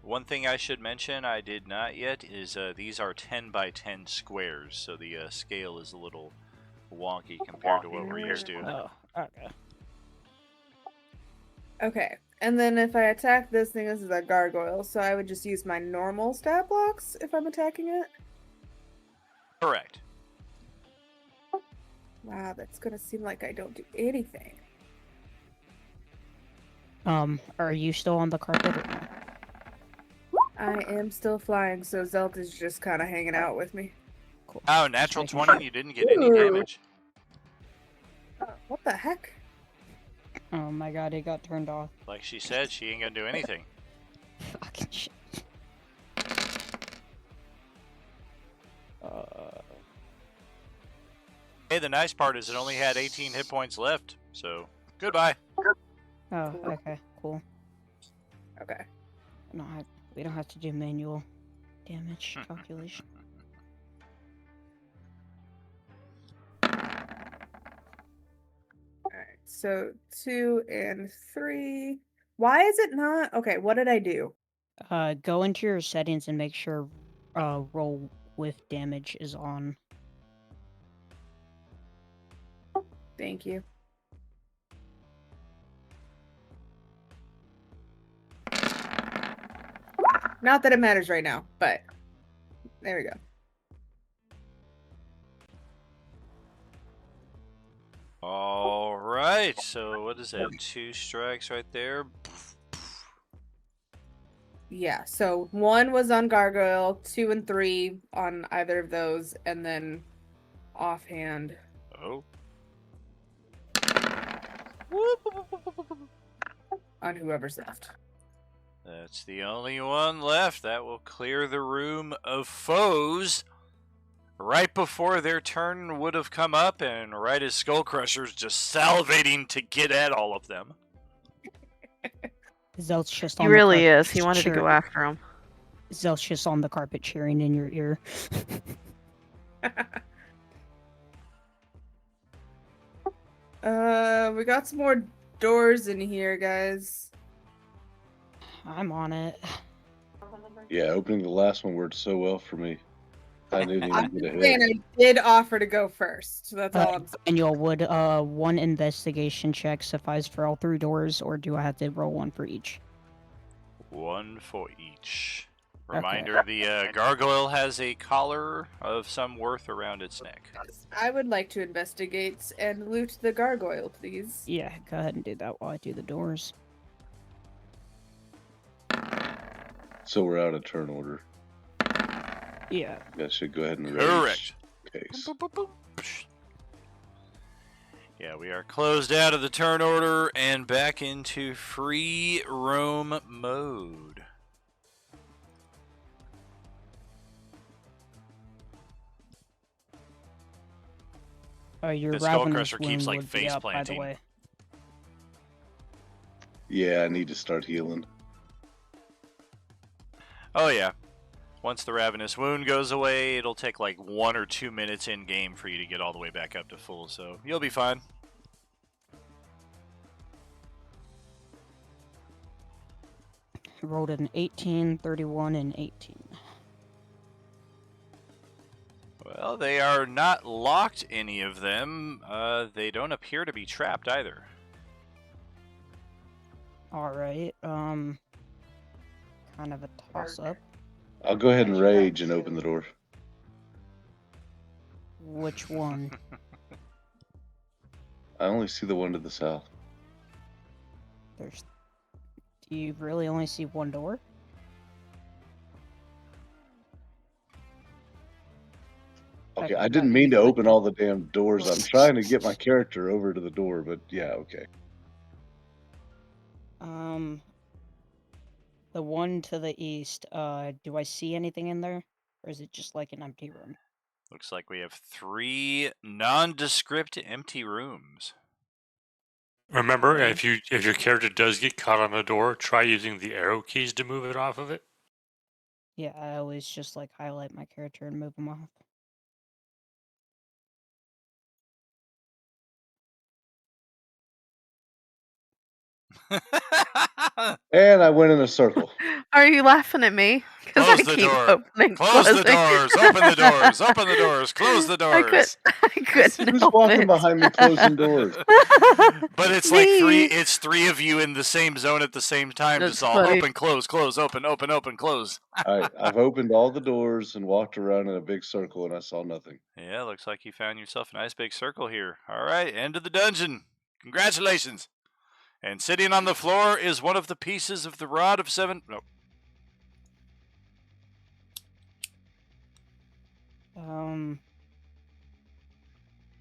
[SPEAKER 3] One thing I should mention I did not yet is these are 10 by 10 squares, so the scale is a little wonky compared to what we're used to.
[SPEAKER 5] Oh, okay.
[SPEAKER 11] Okay, and then if I attack this thing, this is a gargoyle, so I would just use my normal stat blocks if I'm attacking it?
[SPEAKER 3] Correct.
[SPEAKER 11] Wow, that's gonna seem like I don't do anything.
[SPEAKER 5] Are you still on the carpet or no?
[SPEAKER 11] I am still flying, so Zelt is just kind of hanging out with me.
[SPEAKER 5] Cool.
[SPEAKER 3] Oh, natural 20, you didn't get any damage.
[SPEAKER 11] What the heck?
[SPEAKER 5] Oh my god, it got turned off.
[SPEAKER 3] Like she said, she ain't gonna do anything.
[SPEAKER 5] Fucking shit.
[SPEAKER 3] Hey, the nice part is it only had 18 hit points left, so goodbye.
[SPEAKER 5] Oh, okay, cool.
[SPEAKER 11] Okay.
[SPEAKER 5] We don't have to do manual damage calculation.
[SPEAKER 11] Alright, so 2 and 3. Why is it not? Okay, what did I do?
[SPEAKER 5] Go into your settings and make sure roll with damage is on.
[SPEAKER 11] Thank you. Not that it matters right now, but there we go.
[SPEAKER 3] All right, so what is that? 2 strikes right there.
[SPEAKER 11] Yeah, so 1 was on Gargoyle, 2 and 3 on either of those, and then offhand.
[SPEAKER 3] Oh.
[SPEAKER 11] On whoever's left.
[SPEAKER 3] That's the only one left. That will clear the room of foes. Right before their turn would have come up, and right as Skullcrusher's just salivating to get at all of them.
[SPEAKER 5] Zel's just on
[SPEAKER 9] He
[SPEAKER 5] the
[SPEAKER 9] really
[SPEAKER 5] carpet
[SPEAKER 9] is. He wanted to go
[SPEAKER 5] cheering.
[SPEAKER 9] after him.
[SPEAKER 5] Zel's just on the carpet cheering in your ear.
[SPEAKER 11] We got some more doors in here, guys.
[SPEAKER 5] I'm on it.
[SPEAKER 8] Yeah, opening the last one worked so well for me. I didn't
[SPEAKER 11] I'm
[SPEAKER 8] even get a
[SPEAKER 11] saying
[SPEAKER 8] hit.
[SPEAKER 11] I did offer to go first. That's all I'm saying.
[SPEAKER 5] Daniel, would one investigation check suffice for all 3 doors, or do I have to roll one for each?
[SPEAKER 3] One for each. Reminder, the gargoyle has a collar of some worth around its neck.
[SPEAKER 11] I would like to investigate and loot the gargoyle, please.
[SPEAKER 5] Yeah, go ahead and do that while I do the doors.
[SPEAKER 8] So we're out of turn order.
[SPEAKER 5] Yeah.
[SPEAKER 8] I should go ahead and
[SPEAKER 3] Correct.
[SPEAKER 8] Case.
[SPEAKER 3] Yeah, we are closed out of the turn order and back into free roam mode.
[SPEAKER 5] Your
[SPEAKER 3] The
[SPEAKER 5] ravenous
[SPEAKER 3] Skullcrusher
[SPEAKER 5] wound
[SPEAKER 3] keeps, like,
[SPEAKER 5] would be
[SPEAKER 3] face
[SPEAKER 5] up, by the
[SPEAKER 3] planting.
[SPEAKER 5] way.
[SPEAKER 8] Yeah, I need to start healing.
[SPEAKER 3] Oh yeah. Once the ravenous wound goes away, it'll take like 1 or 2 minutes in game for you to get all the way back up to full, so you'll be fine.
[SPEAKER 5] Rolled an 18, 31, and 18.
[SPEAKER 3] Well, they are not locked, any of them. They don't appear to be trapped either.
[SPEAKER 5] Alright, kind of a toss-up.
[SPEAKER 8] I'll go ahead and rage and open the door.
[SPEAKER 5] Which one?
[SPEAKER 8] I only see the one to the south.
[SPEAKER 5] There's... Do you really only see one door?
[SPEAKER 8] Okay, I didn't mean to open all the damn doors. I'm trying to get my character over to the door, but yeah, okay.
[SPEAKER 5] The one to the east, do I see anything in there? Or is it just like an empty room?
[SPEAKER 3] Looks like we have 3 nondescript empty rooms.
[SPEAKER 12] Remember, if your character does get caught on a door, try using the arrow keys to move it off of it.
[SPEAKER 5] Yeah, I always just like highlight my character and move them off.
[SPEAKER 8] And I went in a circle.
[SPEAKER 9] Are you laughing at me? Because I
[SPEAKER 3] Close the
[SPEAKER 9] keep
[SPEAKER 3] door.
[SPEAKER 9] opening,
[SPEAKER 3] Close the
[SPEAKER 9] closing.
[SPEAKER 3] doors. Open the doors. Open the doors. Close the doors.
[SPEAKER 9] I couldn't
[SPEAKER 8] Who's
[SPEAKER 9] help
[SPEAKER 8] walking
[SPEAKER 9] it.
[SPEAKER 8] behind me closing doors?
[SPEAKER 3] But it's like
[SPEAKER 9] Me.
[SPEAKER 3] it's 3 of you in the same zone at the same time
[SPEAKER 9] That's
[SPEAKER 3] to solve.
[SPEAKER 9] funny.
[SPEAKER 3] Open, close, close, open, open, open, close.
[SPEAKER 8] Alright, I've opened all the doors and walked around in a big circle and I saw nothing.
[SPEAKER 3] Yeah, looks like you found yourself a nice big circle here. All right, end of the dungeon. Congratulations. And sitting on the floor is one of the pieces of the Rod of 7... Nope.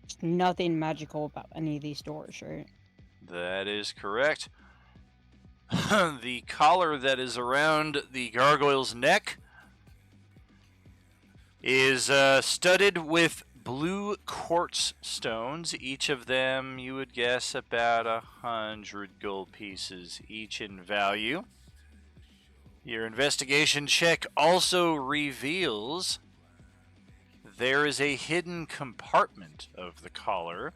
[SPEAKER 5] There's nothing magical about any of these doors, right?
[SPEAKER 3] That is correct. The collar that is around the gargoyle's neck is studded with blue quartz stones. Each of them, you would guess, about 100 gold pieces each in value. Your investigation check also reveals there is a hidden compartment of the collar.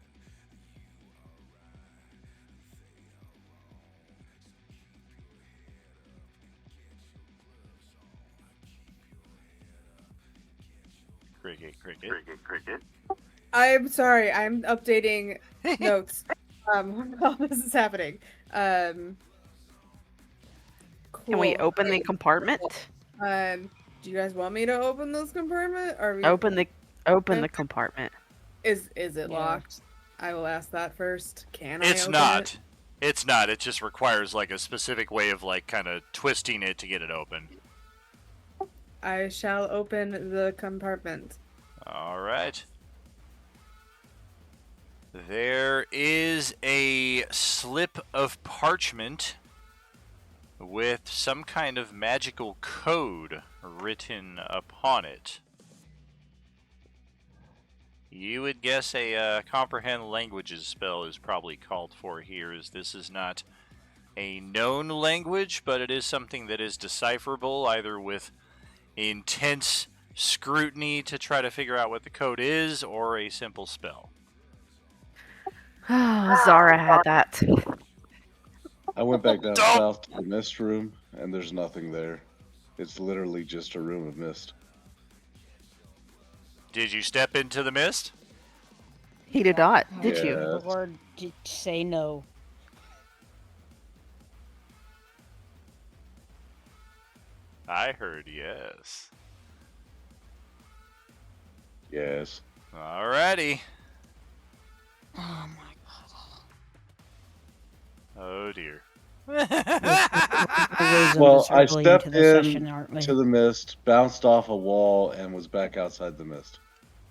[SPEAKER 3] Cricket.
[SPEAKER 11] I'm sorry, I'm updating notes while this is happening.
[SPEAKER 9] Can we
[SPEAKER 11] Cool.
[SPEAKER 9] open the compartment?
[SPEAKER 11] Do you guys want me to open this compartment? Or
[SPEAKER 9] Open the compartment.
[SPEAKER 11] Is it
[SPEAKER 5] Yeah.
[SPEAKER 11] locked? I will ask that first. Can I?
[SPEAKER 3] It's
[SPEAKER 11] open
[SPEAKER 3] not.
[SPEAKER 11] It?
[SPEAKER 3] It's not. It just requires like a specific way of like kind of twisting it to get it open.
[SPEAKER 11] I shall open the compartment.
[SPEAKER 3] All right. There is a slip of parchment with some kind of magical code written upon it. You would guess a comprehend languages spell is probably called for here, as this is not a known language, but it is something that is decipherable either with intense scrutiny to try to figure out what the code is, or a simple spell.
[SPEAKER 9] Zara had that.
[SPEAKER 8] I went back down south to the mist room, and there's nothing there. It's literally just a room of mist.
[SPEAKER 3] Did you step into the mist?
[SPEAKER 9] He did not, did you?
[SPEAKER 8] Yeah.
[SPEAKER 5] Or say no.
[SPEAKER 3] I heard yes.
[SPEAKER 8] Yes.
[SPEAKER 3] Alrighty.
[SPEAKER 5] Oh my
[SPEAKER 3] Oh dear.
[SPEAKER 5] god.
[SPEAKER 8] Well, I stepped
[SPEAKER 5] into the session,
[SPEAKER 8] in
[SPEAKER 5] aren't we?
[SPEAKER 8] to the mist, bounced off a wall, and was back outside the mist.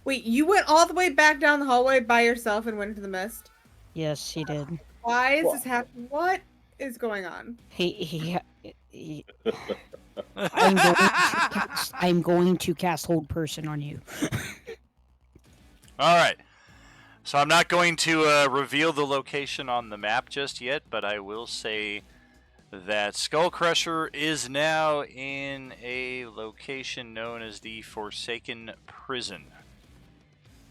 [SPEAKER 11] Wait, you went all the way back down the hallway by yourself and went into the mist?
[SPEAKER 5] Yes, he did.
[SPEAKER 11] Why is this happening? What is going on?
[SPEAKER 5] He I'm going to cast Hold Person on you.
[SPEAKER 3] Alright. So I'm not going to reveal the location on the map just yet, but I will say that Skullcrusher is now in a location known as the Forsaken Prison.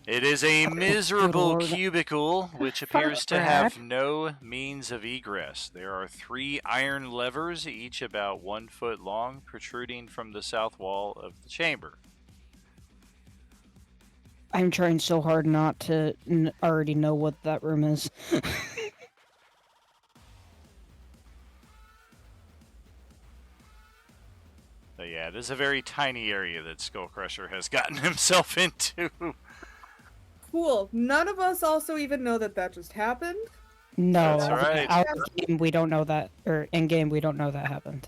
[SPEAKER 3] It is a miserable
[SPEAKER 5] Lord.
[SPEAKER 3] cubicle which
[SPEAKER 9] Fuck,
[SPEAKER 3] appears to
[SPEAKER 9] Brad.
[SPEAKER 3] have no means of egress. There are 3 iron levers, each about 1 foot long, protruding from the south wall of the chamber.
[SPEAKER 5] I'm trying so hard not to already know what that room is.
[SPEAKER 3] But yeah, it is a very tiny area that Skullcrusher has gotten himself into.
[SPEAKER 11] Cool. None of us also even know that that just happened.
[SPEAKER 5] No,
[SPEAKER 3] That's right.
[SPEAKER 5] out of game we don't know that, or in game we don't know that happened.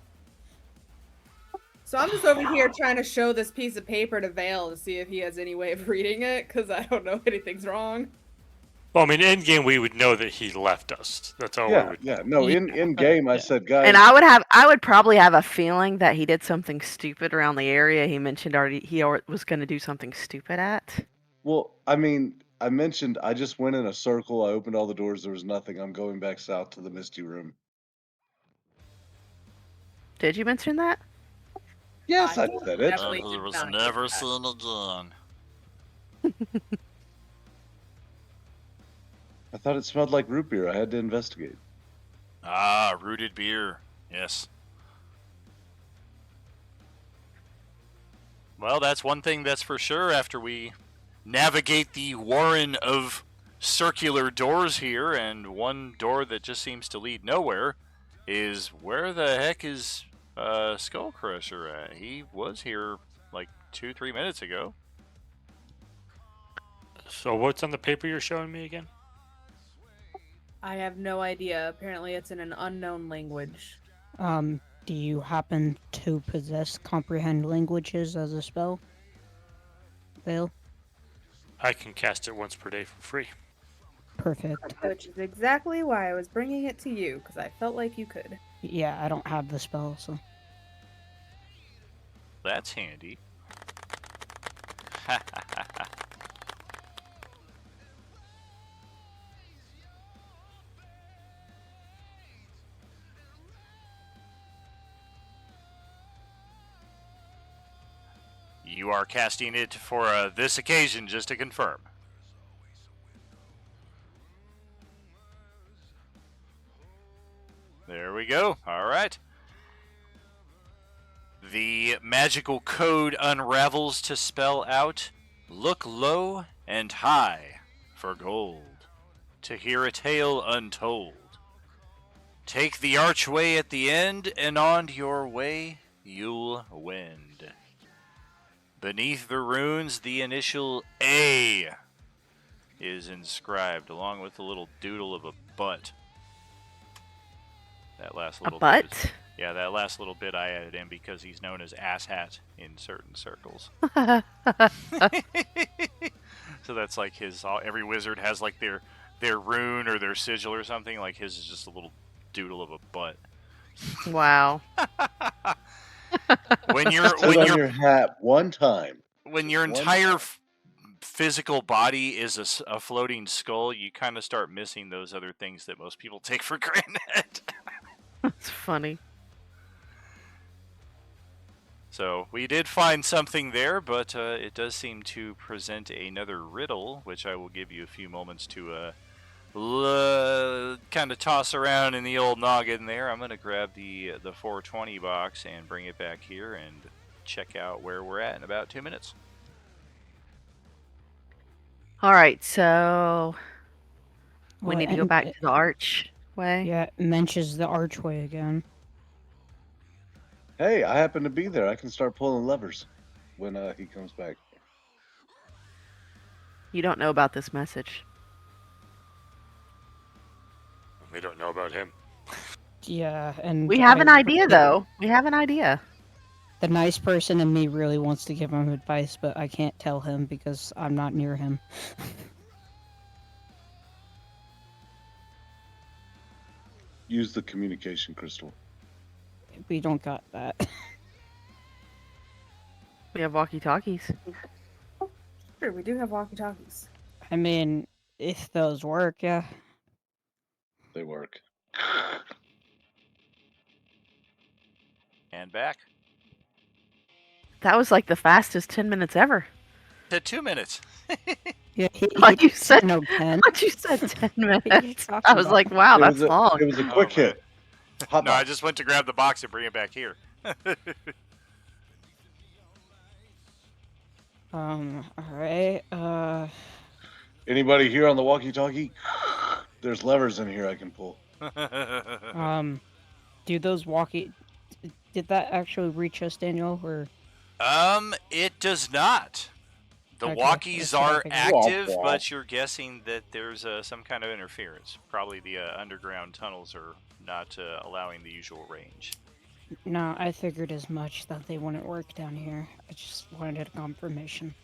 [SPEAKER 11] So I'm just over here trying to show this piece of paper to Vale to see if he has any way of reading it, because I don't know anything's wrong.
[SPEAKER 12] Well, I mean, in game we would know that he left us. That's all we
[SPEAKER 8] Yeah,
[SPEAKER 12] would.
[SPEAKER 8] yeah. No, in game, I said, guys.
[SPEAKER 9] And I would probably have a feeling that he did something stupid around the area he mentioned already he was going to do something stupid at.
[SPEAKER 8] Well, I mean, I mentioned I just went in a circle. I opened all the doors. There was nothing. I'm going back south to the misty room.
[SPEAKER 9] Did you mention that?
[SPEAKER 8] Yes, I said it.
[SPEAKER 11] Definitely
[SPEAKER 3] There
[SPEAKER 11] did
[SPEAKER 3] was
[SPEAKER 11] not
[SPEAKER 3] never
[SPEAKER 11] get that.
[SPEAKER 3] seen again.
[SPEAKER 8] I thought it smelled like root beer. I had to investigate.
[SPEAKER 3] Ah, rooted beer. Yes. Well, that's one thing that's for sure after we navigate the warren of circular doors here, and one door that just seems to lead nowhere, is where the heck is Skullcrusher at? He was here like 2-3 minutes ago.
[SPEAKER 12] So what's on the paper you're showing me again?
[SPEAKER 11] I have no idea. Apparently it's in an unknown language.
[SPEAKER 5] Do you happen to possess Comprehend Languages as a spell? Vale?
[SPEAKER 12] I can cast it once per day for free.
[SPEAKER 5] Perfect.
[SPEAKER 11] Which is exactly why I was bringing it to you, because I felt like you could.
[SPEAKER 5] Yeah, I don't have the spell, so...
[SPEAKER 3] That's handy. You are casting it for this occasion, just to confirm. There we go. All right. The magical code unravels to spell out, "Look low and high for gold, to hear a tale untold. Take the archway at the end, and on your way you'll wend. Beneath the runes, the initial A is inscribed, along with a little doodle of a butt." That last little bit is-
[SPEAKER 9] Butt?
[SPEAKER 3] yeah, that last little bit I added in because he's known as Asshat in certain circles. So that's like his. Every wizard has like their rune or their sigil or something. Like his is just a little doodle of a butt.
[SPEAKER 9] Wow.
[SPEAKER 3] When you're
[SPEAKER 8] Put
[SPEAKER 3] when
[SPEAKER 8] on
[SPEAKER 3] you're
[SPEAKER 8] your hat one time.
[SPEAKER 3] when your entire physical body is a floating skull, you kind of start missing those other things that most people take for granted.
[SPEAKER 9] That's funny.
[SPEAKER 3] So we did find something there, but it does seem to present another riddle, which I will give you a few moments to kind of toss around in the old noggin there. I'm going to grab the 420 box and bring it back here and check out where we're at in about 2 minutes.
[SPEAKER 9] All right, so we
[SPEAKER 5] Well,
[SPEAKER 9] need to go
[SPEAKER 5] and
[SPEAKER 9] back to the archway.
[SPEAKER 5] Yeah, it mentions the archway again.
[SPEAKER 8] Hey, I happen to be there. I can start pulling levers when he comes back.
[SPEAKER 9] You don't know about this message.
[SPEAKER 12] We don't know about him.
[SPEAKER 5] Yeah, and
[SPEAKER 9] We have an idea, though. We have an idea.
[SPEAKER 5] The nice person in me really wants to give him advice, but I can't tell him because I'm not near him.
[SPEAKER 8] Use the communication crystal.
[SPEAKER 5] We don't got that.
[SPEAKER 9] We have walkie-talkies.
[SPEAKER 11] Sure, we do have walkie-talkies.
[SPEAKER 5] I mean, if those work, yeah.
[SPEAKER 8] They work.
[SPEAKER 3] And back.
[SPEAKER 9] That was like the fastest 10 minutes ever.
[SPEAKER 3] To 2 minutes.
[SPEAKER 5] Yeah,
[SPEAKER 9] Like you said,
[SPEAKER 5] no 10.
[SPEAKER 9] Like you said 10 minutes.
[SPEAKER 5] talking
[SPEAKER 9] I was
[SPEAKER 5] about?
[SPEAKER 9] like, wow, that's long.
[SPEAKER 8] It was a quick
[SPEAKER 3] man.
[SPEAKER 8] hit. Hot
[SPEAKER 3] No, I
[SPEAKER 8] box.
[SPEAKER 3] just went to grab the box and bring it back here.
[SPEAKER 5] Alright,
[SPEAKER 8] Anybody here on the walkie-talkie? There's levers in here I can pull.
[SPEAKER 5] do those did that actually reach us, Daniel, or?
[SPEAKER 3] It does not. The
[SPEAKER 5] Okay,
[SPEAKER 3] walkies
[SPEAKER 5] that's what I
[SPEAKER 3] are
[SPEAKER 5] figured.
[SPEAKER 3] active,
[SPEAKER 8] Wah, wah.
[SPEAKER 3] but you're guessing that there's some kind of interference. Probably the underground tunnels are not allowing the usual range.
[SPEAKER 5] No, I figured as much that they wouldn't work down here. I just wanted a confirmation.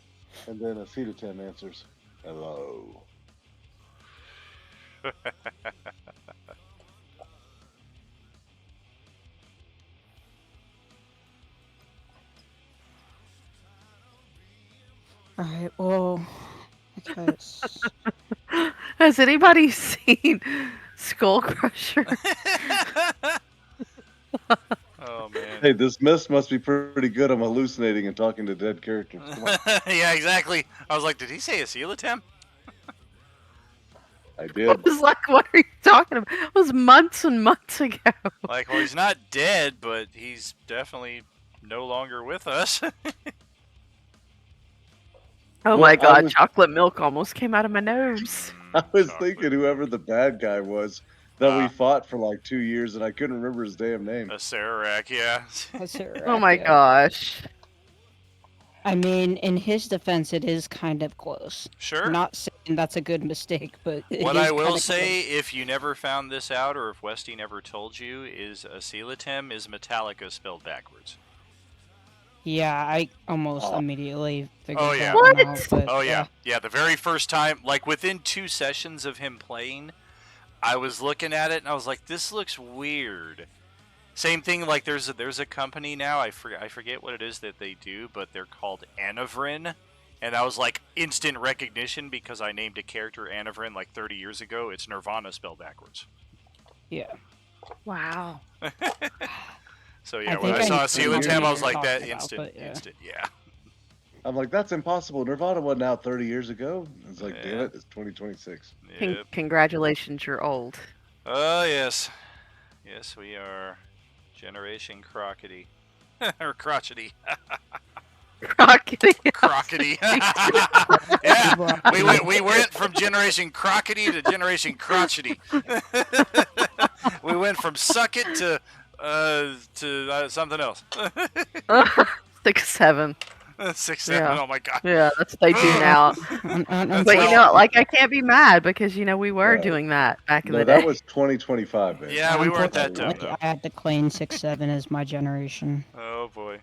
[SPEAKER 8] And then a C to 10 answers. Hello.
[SPEAKER 5] Alright, well, because
[SPEAKER 9] Has anybody seen Skull Crusher?
[SPEAKER 3] Oh man.
[SPEAKER 8] Hey, this mist must be pretty good. I'm hallucinating and talking to dead characters. Come on.
[SPEAKER 3] Yeah, exactly. I was like, did he say a coelatem?
[SPEAKER 8] I
[SPEAKER 9] I
[SPEAKER 8] did.
[SPEAKER 9] was like, what are you talking about? It was months and months ago.
[SPEAKER 3] Like, well, he's not dead, but he's definitely no longer with us.
[SPEAKER 9] Oh
[SPEAKER 8] Well,
[SPEAKER 9] my
[SPEAKER 8] I
[SPEAKER 9] god,
[SPEAKER 8] was-
[SPEAKER 9] chocolate milk almost came out of my nose.
[SPEAKER 8] I was
[SPEAKER 3] Chocolate.
[SPEAKER 8] thinking whoever the bad guy was that we
[SPEAKER 3] Ah.
[SPEAKER 8] fought for like 2 years and I couldn't remember his damn name.
[SPEAKER 3] A Sararak, yeah.
[SPEAKER 5] that's it,
[SPEAKER 9] Oh
[SPEAKER 5] right,
[SPEAKER 9] my
[SPEAKER 5] yeah.
[SPEAKER 9] gosh.
[SPEAKER 5] I mean, in his defense, it is kind of close.
[SPEAKER 3] Sure.
[SPEAKER 5] Not saying that's a good mistake, but it
[SPEAKER 3] What
[SPEAKER 5] is
[SPEAKER 3] I will
[SPEAKER 5] kinda
[SPEAKER 3] say,
[SPEAKER 5] close.
[SPEAKER 3] if you never found this out, or if Westy never told you, is a coelatem is Metallica spelled backwards.
[SPEAKER 5] Yeah, I almost
[SPEAKER 8] Oh.
[SPEAKER 5] immediately figured
[SPEAKER 3] Oh, yeah.
[SPEAKER 5] that one
[SPEAKER 9] What?
[SPEAKER 5] out, but
[SPEAKER 3] Oh yeah, yeah. The very first time, like within 2 sessions of him playing, I was looking at it and I was like, "This looks weird." Same thing. Like there's a company now. I forget what it is that they do, but they're called Anavrin, and that was like instant recognition because I named a character Anavrin like 30 years ago. It's Nirvana spelled backwards.
[SPEAKER 5] yeah.
[SPEAKER 9] Wow.
[SPEAKER 3] So yeah,
[SPEAKER 5] I
[SPEAKER 3] when I
[SPEAKER 5] think
[SPEAKER 3] saw
[SPEAKER 5] I
[SPEAKER 3] a coelatem,
[SPEAKER 5] know
[SPEAKER 3] I
[SPEAKER 5] what
[SPEAKER 3] was
[SPEAKER 5] you're
[SPEAKER 3] like, "That
[SPEAKER 5] talking about,
[SPEAKER 3] instant,
[SPEAKER 5] but yeah.
[SPEAKER 3] instant, yeah."
[SPEAKER 8] I'm like, that's impossible. Nirvana wasn't out 30 years ago. It's like, damn
[SPEAKER 3] Yeah.
[SPEAKER 8] it, it's 2026.
[SPEAKER 3] Yep.
[SPEAKER 9] Congratulations, you're old.
[SPEAKER 3] Oh yes, yes we are, Generation Crockety, or Crotchety,
[SPEAKER 9] Crockety.
[SPEAKER 3] Crockety. Yeah, we went from Generation Crockety to Generation Crotchety. We went from suck it to something else.
[SPEAKER 9] 6, 7.
[SPEAKER 3] 6, 7.
[SPEAKER 9] Yeah.
[SPEAKER 3] Oh my god.
[SPEAKER 9] Yeah, that's what they do now.
[SPEAKER 3] That's
[SPEAKER 9] But you
[SPEAKER 3] well-
[SPEAKER 9] know, like I can't be mad because you know we were
[SPEAKER 8] Yeah.
[SPEAKER 9] doing that back in
[SPEAKER 8] No,
[SPEAKER 9] the
[SPEAKER 8] that
[SPEAKER 9] day.
[SPEAKER 8] was 2025, man.
[SPEAKER 3] Yeah, we weren't that dumb
[SPEAKER 5] Unfortunately,
[SPEAKER 3] though.
[SPEAKER 5] I had to claim 6-7 as my generation.
[SPEAKER 3] Oh boy.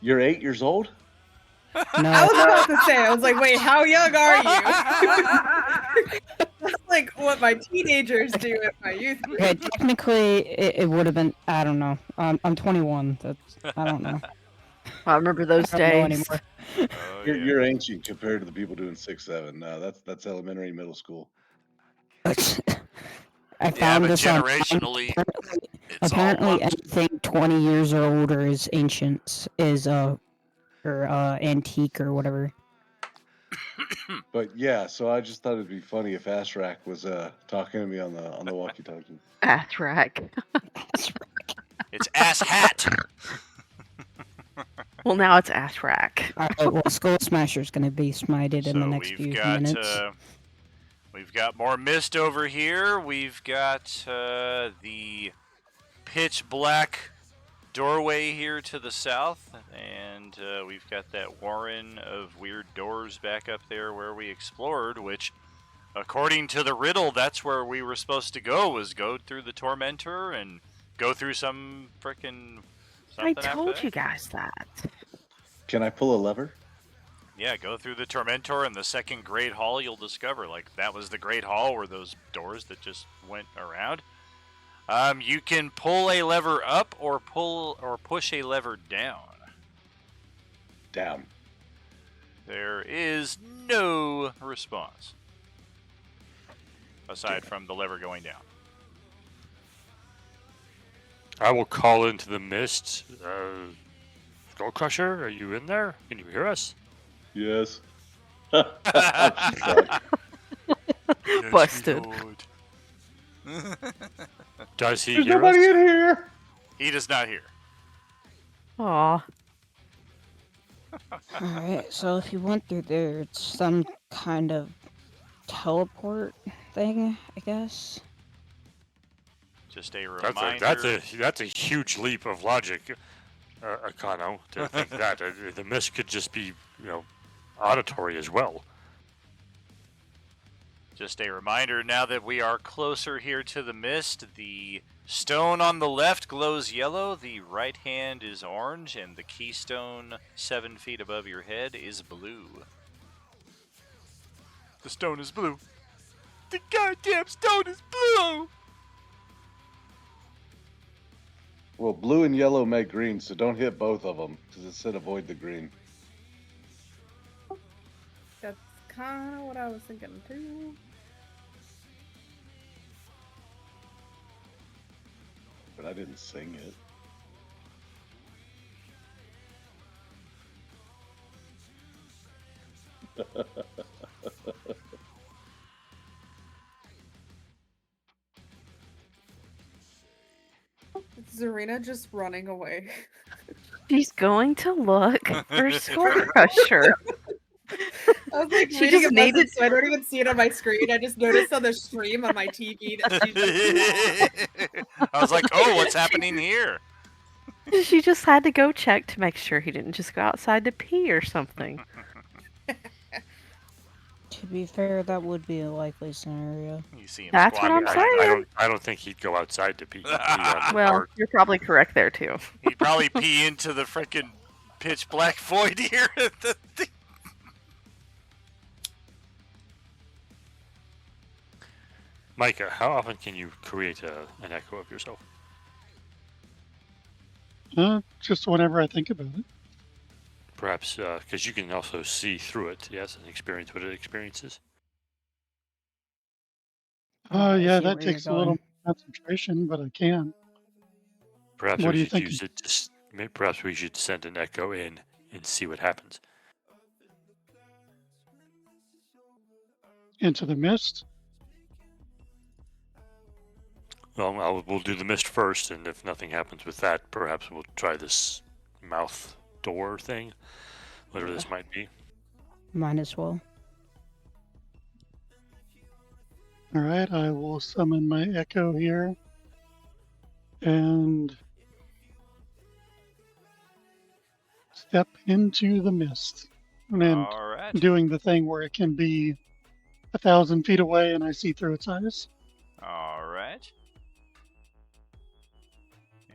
[SPEAKER 8] You're 8 years old?
[SPEAKER 11] I
[SPEAKER 5] No,
[SPEAKER 11] was about to say, I was like, wait, how young are you? That's like what my teenagers do at my youth group.
[SPEAKER 5] Okay, technically, it would have been. I don't know. I'm 21. I don't know.
[SPEAKER 9] I remember those
[SPEAKER 5] I don't know
[SPEAKER 9] days.
[SPEAKER 5] anymore.
[SPEAKER 3] Oh,
[SPEAKER 8] You're,
[SPEAKER 3] yeah.
[SPEAKER 8] you're ancient compared to the people doing 6-7. No, that's elementary, middle school.
[SPEAKER 5] I
[SPEAKER 3] Yeah,
[SPEAKER 5] found
[SPEAKER 3] but
[SPEAKER 5] this on.
[SPEAKER 3] generationally, it's all
[SPEAKER 5] Apparently,
[SPEAKER 3] lumped.
[SPEAKER 5] anything 20 years or older is ancient, or antique or whatever.
[SPEAKER 8] But yeah, so I just thought it'd be funny if Ashrak was talking to me on the walkie-talkie.
[SPEAKER 9] Athrak.
[SPEAKER 3] It's ass hat.
[SPEAKER 9] Well, now it's Athrak.
[SPEAKER 5] Alright, well, Skull Smasher's gonna be smited in the next few minutes.
[SPEAKER 3] We've got more mist over here. We've got the pitch black doorway here to the south, and we've got that warren of weird doors back up there where we explored, which, according to the riddle, that's where we were supposed to go, was go through the Tormentor and go through some frickin'
[SPEAKER 9] I
[SPEAKER 3] something after
[SPEAKER 9] told
[SPEAKER 3] that.
[SPEAKER 9] you guys that.
[SPEAKER 8] Can I pull a lever?
[SPEAKER 3] Yeah, go through the Tormentor, and the second Great Hall you'll discover. Like, that was the Great Hall, were those doors that just went around. You can pull a lever up or push a lever down.
[SPEAKER 8] Down.
[SPEAKER 3] There is no response. Aside from the lever going down.
[SPEAKER 12] I will call into the mist. Skull Crusher, are you in there? Can you hear us?
[SPEAKER 8] Yes.
[SPEAKER 9] Busted.
[SPEAKER 12] Does he
[SPEAKER 8] There's
[SPEAKER 12] hear
[SPEAKER 8] nobody
[SPEAKER 12] us?
[SPEAKER 8] in here.
[SPEAKER 3] He does not hear.
[SPEAKER 9] Aw.
[SPEAKER 5] Alright, so if you went through there, it's some kind of teleport thing, I guess.
[SPEAKER 3] Just a reminder.
[SPEAKER 12] That's a huge leap of logic, Akano, to think that the mist could just be, auditory as well.
[SPEAKER 3] Just a reminder now that we are closer here to the mist. The stone on the left glows yellow, the right hand is orange, and the keystone 7 feet above your head is blue. The stone is blue. The goddamn stone is blue!
[SPEAKER 8] Well, blue and yellow make green, so don't hit both of them, because it said avoid the green.
[SPEAKER 11] That's kind of what I was thinking too.
[SPEAKER 8] But I didn't sing it.
[SPEAKER 11] Is Zarina just running away?
[SPEAKER 9] She's going to look for Skull Crusher.
[SPEAKER 11] I was like
[SPEAKER 9] She
[SPEAKER 11] reading
[SPEAKER 9] just
[SPEAKER 11] a
[SPEAKER 9] needed-
[SPEAKER 11] message, so I don't even see it on my screen. I just noticed on the stream on my TV that she's
[SPEAKER 3] I was like, oh, what's happening here?
[SPEAKER 9] She just had to go check to make sure he didn't just go outside to pee or something.
[SPEAKER 5] To be fair, that would be a likely scenario.
[SPEAKER 3] You see him
[SPEAKER 9] That's what
[SPEAKER 3] squatting.
[SPEAKER 9] I'm saying.
[SPEAKER 12] I don't think he'd go outside to pee. He'd pee on the
[SPEAKER 9] Well,
[SPEAKER 12] park.
[SPEAKER 9] you're probably correct there too.
[SPEAKER 3] He'd probably pee into the frickin' pitch black void here.
[SPEAKER 12] Micah, how often can you create an echo of yourself?
[SPEAKER 7] Just whenever I think about it.
[SPEAKER 12] Perhaps because you can also see through it, yes, and experience what it experiences.
[SPEAKER 5] I
[SPEAKER 7] Yeah,
[SPEAKER 5] see
[SPEAKER 7] that
[SPEAKER 5] where you're
[SPEAKER 7] takes a little
[SPEAKER 5] going.
[SPEAKER 7] concentration, but I can.
[SPEAKER 12] Perhaps
[SPEAKER 7] What do
[SPEAKER 12] we
[SPEAKER 7] you
[SPEAKER 12] should
[SPEAKER 7] think?
[SPEAKER 12] use it. Perhaps we should send an echo in and see what happens.
[SPEAKER 7] Into the mist.
[SPEAKER 12] Well, we'll do the mist first, and if nothing happens with that, perhaps we'll try this mouth door thing, whatever this might be.
[SPEAKER 5] Might as well.
[SPEAKER 7] All right, I will summon my echo here. And step into the mist. And
[SPEAKER 3] All right.
[SPEAKER 7] doing the thing where it can be 1,000 feet away and I see through its eyes.
[SPEAKER 3] All right.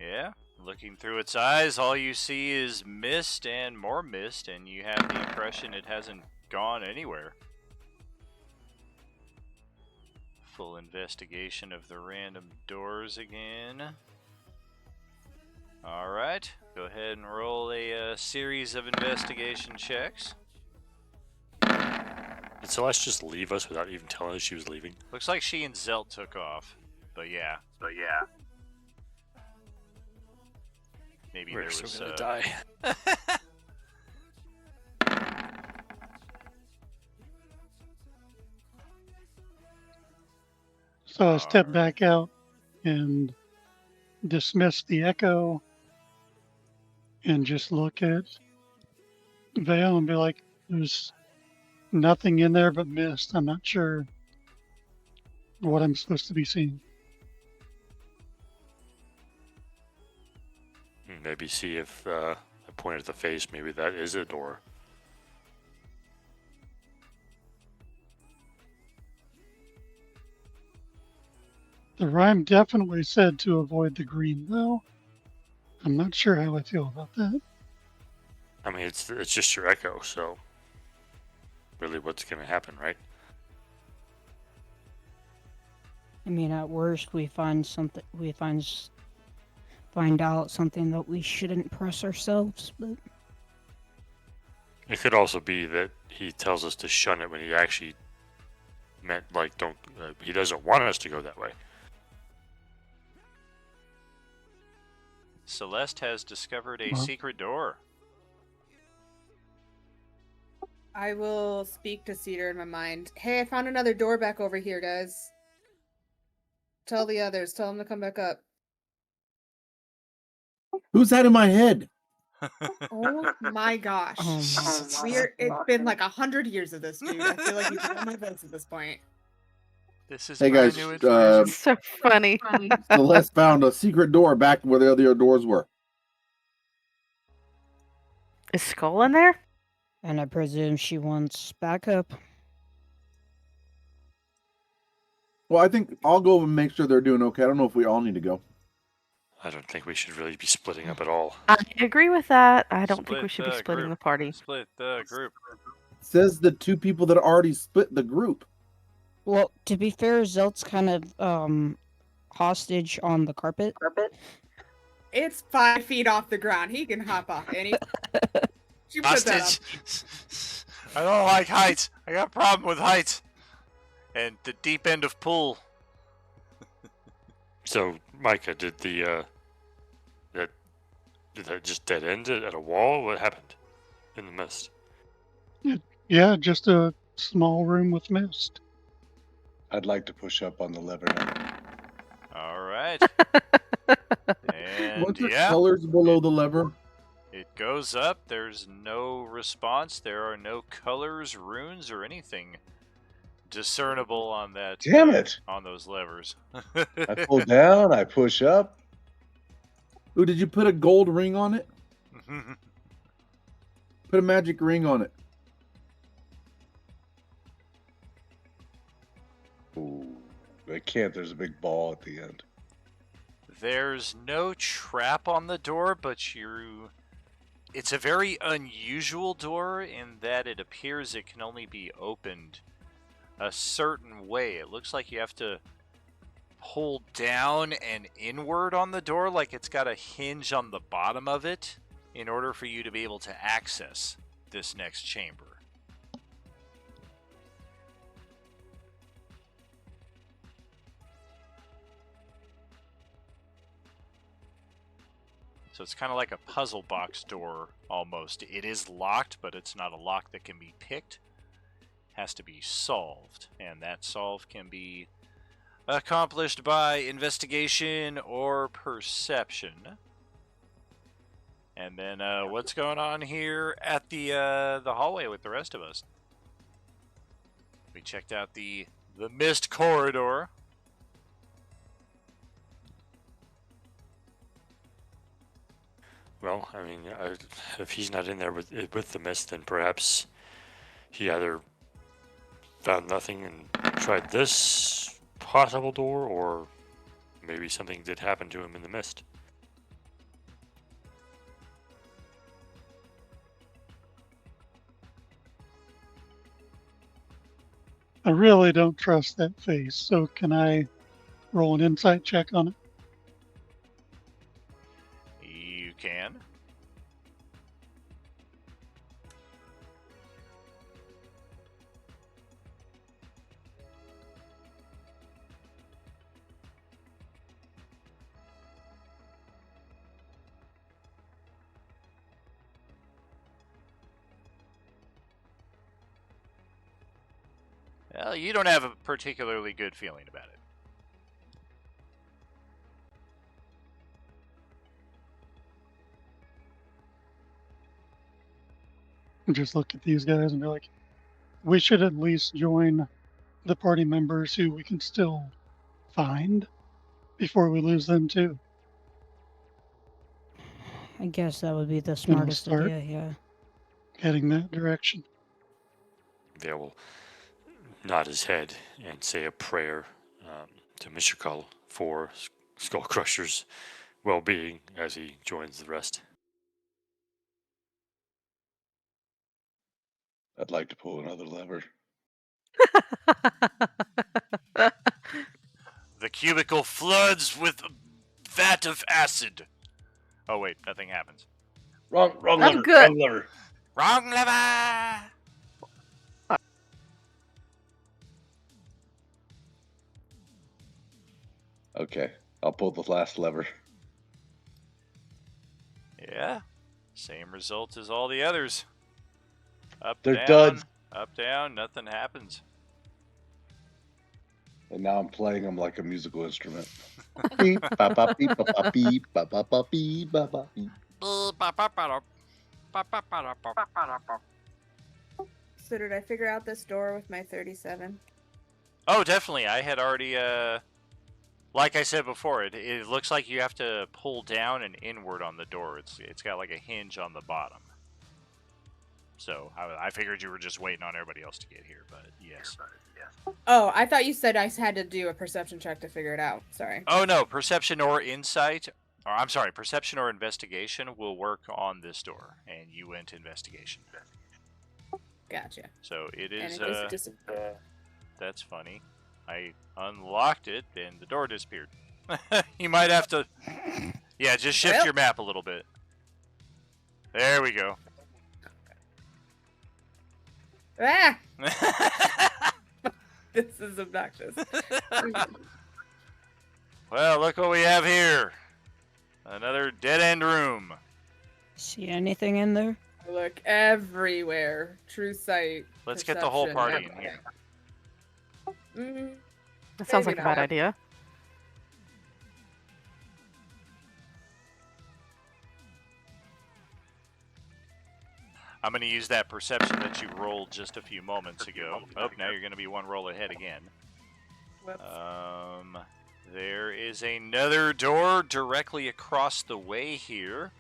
[SPEAKER 3] Yeah. Looking through its eyes, all you see is mist and more mist, and you have the impression it hasn't gone anywhere. full investigation of the random doors again. Alright, go ahead and roll a series of investigation checks.
[SPEAKER 12] Did Celeste just leave us without even telling us she was leaving?
[SPEAKER 3] Looks like she and Zelt took off, but yeah. Maybe
[SPEAKER 12] We're
[SPEAKER 3] there
[SPEAKER 12] still
[SPEAKER 3] was
[SPEAKER 12] gonna die.
[SPEAKER 7] So I step back out and dismiss the echo and just look at Vale and be like, there's nothing in there but mist. I'm not sure what I'm supposed to be seeing.
[SPEAKER 12] Maybe see if I point at the face, maybe that is a door.
[SPEAKER 7] The rhyme definitely said to avoid the green, though. I'm not sure how I feel about that.
[SPEAKER 12] I mean, it's just your echo, so really, what's gonna happen, right?
[SPEAKER 5] I mean, at worst, we find something. We find out something that we shouldn't press ourselves. But
[SPEAKER 12] It could also be that he tells us to shun it when he actually meant like don't. He doesn't want us to go that way.
[SPEAKER 3] Celeste has discovered a
[SPEAKER 7] Well.
[SPEAKER 3] secret door.
[SPEAKER 11] I will speak to Cedar in my mind. Hey, I found another door back over here, guys. Tell the others. Tell them to come back up.
[SPEAKER 10] Who's that in my head?
[SPEAKER 11] Oh my gosh. It's been like 100 years of this, dude. I feel like you know my voice at this point.
[SPEAKER 3] This is
[SPEAKER 10] Hey
[SPEAKER 3] brand
[SPEAKER 10] guys,
[SPEAKER 3] new information.
[SPEAKER 9] So funny.
[SPEAKER 10] Celeste found a secret door back where the other doors were.
[SPEAKER 9] Is Skull in there?
[SPEAKER 5] and I presume she wants backup.
[SPEAKER 10] Well, I think I'll go and make sure they're doing okay. I don't know if we all need to go.
[SPEAKER 12] I don't think we should really be splitting up at all.
[SPEAKER 9] I agree with that. I don't think we
[SPEAKER 3] Split
[SPEAKER 9] should be
[SPEAKER 3] the
[SPEAKER 9] splitting
[SPEAKER 3] group.
[SPEAKER 9] the party.
[SPEAKER 3] Split the group.
[SPEAKER 10] Says the two people that already split the group.
[SPEAKER 5] Well, to be fair, Zelt's kind of hostage on the carpet.
[SPEAKER 11] It's 5 feet off the ground. He can hop off any. You put that up.
[SPEAKER 3] Hostage. I don't like heights. I got a problem with heights. And the deep end of pool.
[SPEAKER 12] So, Micah, did that just dead end at a wall? What happened in the mist?
[SPEAKER 7] Yeah, just a small room with mist.
[SPEAKER 8] I'd like to push up on the lever now.
[SPEAKER 3] All right. And
[SPEAKER 10] What's the
[SPEAKER 3] yeah,
[SPEAKER 10] colors below the lever?
[SPEAKER 3] it goes up. There's no response. There are no colors, runes, or anything discernible on that.
[SPEAKER 8] Damn it!
[SPEAKER 3] On those levers.
[SPEAKER 8] I pull down, I push up.
[SPEAKER 10] Ooh, did you put a gold ring on it? Put a magic ring on it.
[SPEAKER 8] Ooh, I can't. There's a big ball at the end.
[SPEAKER 3] There's no trap on the door, but it's a very unusual door in that it appears it can only be opened a certain way. It looks like you have to pull down and inward on the door, like it's got a hinge on the bottom of it in order for you to be able to access this next chamber. So it's kind of like a puzzle box door almost. It is locked, but it's not a lock that can be picked. It has to be solved, and that solve can be accomplished by investigation or perception. And then what's going on here at the hallway with the rest of us? We checked out the mist corridor.
[SPEAKER 12] Well, I mean, if he's not in there with the mist, then perhaps he either found nothing and tried this possible door, or maybe something did happen to him in the mist.
[SPEAKER 7] I really don't trust that face, so can I roll an insight check on it?
[SPEAKER 3] You can. Well, you don't have a particularly good feeling about it.
[SPEAKER 7] And just look at these guys and be like, we should at least join the party members who we can still find before we lose them too.
[SPEAKER 5] I guess that would be the
[SPEAKER 7] And we'll
[SPEAKER 5] smartest
[SPEAKER 7] start
[SPEAKER 5] idea, yeah.
[SPEAKER 7] heading that direction.
[SPEAKER 12] They will nod his head and say a prayer to Mishakal for Skullcrusher's well-being as he joins the rest.
[SPEAKER 8] I'd like to pull another lever.
[SPEAKER 3] The cubicle floods with a vat of acid. Oh wait, nothing happens.
[SPEAKER 8] Wrong
[SPEAKER 9] I'm
[SPEAKER 8] lever.
[SPEAKER 9] good.
[SPEAKER 8] Wrong lever.
[SPEAKER 3] Wrong lever!
[SPEAKER 8] Okay, I'll pull the last lever.
[SPEAKER 3] Yeah, same result as all the others. Up,
[SPEAKER 8] They're
[SPEAKER 3] down,
[SPEAKER 8] duds.
[SPEAKER 3] up, down, nothing happens.
[SPEAKER 8] And now I'm playing them like a musical instrument. Beep, ba, ba, beep, ba, ba, beep, ba, ba, ba, beep, ba, ba, beep.
[SPEAKER 11] So did I figure out this door with my 37?
[SPEAKER 3] Oh, definitely. I had already, like I said before, it looks like you have to pull down and inward on the door. It's got like a hinge on the bottom. So I figured you were just waiting on everybody else to get here, but yes.
[SPEAKER 11] Oh, I thought you said I had to do a perception check to figure it out. Sorry.
[SPEAKER 3] Oh no, perception or insight, or I'm sorry, perception or investigation will work on this door, and you went investigation.
[SPEAKER 11] Gotcha.
[SPEAKER 3] So it
[SPEAKER 11] And
[SPEAKER 3] is.
[SPEAKER 11] it just disappeared.
[SPEAKER 3] That's funny. I unlocked it, and the door disappeared. You might have to. Yeah, just shift
[SPEAKER 11] Well.
[SPEAKER 3] your map a little bit. There we go.
[SPEAKER 11] Ah! This is obnoxious.
[SPEAKER 3] Well, look what we have here. Another dead-end room.
[SPEAKER 5] See anything in there?
[SPEAKER 11] Look everywhere. True sight.
[SPEAKER 3] Let's get the whole party in
[SPEAKER 11] perception,
[SPEAKER 3] here.
[SPEAKER 11] Mhm.
[SPEAKER 9] That sounds
[SPEAKER 11] Maybe
[SPEAKER 9] like a bad
[SPEAKER 11] not.
[SPEAKER 9] idea.
[SPEAKER 3] I'm going to use that perception that you rolled just a few moments ago. Oh, now you're going to be one roll ahead again.
[SPEAKER 11] Whoops.
[SPEAKER 3] There is another door directly across the way here.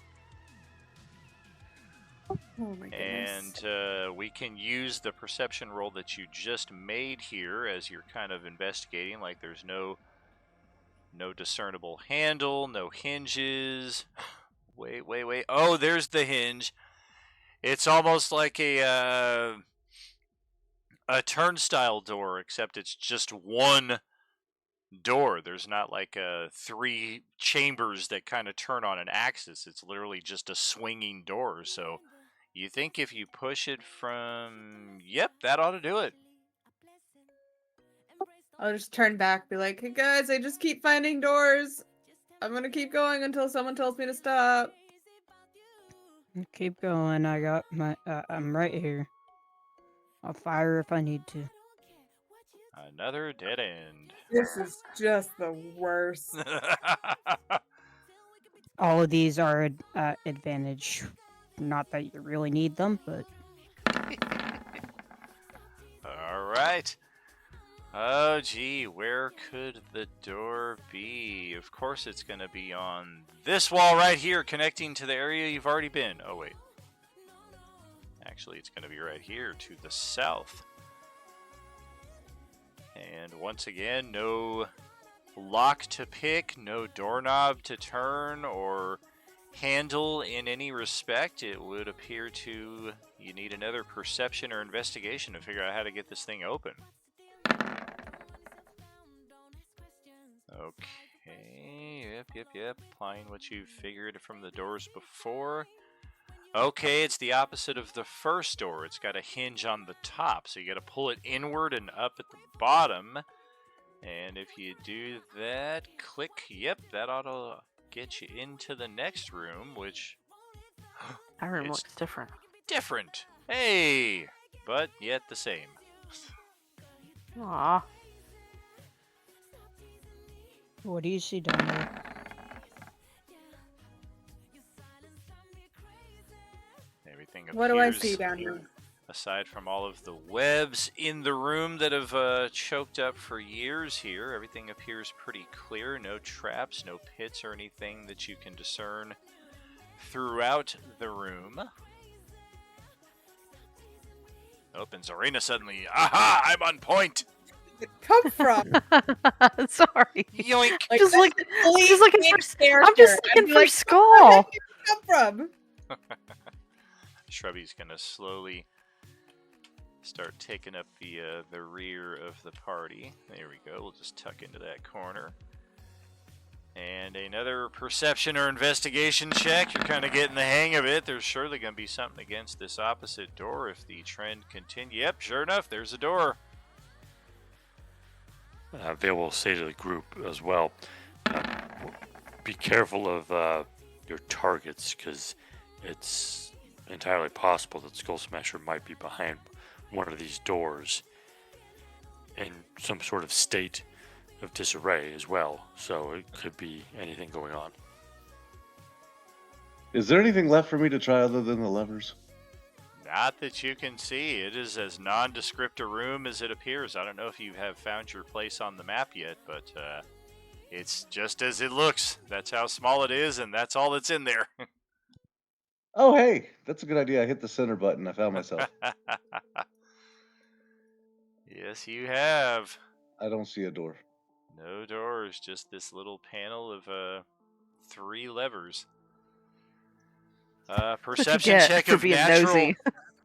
[SPEAKER 11] Oh my goodness.
[SPEAKER 3] And we can use the perception roll that you just made here as you're kind of investigating. Like there's no discernible handle, no hinges. Wait. Oh, there's the hinge. It's almost like a turnstile door, except it's just one door. There's not like 3 chambers that kind of turn on an axis. It's literally just a swinging door. So you think if you push it from... Yep, that ought to do it.
[SPEAKER 11] I'll just turn back, be like, hey guys, I just keep finding doors. I'm gonna keep going until someone tells me to stop.
[SPEAKER 5] Keep going. I got my. I'm right here. I'll fire if I need to.
[SPEAKER 3] Another dead end.
[SPEAKER 11] This is just the worst.
[SPEAKER 5] All of these are advantage. Not that you really need them, but
[SPEAKER 3] All right. Oh, gee, where could the door be? Of course it's going to be on this wall right here, connecting to the area you've already been. Oh, wait. Actually, it's going to be right here to the south. And once again, no lock to pick, no doorknob to turn, or handle in any respect. It would appear to you need another perception or investigation to figure out how to get this thing open. Okay, yep. Applying what you figured from the doors before. Okay, it's the opposite of the first door. It's got a hinge on the top, so you got to pull it inward and up at the bottom. And if you do that, click, yep, that ought to get you into the next room, which...
[SPEAKER 9] That room
[SPEAKER 3] it's
[SPEAKER 9] looks different.
[SPEAKER 3] different. Hey! But yet the same.
[SPEAKER 9] Aw.
[SPEAKER 5] What do you see down there?
[SPEAKER 3] Everything
[SPEAKER 11] What do I
[SPEAKER 3] appears,
[SPEAKER 11] see down here?
[SPEAKER 3] aside from all of the webs in the room that have choked up for years here, everything appears pretty clear. No traps, no pits or anything that you can discern throughout the room. Opens Arena suddenly. Aha! I'm on point!
[SPEAKER 11] Come from?
[SPEAKER 9] Sorry.
[SPEAKER 3] Yoink!
[SPEAKER 11] Like,
[SPEAKER 9] Just
[SPEAKER 11] that's
[SPEAKER 9] like,
[SPEAKER 11] fully
[SPEAKER 9] just looking
[SPEAKER 11] in
[SPEAKER 9] for,
[SPEAKER 11] character.
[SPEAKER 9] I'm just
[SPEAKER 11] I'd
[SPEAKER 9] looking
[SPEAKER 11] be
[SPEAKER 9] for
[SPEAKER 11] like, Where
[SPEAKER 9] Skull.
[SPEAKER 11] did you come from?
[SPEAKER 3] Shrubby's gonna slowly start taking up the rear of the party. There we go. We'll just tuck into that corner. And another perception or investigation check. You're kind of getting the hang of it. There's surely going to be something against this opposite door if the trend continues. Yep, sure enough, there's a door.
[SPEAKER 12] Vale will say to the group as well, be careful of your targets, because it's entirely possible that Skull Smasher might be behind one of these doors in some sort of state of disarray as well. So it could be anything going on.
[SPEAKER 8] Is there anything left for me to try other than the levers?
[SPEAKER 3] Not that you can see. It is as nondescript a room as it appears. I don't know if you have found your place on the map yet, but it's just as it looks. That's how small it is, and that's all that's in there.
[SPEAKER 8] Oh, hey, that's a good idea. I hit the center button. I found myself.
[SPEAKER 3] Yes, you have.
[SPEAKER 8] I don't see a door.
[SPEAKER 3] No doors, just this little panel of 3 levers. Perception
[SPEAKER 9] get
[SPEAKER 3] check
[SPEAKER 9] for
[SPEAKER 3] of
[SPEAKER 9] being
[SPEAKER 3] natural.
[SPEAKER 9] nosy.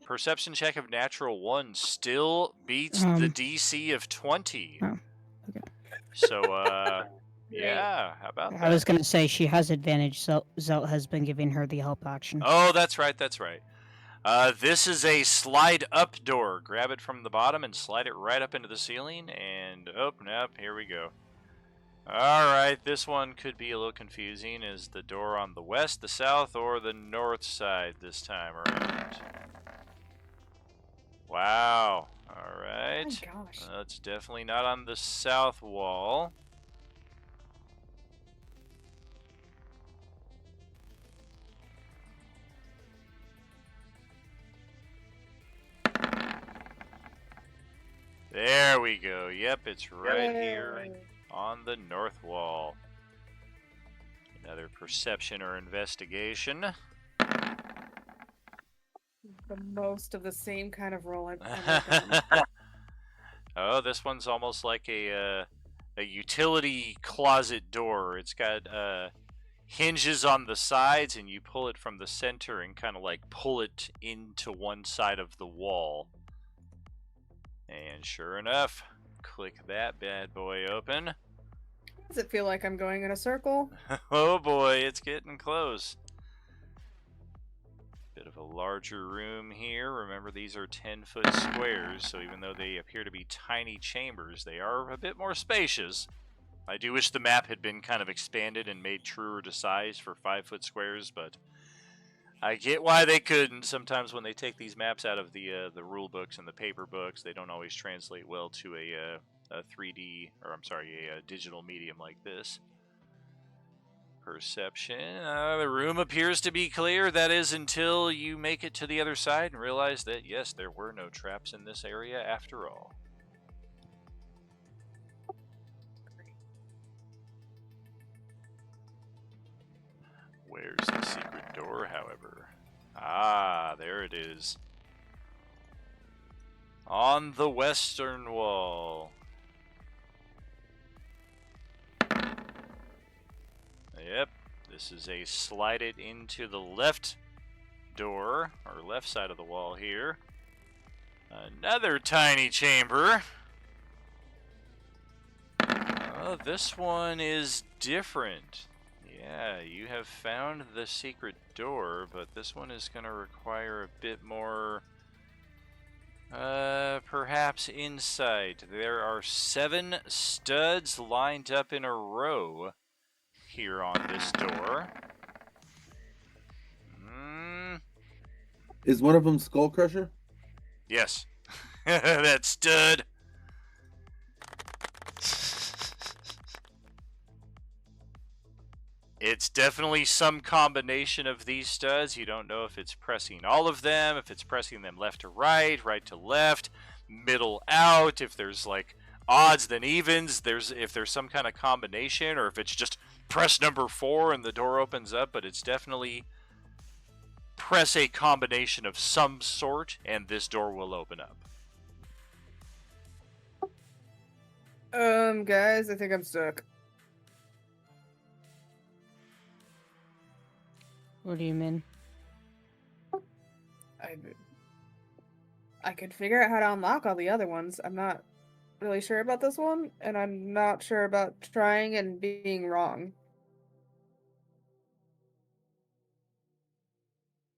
[SPEAKER 3] Perception check of natural 1 still beats the DC of 20.
[SPEAKER 5] Oh, okay.
[SPEAKER 3] So yeah, how about that?
[SPEAKER 5] I was gonna say she has advantage. Zelt has been giving her the help action.
[SPEAKER 3] Oh, that's right, that's right. This is a slide up door. Grab it from the bottom and slide it right up into the ceiling and open up. Here we go. Alright, this one could be a little confusing. Is the door on the west, the south, or the north side this time around? Wow. Alright.
[SPEAKER 11] Oh my gosh.
[SPEAKER 3] It's definitely not on the south wall. There we go. Yep, it's right here on the north wall. Another perception or investigation.
[SPEAKER 11] The most of the same kind of roll I've ever done.
[SPEAKER 3] Oh, this one's almost like a utility closet door. It's got hinges on the sides, and you pull it from the center and kind of like pull it into one side of the wall. And sure enough, click that bad boy open.
[SPEAKER 11] Does it feel like I'm going in a circle?
[SPEAKER 3] Oh boy, it's getting close. Bit of a larger room here. Remember, these are 10-foot squares, so even though they appear to be tiny chambers, they are a bit more spacious. I do wish the map had been kind of expanded and made truer to size for 5-foot squares, but I get why they couldn't. Sometimes when they take these maps out of the rule books and the paper books, they don't always translate well to a 3D, or I'm sorry, a digital medium like this. Perception. The room appears to be clear. That is until you make it to the other side and realize that, yes, there were no traps in this area after all. Where's the secret door, however? Ah, there it is. On the western wall. Yep, this is a slide it into the left door, or left side of the wall here. Another tiny chamber. Oh, this one is different. Yeah, you have found the secret door, but this one is going to require a bit more, perhaps insight. There are 7 studs lined up in a row here on this door.
[SPEAKER 10] Is one of them Skull Crusher?
[SPEAKER 3] Yes. That stud. It's definitely some combination of these studs. You don't know if it's pressing all of them, if it's pressing them left to right, right to left, middle out, if there's like odds than evens, if there's some kind of combination, or if it's just press number 4 and the door opens up, but it's definitely press a combination of some sort and this door will open up.
[SPEAKER 11] Guys, I think I'm stuck.
[SPEAKER 5] What do you mean?
[SPEAKER 11] I could figure out how to unlock all the other ones. I'm not really sure about this one, and I'm not sure about trying and being wrong.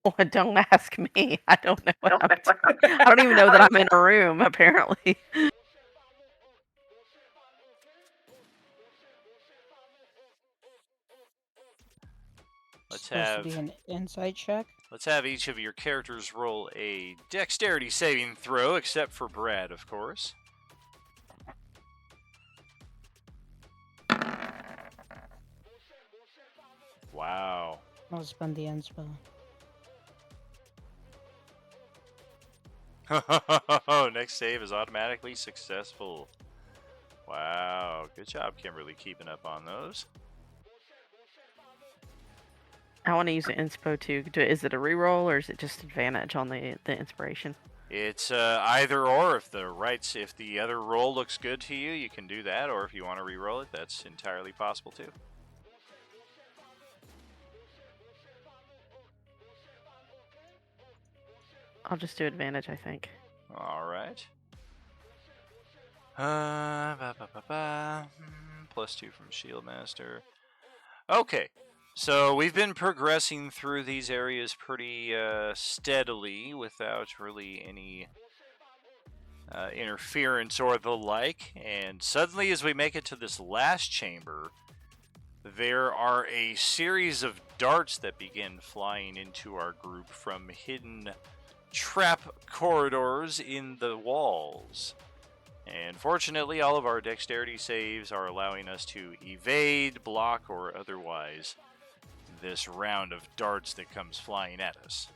[SPEAKER 9] Oh, don't ask me. I don't know what I'm doing. I don't even know that I'm in a room, apparently.
[SPEAKER 3] Let's
[SPEAKER 5] Supposed
[SPEAKER 3] have
[SPEAKER 5] to be an insight check.
[SPEAKER 3] Let's have each of your characters roll a dexterity saving throw, except for Brad, of course. Wow.
[SPEAKER 5] I'll spend the end spell.
[SPEAKER 3] Next save is automatically successful. Wow. Good job, Kimberly, keeping up on those.
[SPEAKER 9] I want to use the inspo too. Is it a reroll or is it just advantage on the inspiration?
[SPEAKER 3] It's either or. If the other roll looks good to you, you can do that. Or if you want to re-roll it, that's entirely possible too.
[SPEAKER 9] I'll just do advantage, I think.
[SPEAKER 3] All right. +2 from Shieldmaster. Okay. So we've been progressing through these areas pretty steadily without really any interference or the like. And suddenly as we make it to this last chamber, there are a series of darts that begin flying into our group from hidden trap corridors in the walls. And fortunately, all of our dexterity saves are allowing us to evade, block, or otherwise this round of darts that comes flying at us.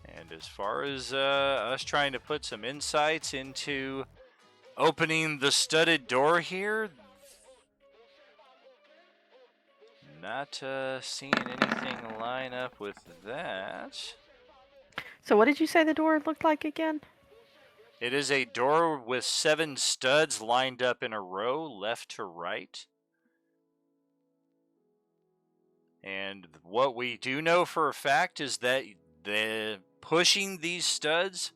[SPEAKER 3] And as far as us trying to put some insights into opening the studded door here, not seeing anything line up with that.
[SPEAKER 9] So what did you say the door looked like again?
[SPEAKER 3] It is a door with 7 studs lined up in a row, left to right. And what we do know for a fact is that pushing these studs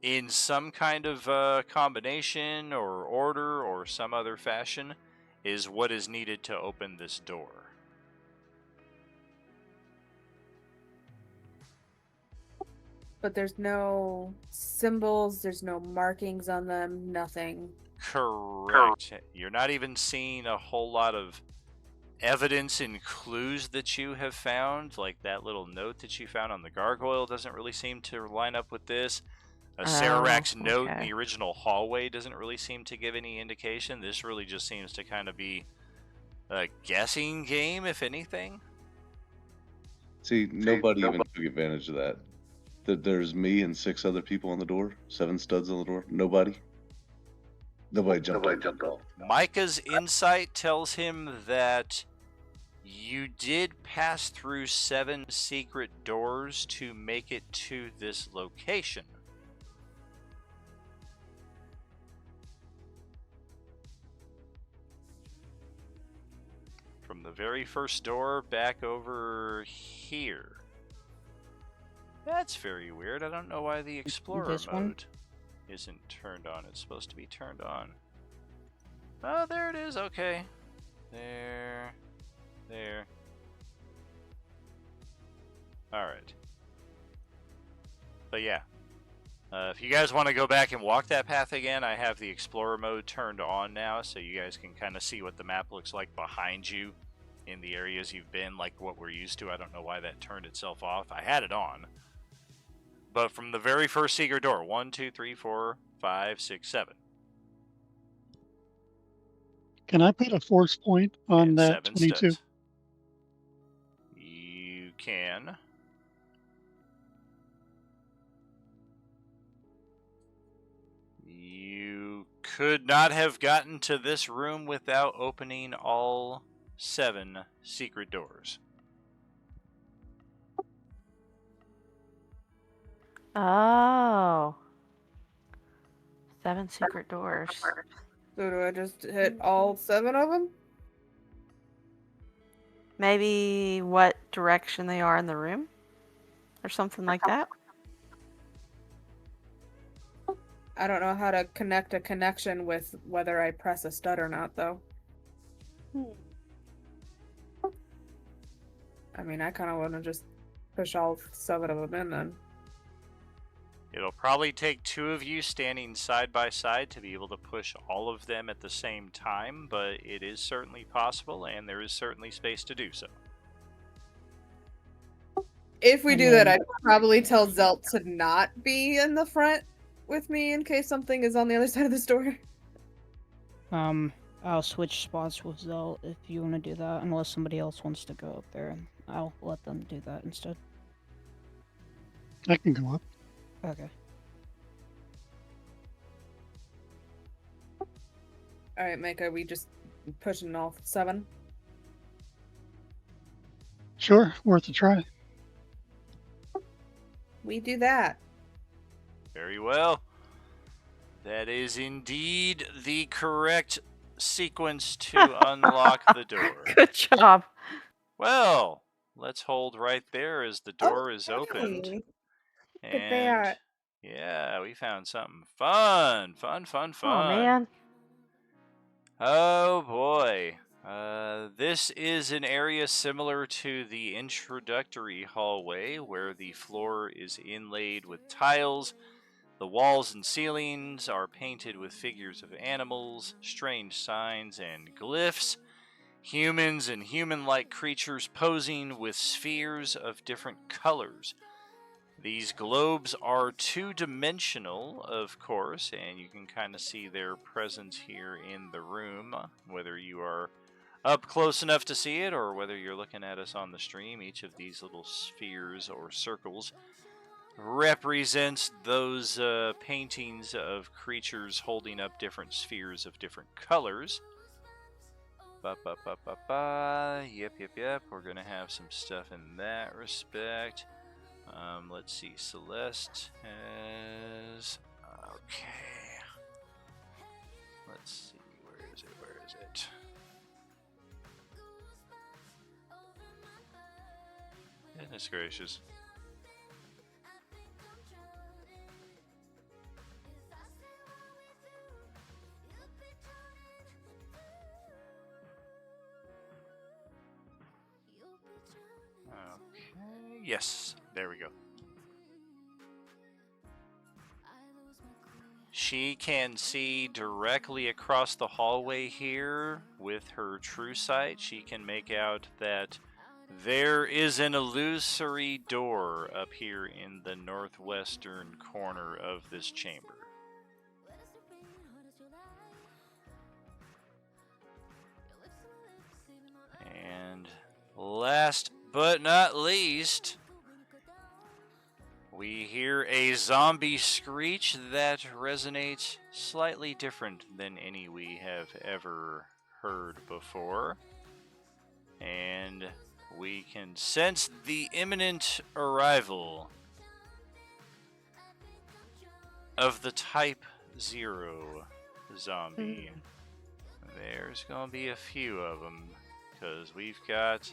[SPEAKER 3] in some kind of combination or order or some other fashion is what is needed to open this door.
[SPEAKER 11] But there's no symbols, there's no markings on them, nothing.
[SPEAKER 3] Correct. You're not even seeing a whole lot of evidence and clues that you have found, like that little note that you found on the gargoyle doesn't really seem to line up with this. A Sararak's note in the original hallway doesn't really seem to give any indication. This really just seems to kind of be a guessing game, if anything.
[SPEAKER 8] See, nobody even took advantage of that. There's me and 6 other people on the door, 7 studs on the door. Nobody jumped off.
[SPEAKER 3] Micah's insight tells him that you did pass through 7 secret doors to make it to this location. From the very first door back over here. That's very weird. I don't know why the Explorer
[SPEAKER 5] This one?
[SPEAKER 3] mode isn't turned on. It's supposed to be turned on. Oh, there it is. Okay. There. There. Alright. But yeah. If you guys want to go back and walk that path again, I have the Explorer mode turned on now, so you guys can kind of see what the map looks like behind you in the areas you've been, like what we're used to. I don't know why that turned itself off. I had it on. But from the very first secret door, 1, 2, 3, 4, 5, 6, 7.
[SPEAKER 7] Can I put a force point on
[SPEAKER 3] And
[SPEAKER 7] that
[SPEAKER 3] 7
[SPEAKER 7] 22?
[SPEAKER 3] studs. You can. You could not have gotten to this room without opening all 7 secret doors.
[SPEAKER 9] Oh. 7 secret doors.
[SPEAKER 11] So do I just hit all 7 of them?
[SPEAKER 9] Maybe what direction they are in the room? Or something like that?
[SPEAKER 11] I don't know how to connect a connection with whether I press a stud or not, though. I mean, I kind of want to just push all 7 of them in then.
[SPEAKER 3] It'll probably take 2 of you standing side by side to be able to push all of them at the same time, but it is certainly possible, and there is certainly space to do so.
[SPEAKER 11] If we do that, I'd probably tell Zelt to not be in the front with me in case something is on the other side of the store.
[SPEAKER 5] I'll switch spots with Zell if you want to do that, unless somebody else wants to go up there, and I'll let them do that instead.
[SPEAKER 7] I can go up.
[SPEAKER 5] Okay.
[SPEAKER 11] Alright, Mako, we just pushing all 7?
[SPEAKER 7] Sure, worth a try.
[SPEAKER 11] We do that.
[SPEAKER 3] Very well. That is indeed the correct sequence to unlock the door.
[SPEAKER 9] Good job.
[SPEAKER 3] Well, let's hold right there as the door is opened.
[SPEAKER 11] Hey.
[SPEAKER 3] And
[SPEAKER 11] Good there.
[SPEAKER 3] yeah, we found something fun. Fun.
[SPEAKER 9] Oh, man.
[SPEAKER 3] Oh boy. This is an area similar to the introductory hallway where the floor is inlaid with tiles. The walls and ceilings are painted with figures of animals, strange signs, and glyphs. Humans and human-like creatures posing with spheres of different colors. These globes are two-dimensional, of course, and you can kind of see their presence here in the room, whether you are up close enough to see it or whether you're looking at us on the stream. Each of these little spheres or circles represents those paintings of creatures holding up different spheres of different colors. Yep. We're going to have some stuff in that respect. Let's see. Celeste has... Okay. Let's see. Where is it? Goodness gracious. Okay. Yes. There we go. She can see directly across the hallway here with her true sight. She can make out that there is an illusory door up here in the northwestern corner of this chamber. And last but not least, we hear a zombie screech that resonates slightly different than any we have ever heard before. And we can sense the imminent arrival of the Type 0 zombie. There's going to be a few of them, because we've got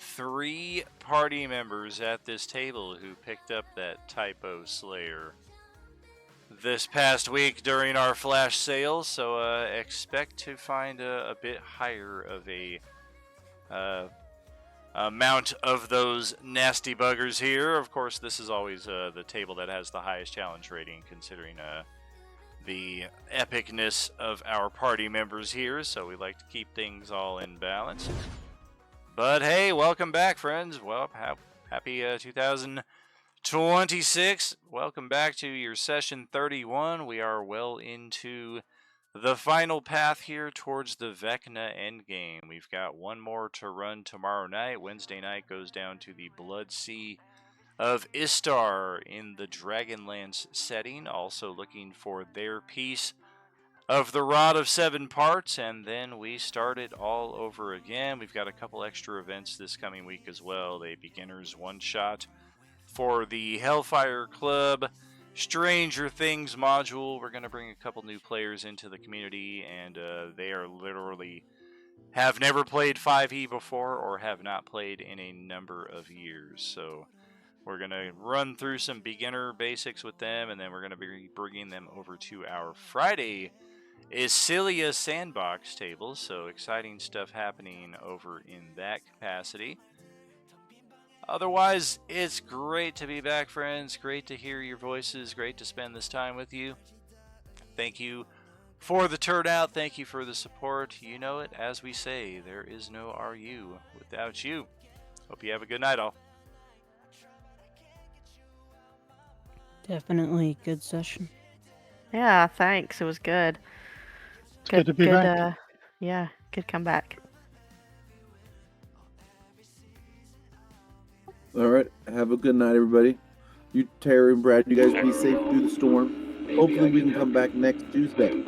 [SPEAKER 3] 3 party members at this table who picked up that Typo Slayer this past week during our flash sale, so expect to find a bit higher of a amount of those nasty buggers here. Of course, this is always the table that has the highest challenge rating, considering the epicness of our party members here, so we like to keep things all in balance. But hey, welcome back, friends. Well, happy 2026. Welcome back to your session 31. We are well into the final path here towards the Vecna endgame. We've got one more to run tomorrow night. Wednesday night goes down to the Blood Sea of Istar in the Dragonlance setting. Also looking for their piece of the Rod of 7 Parts, and then we start it all over again. We've got a couple extra events this coming week as well. A beginner's one-shot for the Hellfire Club Stranger Things module. We're going to bring a couple new players into the community, and they are literally have never played 5e before or have not played in a number of years. So we're going to run through some beginner basics with them, and then we're going to be bringing them over to our Friday Isilia Sandbox table. So exciting stuff happening over in that capacity. Otherwise, it's great to be back, friends. Great to hear your voices. Great to spend this time with you. Thank you for the turnout. Thank you for the support. You know it, as we say, there is no RU without you. Hope you have a good night, all.
[SPEAKER 5] Definitely good session.
[SPEAKER 9] Yeah, thanks. It was good.
[SPEAKER 7] It's good to be back.
[SPEAKER 9] Yeah, good comeback.
[SPEAKER 10] All right. Have a good night, everybody. You, Terry and Brad, you guys be safe through the storm. Hopefully we can come back next Tuesday.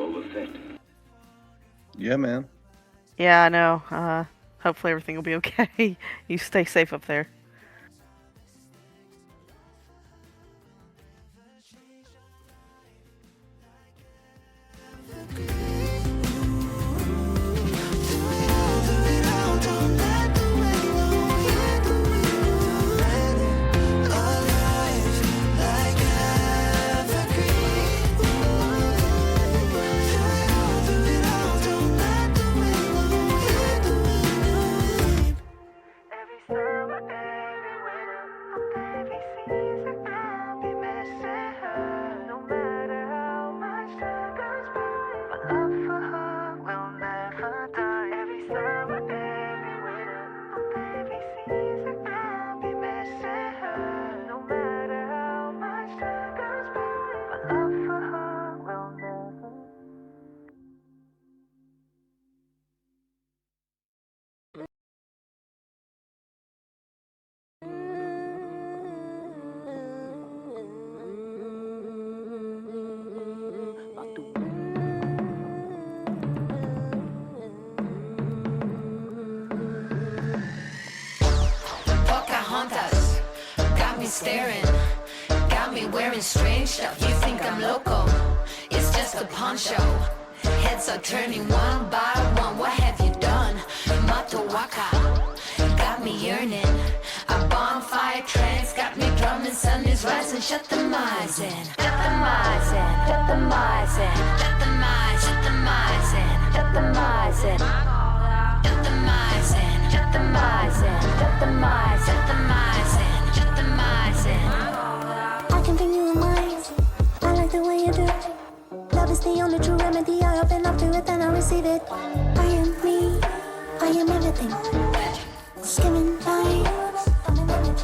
[SPEAKER 8] Yeah, man.
[SPEAKER 9] Yeah, I know. Hopefully everything will be okay. You stay safe up there.
[SPEAKER 1] Pocahontas got me staring, got me wearing strange stuff. You think I'm loco? It's just a poncho. Heads are turning one by one. What have you done? Matawaka got me yearning. A bonfire trance got me drumming. Sun is rising. Shut the mice in. Shut the mice in. Shut the mice in. Shut the mice. Shut the mice in. Shut the mice in. Shut the mice in. Shut the mice in. Shut the mice. Shut the mice in. Shut the mice in.
[SPEAKER 6] I can bring you a mice. I like the way you do it. Love is the only true remedy. I open up to it and I receive it. I am me. I am everything. Skimming vibes.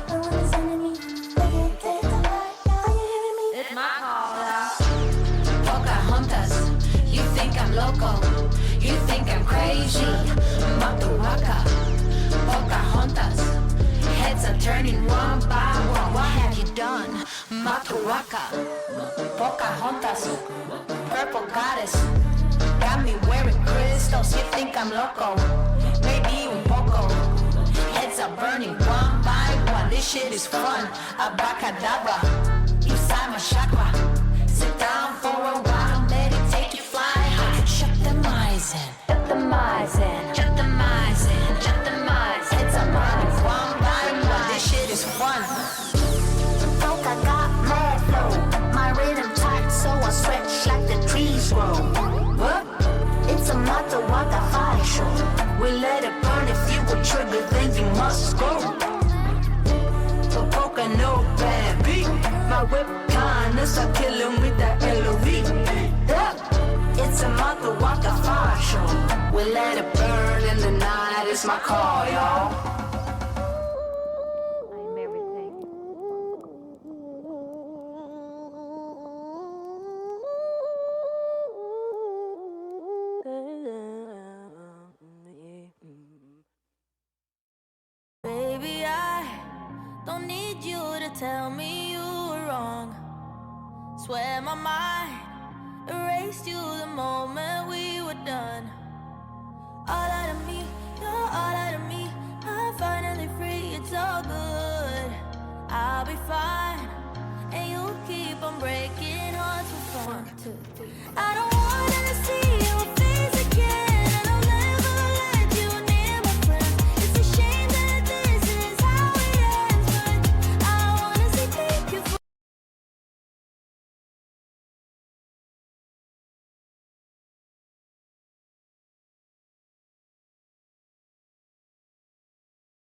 [SPEAKER 6] No one is enemy. Are you hearing me?
[SPEAKER 1] It's my call out. Pocahontas, you think I'm loco? You think I'm crazy? Matawaka, Pocahontas, heads are turning one by one. What have you done? Matawaka, Pocahontas, purple goddess, got me wearing crystals. You think I'm loco? Maybe un poco. Heads are burning one by one. This shit is fun. Abracadabra, inside my chakra. Sit down for a while, meditate, you fly high. Shut the mice in. Shut the mice in. Shut the mice in. Shut the mice. Heads are burning one We let it burn. If you a trigger, then you must go. So poker, no bad beat. My whip kindness, I kill him with that LOV. Yeah. It's a mother walker fire show. We let it burn in the night. It's my call, y'all.
[SPEAKER 6] Baby, I don't need you to tell me you were wrong. Swear my mind erased you the moment we were done. All out of me, you're all out of me. I'm finally free, it's all good. I'll be fine, and you'll keep on breaking hearts for fun. 1, 2, 3. I don't